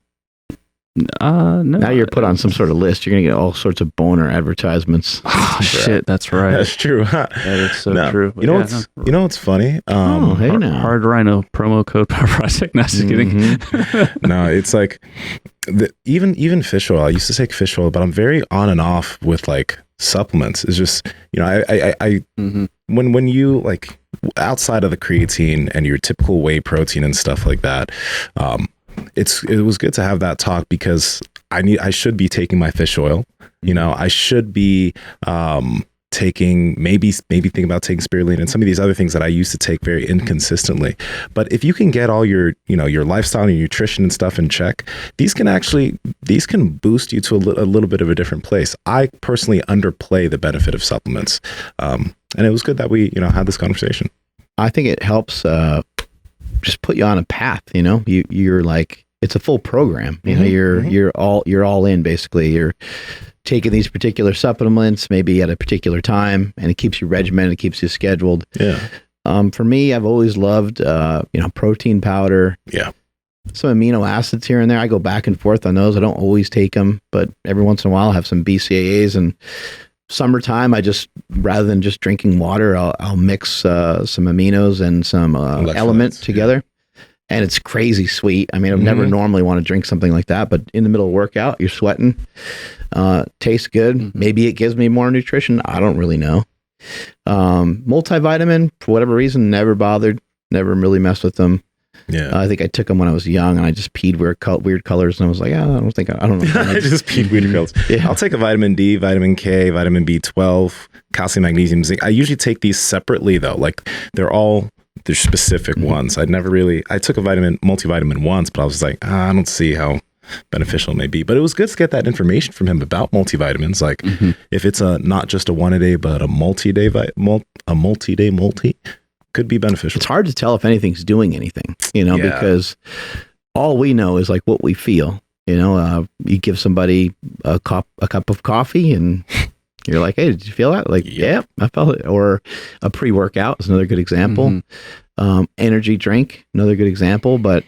Speaker 1: No.
Speaker 4: Now you're put on some sort of list. You're going to get all sorts of boner advertisements.
Speaker 1: Oh, shit, that's right.
Speaker 2: That's true.
Speaker 1: That is so
Speaker 2: No.
Speaker 1: true.
Speaker 2: You know what's funny?
Speaker 4: Hey now.
Speaker 1: Hard Rhino promo code Power Project. Not just kidding.
Speaker 2: No, it's like even fish oil. I used to take fish oil, but I'm very on and off with supplements. It's just I when you outside of the creatine and your typical whey protein and stuff like that, it was good to have that talk because I should be taking my fish oil. I should be taking maybe thinking about taking spirulina and some of these other things that I used to take very inconsistently. But if you can get all your your lifestyle and your nutrition and stuff in check, these can boost you to a little bit of a different place. I personally underplay the benefit of supplements, and it was good that we had this conversation.
Speaker 4: I think it helps just put you on a path. You're it's a full program. You're all in basically. You're taking these particular supplements maybe at a particular time, and it keeps you regimented, it keeps you scheduled.
Speaker 2: Yeah.
Speaker 4: For me, I've always loved protein powder.
Speaker 2: Yeah.
Speaker 4: Some amino acids here and there. I go back and forth on those. I don't always take them, but every once in a while I have some BCAAs. And summertime, I just, rather than just drinking water, I'll mix some aminos and some element together. And it's crazy sweet. I mean, I've never normally want to drink something like that, but in the middle of workout, you're sweating. Tastes good. Maybe it gives me more nutrition. I don't really know. Multivitamin, for whatever reason, never bothered. Never really messed with them.
Speaker 2: Yeah.
Speaker 4: I think I took them when I was young, and I just peed weird colors, and I was like, I don't know.
Speaker 2: I just peed weird colors.
Speaker 4: Yeah.
Speaker 2: I'll take a vitamin D, vitamin K, vitamin B12, calcium, magnesium, zinc. I usually take these separately though. They're specific ones. I took a multivitamin once, but I was like, I don't see how beneficial it may be. But it was good to get that information from him about multivitamins. If it's not just a one a day, but a multi-day multi. could be beneficial.
Speaker 4: It's hard to tell if anything's doing anything,
Speaker 2: Yeah.
Speaker 4: because all we know is like what we feel. You give somebody a cup of coffee and you're like, hey, did you feel that? Like, yeah, I felt it. Or a pre-workout is another good example. Energy drink, another good example. But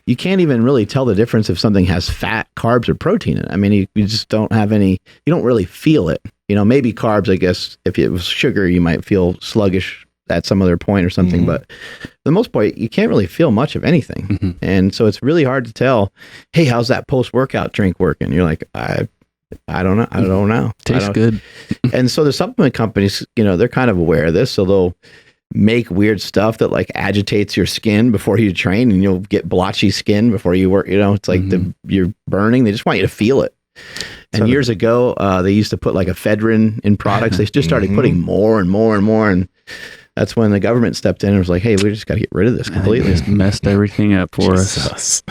Speaker 4: you can't even really tell the difference if something has fat, carbs, or protein in it. I mean, you just don't have any, you don't really feel it. Maybe carbs, I guess, if it was sugar, you might feel sluggish at some other point or something. But for the most part, you can't really feel much of anything. And so it's really hard to tell, hey, how's that post-workout drink working? You're like, I don't know. I don't know.
Speaker 1: Tastes good.
Speaker 4: And so the supplement companies, they're kind of aware of this. So they'll make weird stuff that like agitates your skin before you train, and you'll get blotchy skin before you work. It's like you're burning. They just want you to feel it. And years ago, they used to put like ephedrine in products. They just started putting more and more and more. And that's when the government stepped in and was like, hey, we just got to get rid of this completely.
Speaker 1: Just messed everything up for us.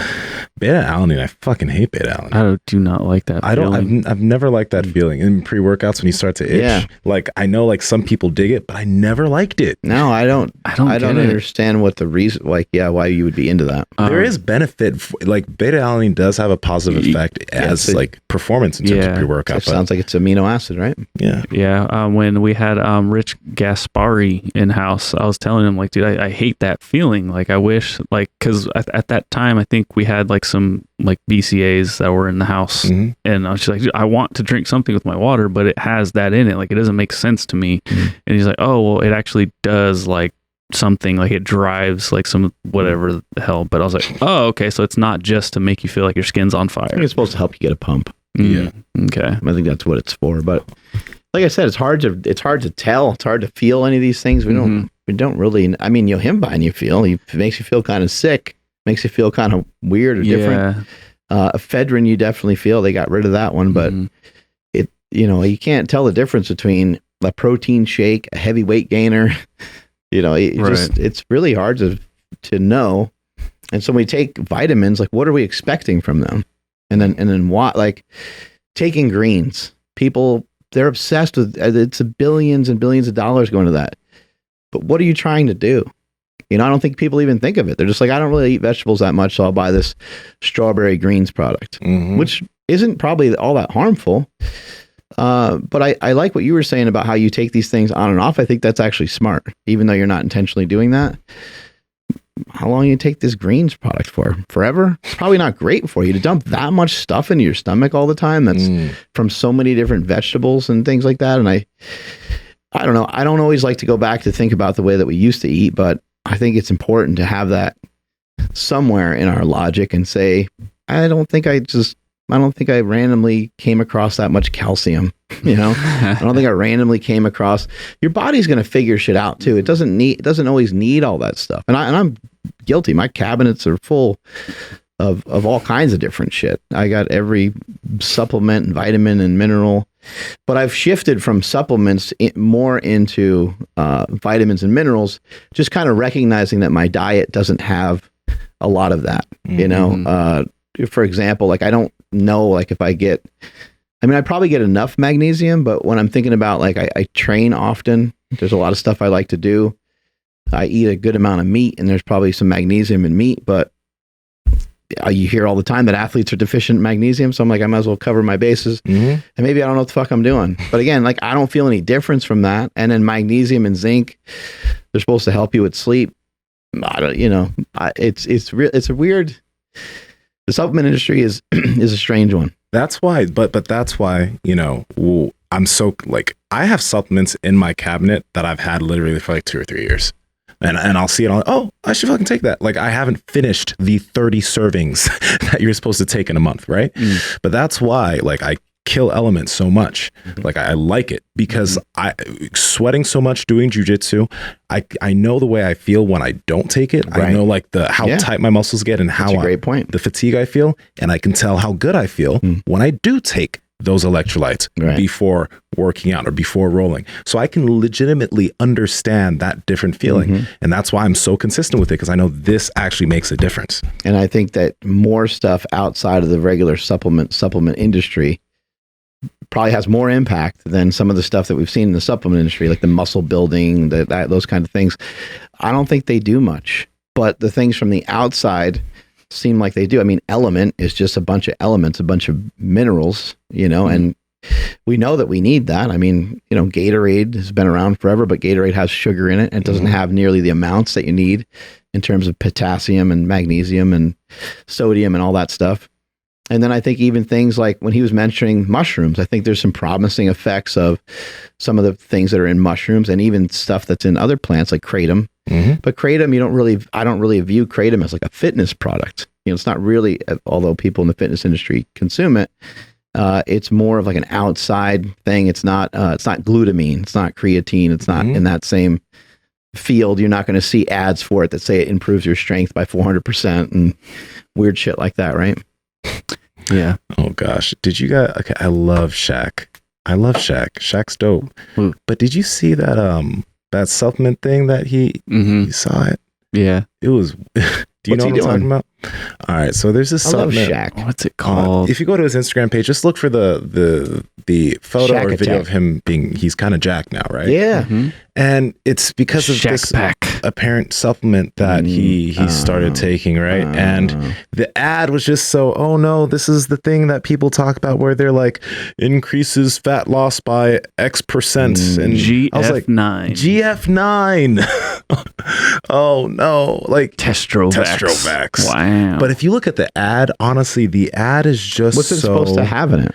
Speaker 2: Beta-alanine, I fucking hate beta-alanine.
Speaker 1: I do not like that feeling.
Speaker 2: I've never liked that feeling. In pre-workouts, when you start to itch, like I know like some people dig it, but I never liked it.
Speaker 4: No, I don't understand what the reason, like, why you would be into that.
Speaker 2: There is benefit, like beta-alanine does have a positive effect as like performance in terms of pre-workout.
Speaker 4: It sounds like it's amino acid, right?
Speaker 2: Yeah.
Speaker 1: Yeah. When we had Rich Gaspari in-house, I was telling him like, dude, I hate that feeling. Like I wish, like, because at that time, I think we had like some like BCAAs that were in the house, and I was just like, dude, I want to drink something with my water, but it has that in it. Like it doesn't make sense to me. And he's like, oh, well, it actually does, like something, like it drives like some whatever the hell. But I was like, oh, okay, so it's not just to make you feel like your skin's on fire.
Speaker 4: I think it's supposed to help you get a pump.
Speaker 2: Yeah.
Speaker 1: Okay.
Speaker 4: I think that's what it's for. But like I said, it's hard to tell. It's hard to feel any of these things. We don't really. I mean, him buying you feel. It makes you feel kind of sick. Makes you feel kind of weird or different. Ephedrine, you definitely feel. They got rid of that one, but you can't tell the difference between a protein shake, a heavy weight gainer. It's really hard to know. And so when we take vitamins, like what are we expecting from them? And then what, like taking greens, people, they're obsessed with, it's billions and billions of dollars going to that. But what are you trying to do? I don't think people even think of it. They're just like, I don't really eat vegetables that much, so I'll buy this strawberry greens product, which isn't probably all that harmful. But I like what you were saying about how you take these things on and off. I think that's actually smart, even though you're not intentionally doing that. How long you take this greens product for? Forever? It's probably not great for you to dump that much stuff into your stomach all the time. That's from so many different vegetables and things like that. And I don't know. I don't always like to go back to think about the way that we used to eat, but I think it's important to have that somewhere in our logic and say, I don't think I randomly came across that much calcium. I don't think I randomly came across. Your body's going to figure shit out too. It doesn't always need all that stuff. And I'm guilty. My cabinets are full of all kinds of different shit. I got every supplement and vitamin and mineral, but I've shifted from supplements more into vitamins and minerals, just kind of recognizing that my diet doesn't have a lot of that, for example, like I don't know, like if I probably get enough magnesium, but when I'm thinking about like, I train often, there's a lot of stuff I like to do. I eat a good amount of meat and there's probably some magnesium in meat, but you hear all the time that athletes are deficient in magnesium. So I'm like, I might as well cover my bases and maybe I don't know what the fuck I'm doing. But again, like I don't feel any difference from that. And then magnesium and zinc, they're supposed to help you with sleep. I don't, it's a weird, the supplement industry is a strange one.
Speaker 2: That's why, but that's why, I'm so like, I have supplements in my cabinet that I've had literally for like 2 or 3 years. And I'll see it on, oh, I should fucking take that. Like I haven't finished the 30 servings that you're supposed to take in a month, right? But that's why like I kill elements so much. Like I like it because I sweating so much doing jujitsu. I know the way I feel when I don't take it. Right. I know like how tight my muscles get and how
Speaker 4: great point.
Speaker 2: The fatigue I feel, and I can tell how good I feel when I do take those electrolytes before working out or before rolling. So I can legitimately understand that different feeling. And that's why I'm so consistent with it, because I know this actually makes a difference.
Speaker 4: And I think that more stuff outside of the regular supplement industry probably has more impact than some of the stuff that we've seen in the supplement industry, like the muscle building, those kind of things. I don't think they do much, but the things from the outside seem like they do. I mean, Element is just a bunch of elements, a bunch of minerals, and we know that we need that. I mean, Gatorade has been around forever, but Gatorade has sugar in it and it doesn't have nearly the amounts that you need in terms of potassium and magnesium and sodium and all that stuff. And then I think even things like when he was mentioning mushrooms, I think there's some promising effects of some of the things that are in mushrooms and even stuff that's in other plants like kratom. But kratom, I don't really view kratom as like a fitness product. It's not really, although people in the fitness industry consume it, it's more of like an outside thing. It's not glutamine. It's not creatine. It's not in that same field. You're not going to see ads for it that say it improves your strength by 400% and weird shit like that, right? Yeah.
Speaker 2: Oh gosh. Did you guys? Okay, I love Shaq. Shaq's dope. But did you see that supplement thing that he saw it?
Speaker 1: Yeah.
Speaker 2: It was. Do you know what I'm talking about? All right. So there's this supplement.
Speaker 4: Shaq.
Speaker 1: What's it called?
Speaker 2: If you go to his Instagram page, just look for the photo
Speaker 4: Shaq
Speaker 2: or video
Speaker 4: Attack.
Speaker 2: of him he's kind of jacked now, right?
Speaker 4: Yeah.
Speaker 2: And it's because of
Speaker 1: Shaq
Speaker 2: this
Speaker 1: Pack.
Speaker 2: apparent supplement that he started taking, right? And the ad was just so, oh no, this is the thing that people talk about where they're like, increases fat loss by X%. And I was like, GF9. Oh no, like Testrovax.
Speaker 1: Wow.
Speaker 2: But if you look at the ad, honestly, the ad is just
Speaker 4: What's it supposed to have in it?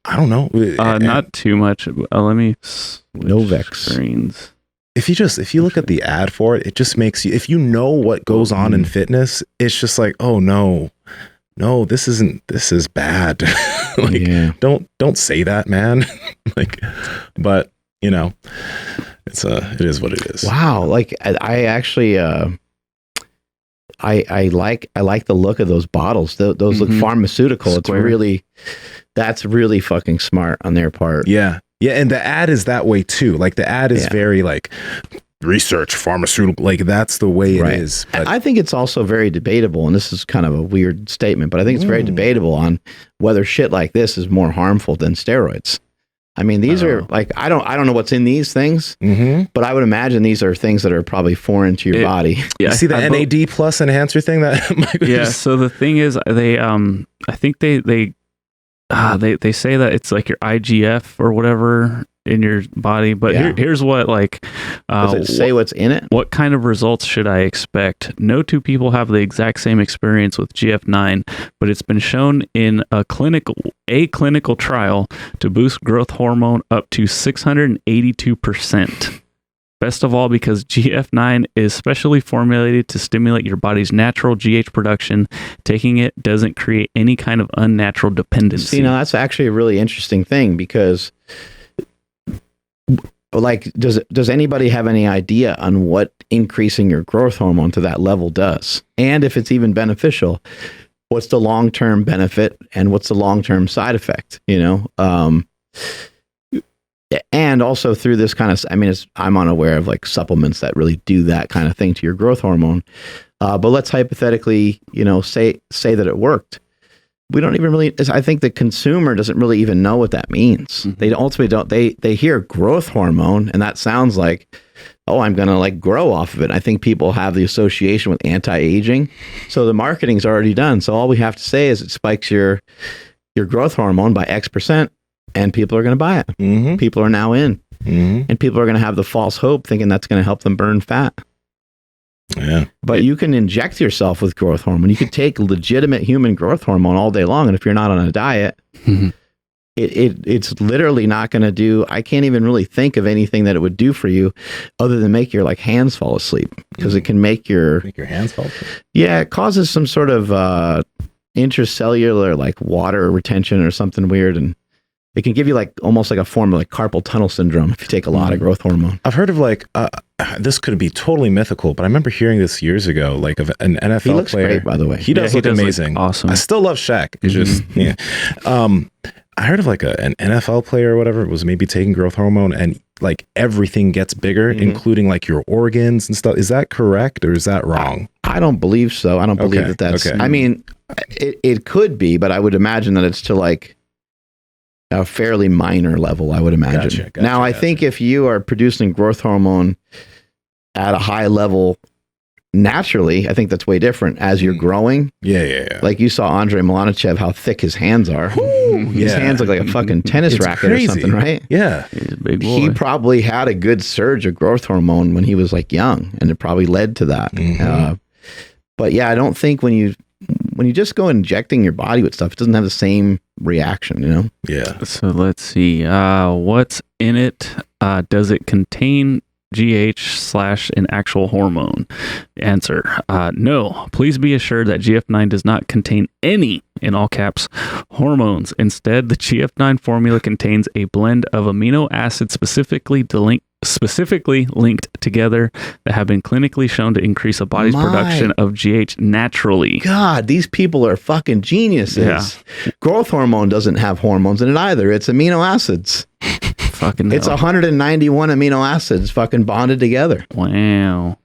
Speaker 2: I don't know.
Speaker 1: Not too much. Let me switch
Speaker 4: Novex.
Speaker 1: screens.
Speaker 2: If you look at the ad for it, it just makes you, if you know what goes on in fitness, it's just like, oh no, this is bad. Don't say that, man. But it is what it is.
Speaker 4: Wow. Like I actually, I like the look of those bottles. Those look pharmaceutical.
Speaker 1: Square.
Speaker 4: That's really fucking smart on their part.
Speaker 2: Yeah. Yeah. And the ad is that way too. Like the ad is very like research, pharmaceutical, like that's the way it is. But
Speaker 4: I think it's also very debatable, and this is kind of a weird statement, but I think it's very debatable on whether shit like this is more harmful than steroids. I mean, these are like, I don't know what's in these things, but I would imagine these are things that are probably foreign to your body.
Speaker 2: you see the NAD plus enhancer thing that Mike was just-
Speaker 1: So the thing is, they I think they say that it's like your IGF or whatever in your body, but here's what
Speaker 4: Does it say what's in it?
Speaker 1: What kind of results should I expect? No two people have the exact same experience with GF9, but it's been shown in a clinical trial to boost growth hormone up to 682%. Best of all, because GF9 is specially formulated to stimulate your body's natural GH production. Taking it doesn't create any kind of unnatural dependency.
Speaker 4: See, now that's actually a really interesting thing because, like, does anybody have any idea on what increasing your growth hormone to that level does? And if it's even beneficial, what's the long-term benefit and what's the long-term side effect, And also through this kind of, I'm unaware of like supplements that really do that kind of thing to your growth hormone. But let's hypothetically, say that it worked. We don't even really, I think the consumer doesn't really even know what that means. They ultimately don't, they hear growth hormone and that sounds like, oh, I'm going to like grow off of it. I think people have the association with anti-aging. So the marketing's already done. So all we have to say is it spikes your growth hormone by X%. And people are going to buy it. People are now in. And people are going to have the false hope thinking that's going to help them burn fat.
Speaker 2: Yeah.
Speaker 4: But you can inject yourself with growth hormone. You could take legitimate human growth hormone all day long. And if you're not on a diet, it's literally not going to do, I can't even really think of anything that it would do for you other than make your like hands fall asleep. Because it can make your
Speaker 2: hands fall asleep.
Speaker 4: Yeah, it causes some sort of intracellular like water retention or something weird. And it can give you like almost like a form of like carpal tunnel syndrome if you take a lot of growth hormone.
Speaker 2: I've heard of like this could be totally mythical, but I remember hearing this years ago, like of an NFL
Speaker 4: he looks
Speaker 2: player.
Speaker 4: Great, by the way.
Speaker 2: He does look amazing.
Speaker 1: Awesome.
Speaker 2: I still love Shaq. It's just I heard of like an NFL player or whatever was maybe taking growth hormone and like everything gets bigger, including like your organs and stuff. Is that correct or is that wrong?
Speaker 4: I don't believe so. I don't believe that's. Okay. I mean, it could be, but I would imagine that it's to like a fairly minor level, I would imagine. Now, I think if you are producing growth hormone at a high level naturally, I think that's way different as you're growing.
Speaker 2: Yeah.
Speaker 4: Like you saw Andrei Milanichev, how thick his hands are. His hands look like a fucking tennis racket or something, right?
Speaker 2: Yeah.
Speaker 1: He's a big boy.
Speaker 4: He probably had a good surge of growth hormone when he was like young, and it probably led to that. But yeah, I don't think when you just go injecting your body with stuff, it doesn't have the same reaction, you know?
Speaker 2: Yeah.
Speaker 1: So let's see. What's in it? Does it contain GH/an actual hormone? Answer: no. Please be assured that GF9 does not contain any, in all caps, hormones. Instead, the GF9 formula contains a blend of amino acids specifically linked together that have been clinically shown to increase a body's production of GH naturally.
Speaker 4: God, these people are fucking geniuses.
Speaker 1: Yeah.
Speaker 4: Growth hormone doesn't have hormones in it either. It's amino acids.
Speaker 1: Fucking
Speaker 4: It's
Speaker 1: hell.
Speaker 4: 191 amino acids fucking bonded together.
Speaker 1: Wow.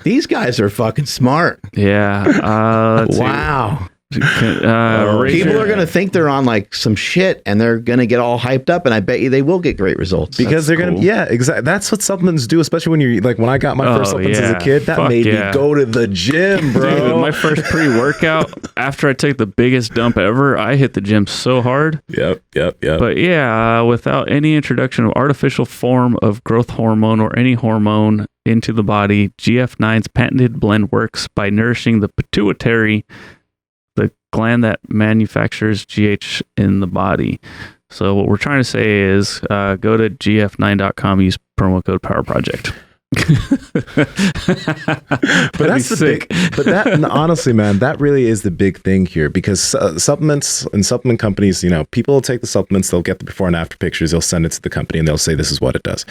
Speaker 4: These guys are fucking smart.
Speaker 1: Yeah. Let's see.
Speaker 4: Wow.
Speaker 1: Raise
Speaker 4: People
Speaker 1: your-
Speaker 4: are going to think they're on like some shit and they're going to get all hyped up, and I bet you they will get great results.
Speaker 2: Because they're going to, yeah, exactly. That's what supplements do, especially when you're like, when I got my first supplements as a kid, that made me go to the gym, bro.
Speaker 1: Dude, my first pre-workout, after I took the biggest dump ever, I hit the gym so hard.
Speaker 2: Yep.
Speaker 1: But yeah, without any introduction of artificial form of growth hormone or any hormone into the body, GF9's patented blend works by nourishing the pituitary, the gland that manufactures GH in the body. So what we're trying to say is go to gf9.com, use promo code PowerProject.
Speaker 2: But that's the big, but that, and honestly, man, that really is the big thing here, because supplements and supplement companies, you know, people will take the supplements, they'll get the before and after pictures, they'll send it to the company and they'll say this is what it does.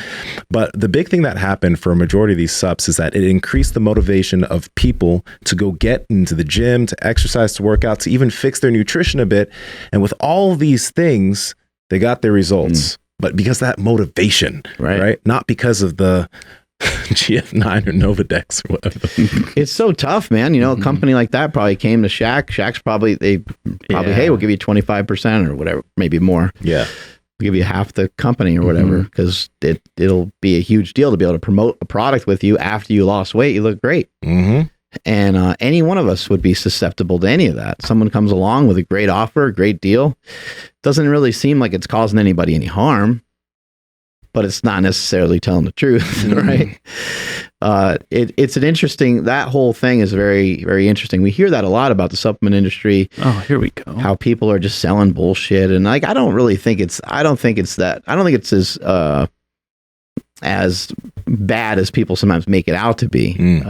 Speaker 2: But the big thing that happened for a majority of these subs is that it increased the motivation of people to go get into the gym, to exercise, to work out, to even fix their nutrition a bit. And with all these things, they got their results. But because of that motivation, right? Not because of the GF9 or Novadex or whatever.
Speaker 4: It's so tough, man. You know, a company like that probably came to Shaq. Shaq's probably, hey, we'll give you 25% or whatever, maybe more.
Speaker 2: Yeah.
Speaker 4: We'll give you half the company or whatever, because it'll be a huge deal to be able to promote a product with you after you lost weight. You look great. And any one of us would be susceptible to any of that. Someone comes along with a great offer, a great deal. Doesn't really seem like it's causing anybody any harm, but it's not necessarily telling the truth, right? It's an interesting, that whole thing is very, very interesting. We hear that a lot about the supplement industry.
Speaker 1: Oh, here we go.
Speaker 4: How people are just selling bullshit. And like, I don't think it's as bad as people sometimes make it out to be.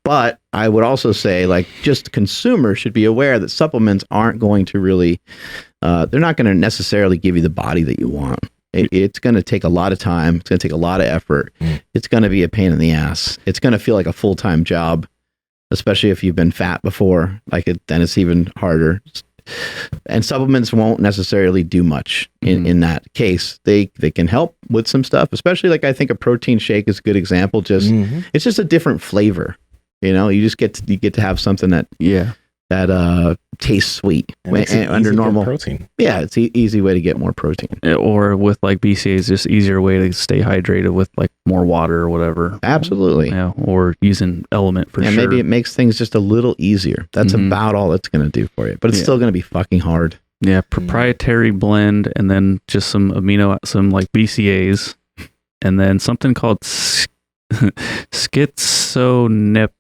Speaker 4: But I would also say, like, just consumers should be aware that supplements aren't going to really, they're not going to necessarily give you the body that you want. It's going to take a lot of time. It's going to take a lot of effort. It's going to be a pain in the ass. It's going to feel like a full-time job, especially if you've been fat before. Then it's even harder. And supplements won't necessarily do much in that case. They can help with some stuff, especially like I think a protein shake is a good example. Just it's just a different flavor. You know, you just get to have something that tastes sweet under normal
Speaker 2: protein. Yeah,
Speaker 4: it's an easy way to get more protein.
Speaker 1: Or with like BCAAs, just easier way to stay hydrated with like more water or whatever.
Speaker 4: Absolutely.
Speaker 1: Yeah, or using element for sure.
Speaker 4: Maybe it makes things just a little easier. That's about all it's going to do for you. But it's still going to be fucking hard.
Speaker 1: Yeah, proprietary blend, and then just some some like BCAAs, and then something called schizonepita.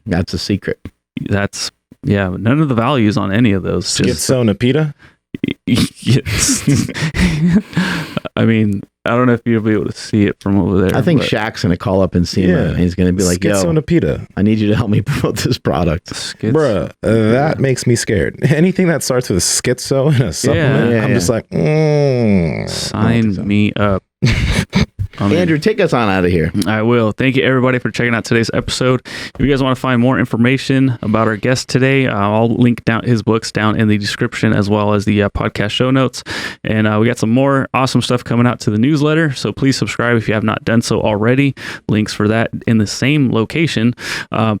Speaker 4: That's a secret.
Speaker 1: That's none of the values on any of those.
Speaker 2: Schizonepita?
Speaker 1: Yes. I mean, I don't know if you'll be able to see it from over there.
Speaker 4: I think Shaq's going to call up Nsima and he's going to be like, yo,
Speaker 2: Schizonepita.
Speaker 4: I need you to help me promote this product.
Speaker 2: Bruh, that makes me scared. Anything that starts with a schizo and a supplement, I'm just like,
Speaker 1: sign me up.
Speaker 4: Andrew, take us on out of here.
Speaker 1: I will. Thank you, everybody, for checking out today's episode. If you guys want to find more information about our guest today, I'll link down his books down in the description as well as the podcast show notes. And we got some more awesome stuff coming out to the newsletter, so please subscribe if you have not done so already. Links for that in the same location.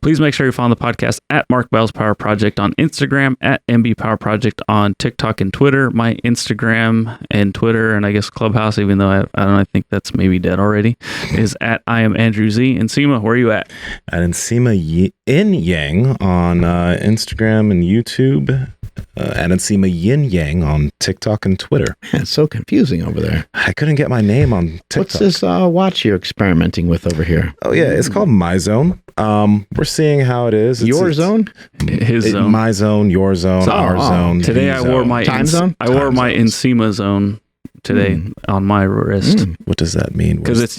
Speaker 1: Please make sure you follow the podcast at Mark Bell's Power Project on Instagram, at MB Power Project on TikTok and Twitter. My Instagram and Twitter, and I guess Clubhouse, even though I think that's maybe dead already, is at I am Andrew Z. Nsima, where are you at?
Speaker 2: At Nsima Inyang on Instagram and YouTube. And Nsima Yin Yang on TikTok and Twitter.
Speaker 4: Man, it's so confusing over there.
Speaker 2: I couldn't get my name on TikTok.
Speaker 4: What's this watch you're experimenting with over here?
Speaker 2: Oh yeah, it's called My Zone. We're seeing how it is.
Speaker 4: Your zone?
Speaker 1: His zone.
Speaker 2: My zone, your zone, our zone.
Speaker 1: Today
Speaker 2: the
Speaker 1: I wore my
Speaker 4: time zone.
Speaker 1: I wore my Nsima zone today on my wrist.
Speaker 2: What does that mean?
Speaker 1: Because that's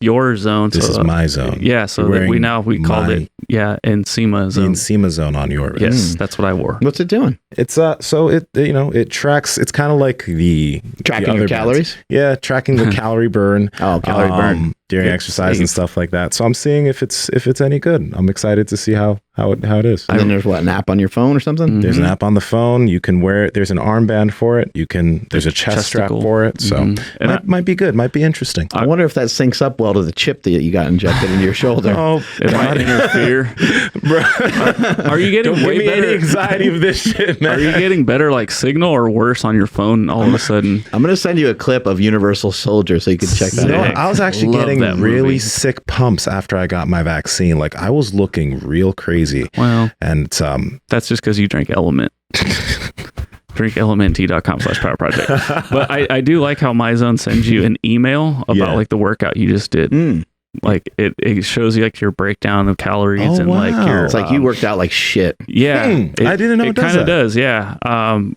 Speaker 1: your zone.
Speaker 2: This is my zone.
Speaker 1: Yeah, so
Speaker 2: You're
Speaker 1: we called it Nsima
Speaker 2: the
Speaker 1: zone.
Speaker 2: Nsima zone on your wrist.
Speaker 1: Yes, that's what I wore.
Speaker 4: What's it doing?
Speaker 2: It's so it tracks. It's kind of like the
Speaker 4: Tracking
Speaker 2: other
Speaker 4: your
Speaker 2: bands.
Speaker 4: calories?
Speaker 2: Yeah, tracking the calorie burn.
Speaker 4: Oh, calorie burn.
Speaker 2: During
Speaker 4: Good
Speaker 2: exercise
Speaker 4: save.
Speaker 2: and stuff like that. So I'm seeing if it's any good. I'm excited to see how it is.
Speaker 4: And then there's an app on your phone or something?
Speaker 2: There's an app on the phone. You can wear it. There's an armband for it. There's a chest strap
Speaker 1: Chesticle.
Speaker 2: for it. So
Speaker 1: And
Speaker 2: might be good. Might be interesting.
Speaker 4: I wonder if that syncs up well to the chip that you got injected into your shoulder.
Speaker 2: Oh,
Speaker 1: It might interfere. Are you getting
Speaker 2: don't
Speaker 1: way
Speaker 2: give me
Speaker 1: better?
Speaker 2: any anxiety of this shit, man.
Speaker 1: Are you getting better like signal or worse on your phone all of a sudden?
Speaker 4: I'm going to send you a clip of Universal Soldier so you can check that
Speaker 2: No,
Speaker 4: out.
Speaker 2: I was actually
Speaker 1: Love
Speaker 2: getting
Speaker 1: that
Speaker 2: really
Speaker 1: movie.
Speaker 2: sick pumps after I got my vaccine. Like I was looking real crazy.
Speaker 1: Well,
Speaker 2: And
Speaker 1: that's just because you drank Element. drinkelementT.com/power project. But I do like how MyZone sends you an email about
Speaker 2: Yeah.
Speaker 1: like the workout you just did. Like it shows you like your breakdown of calories
Speaker 2: Oh,
Speaker 1: and like
Speaker 2: wow.
Speaker 1: your
Speaker 4: It's like you worked out like shit.
Speaker 1: yeah.
Speaker 2: I didn't know it does
Speaker 1: kind of
Speaker 2: that.
Speaker 1: does. Yeah.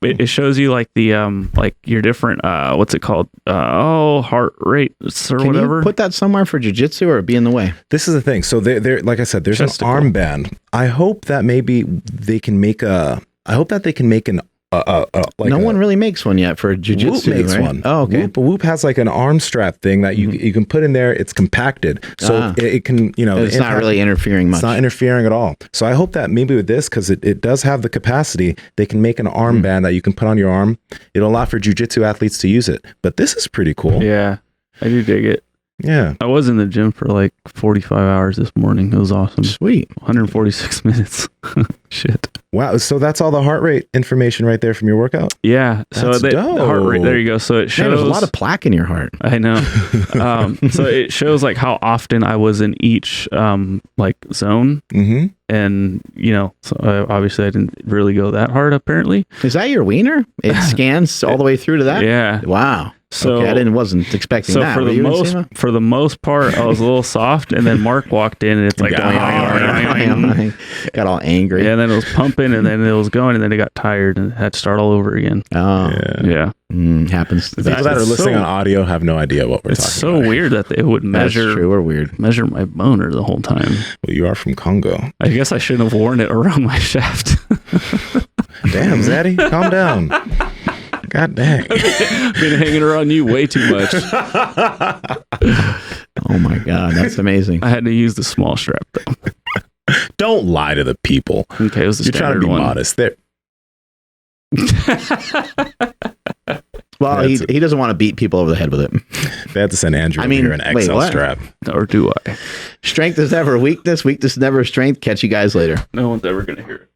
Speaker 1: It shows you like the like your different what's it called? Heart rates or
Speaker 4: Can
Speaker 1: whatever.
Speaker 4: you put that somewhere for jiu-jitsu or be in the way?
Speaker 2: this is the thing. So they're like I said, there's
Speaker 1: Chesticle.
Speaker 2: an armband. I hope that maybe they can make an like
Speaker 4: No one really makes one yet for jiu-jitsu,
Speaker 2: Whoop makes
Speaker 4: right?
Speaker 2: one.
Speaker 4: Oh, okay.
Speaker 2: Whoop has like an arm strap thing that you can put in there. It's compacted, so it can
Speaker 4: It's not really interfering much.
Speaker 2: It's not interfering at all. So I hope that maybe with this, because it does have the capacity, they can make an armband that you can put on your arm. It'll allow for jiu-jitsu athletes to use it. But this is pretty cool.
Speaker 1: Yeah. I do dig it.
Speaker 2: Yeah.
Speaker 1: I was in the gym for like 45 hours this morning. It was awesome.
Speaker 4: Sweet.
Speaker 1: 146 minutes. Shit.
Speaker 2: Wow. So that's all the heart rate information right there from your workout.
Speaker 1: Yeah. So
Speaker 2: That's
Speaker 1: the heart rate, there you go. So it shows
Speaker 4: Man, there's a lot of plaque in your heart.
Speaker 1: I know. So it shows like how often I was in each like zone.
Speaker 2: Mm-hmm.
Speaker 1: And, so obviously I didn't really go that hard apparently.
Speaker 4: Is that your wiener? It scans all the way through to that?
Speaker 1: Yeah.
Speaker 4: Wow.
Speaker 1: So
Speaker 4: Okay, I wasn't expecting
Speaker 1: So
Speaker 4: that.
Speaker 1: for
Speaker 4: Were
Speaker 1: the
Speaker 4: you,
Speaker 1: most
Speaker 4: Nsima?
Speaker 1: for the most part, I was a little soft, and then Mark walked in, and it's like,
Speaker 2: Yeah.
Speaker 4: Got all angry.
Speaker 1: yeah, and then it was pumping, and then it was going, and then it got tired, and had to start all over again.
Speaker 4: Oh,
Speaker 1: Yeah,
Speaker 4: happens to
Speaker 2: The people that are
Speaker 1: It's
Speaker 2: listening
Speaker 1: so-
Speaker 2: on audio have no idea what we're
Speaker 1: it's
Speaker 2: talking
Speaker 1: so
Speaker 2: about.
Speaker 1: weird that it would
Speaker 4: That's true.
Speaker 1: measure
Speaker 4: We're weird.
Speaker 1: my boner the whole time.
Speaker 2: Well, you are from Congo.
Speaker 1: I guess I shouldn't have worn it around my shaft.
Speaker 2: Damn, Zaddy, calm down. God dang.
Speaker 1: Been hanging around you way too much.
Speaker 4: Oh my God, that's amazing.
Speaker 1: I had to use the small strap though.
Speaker 2: Don't lie to the people.
Speaker 1: Okay, it was the
Speaker 2: You're trying to
Speaker 1: standard
Speaker 2: be
Speaker 1: one.
Speaker 2: modest. There.
Speaker 4: Well, he doesn't want to beat people over the head with it.
Speaker 2: They had to send Andrew over here an
Speaker 4: wait,
Speaker 2: XL
Speaker 4: what?
Speaker 2: strap.
Speaker 1: Or do I?
Speaker 4: Strength is never weakness. Weakness is never strength. Catch you guys later.
Speaker 1: No one's ever gonna hear it.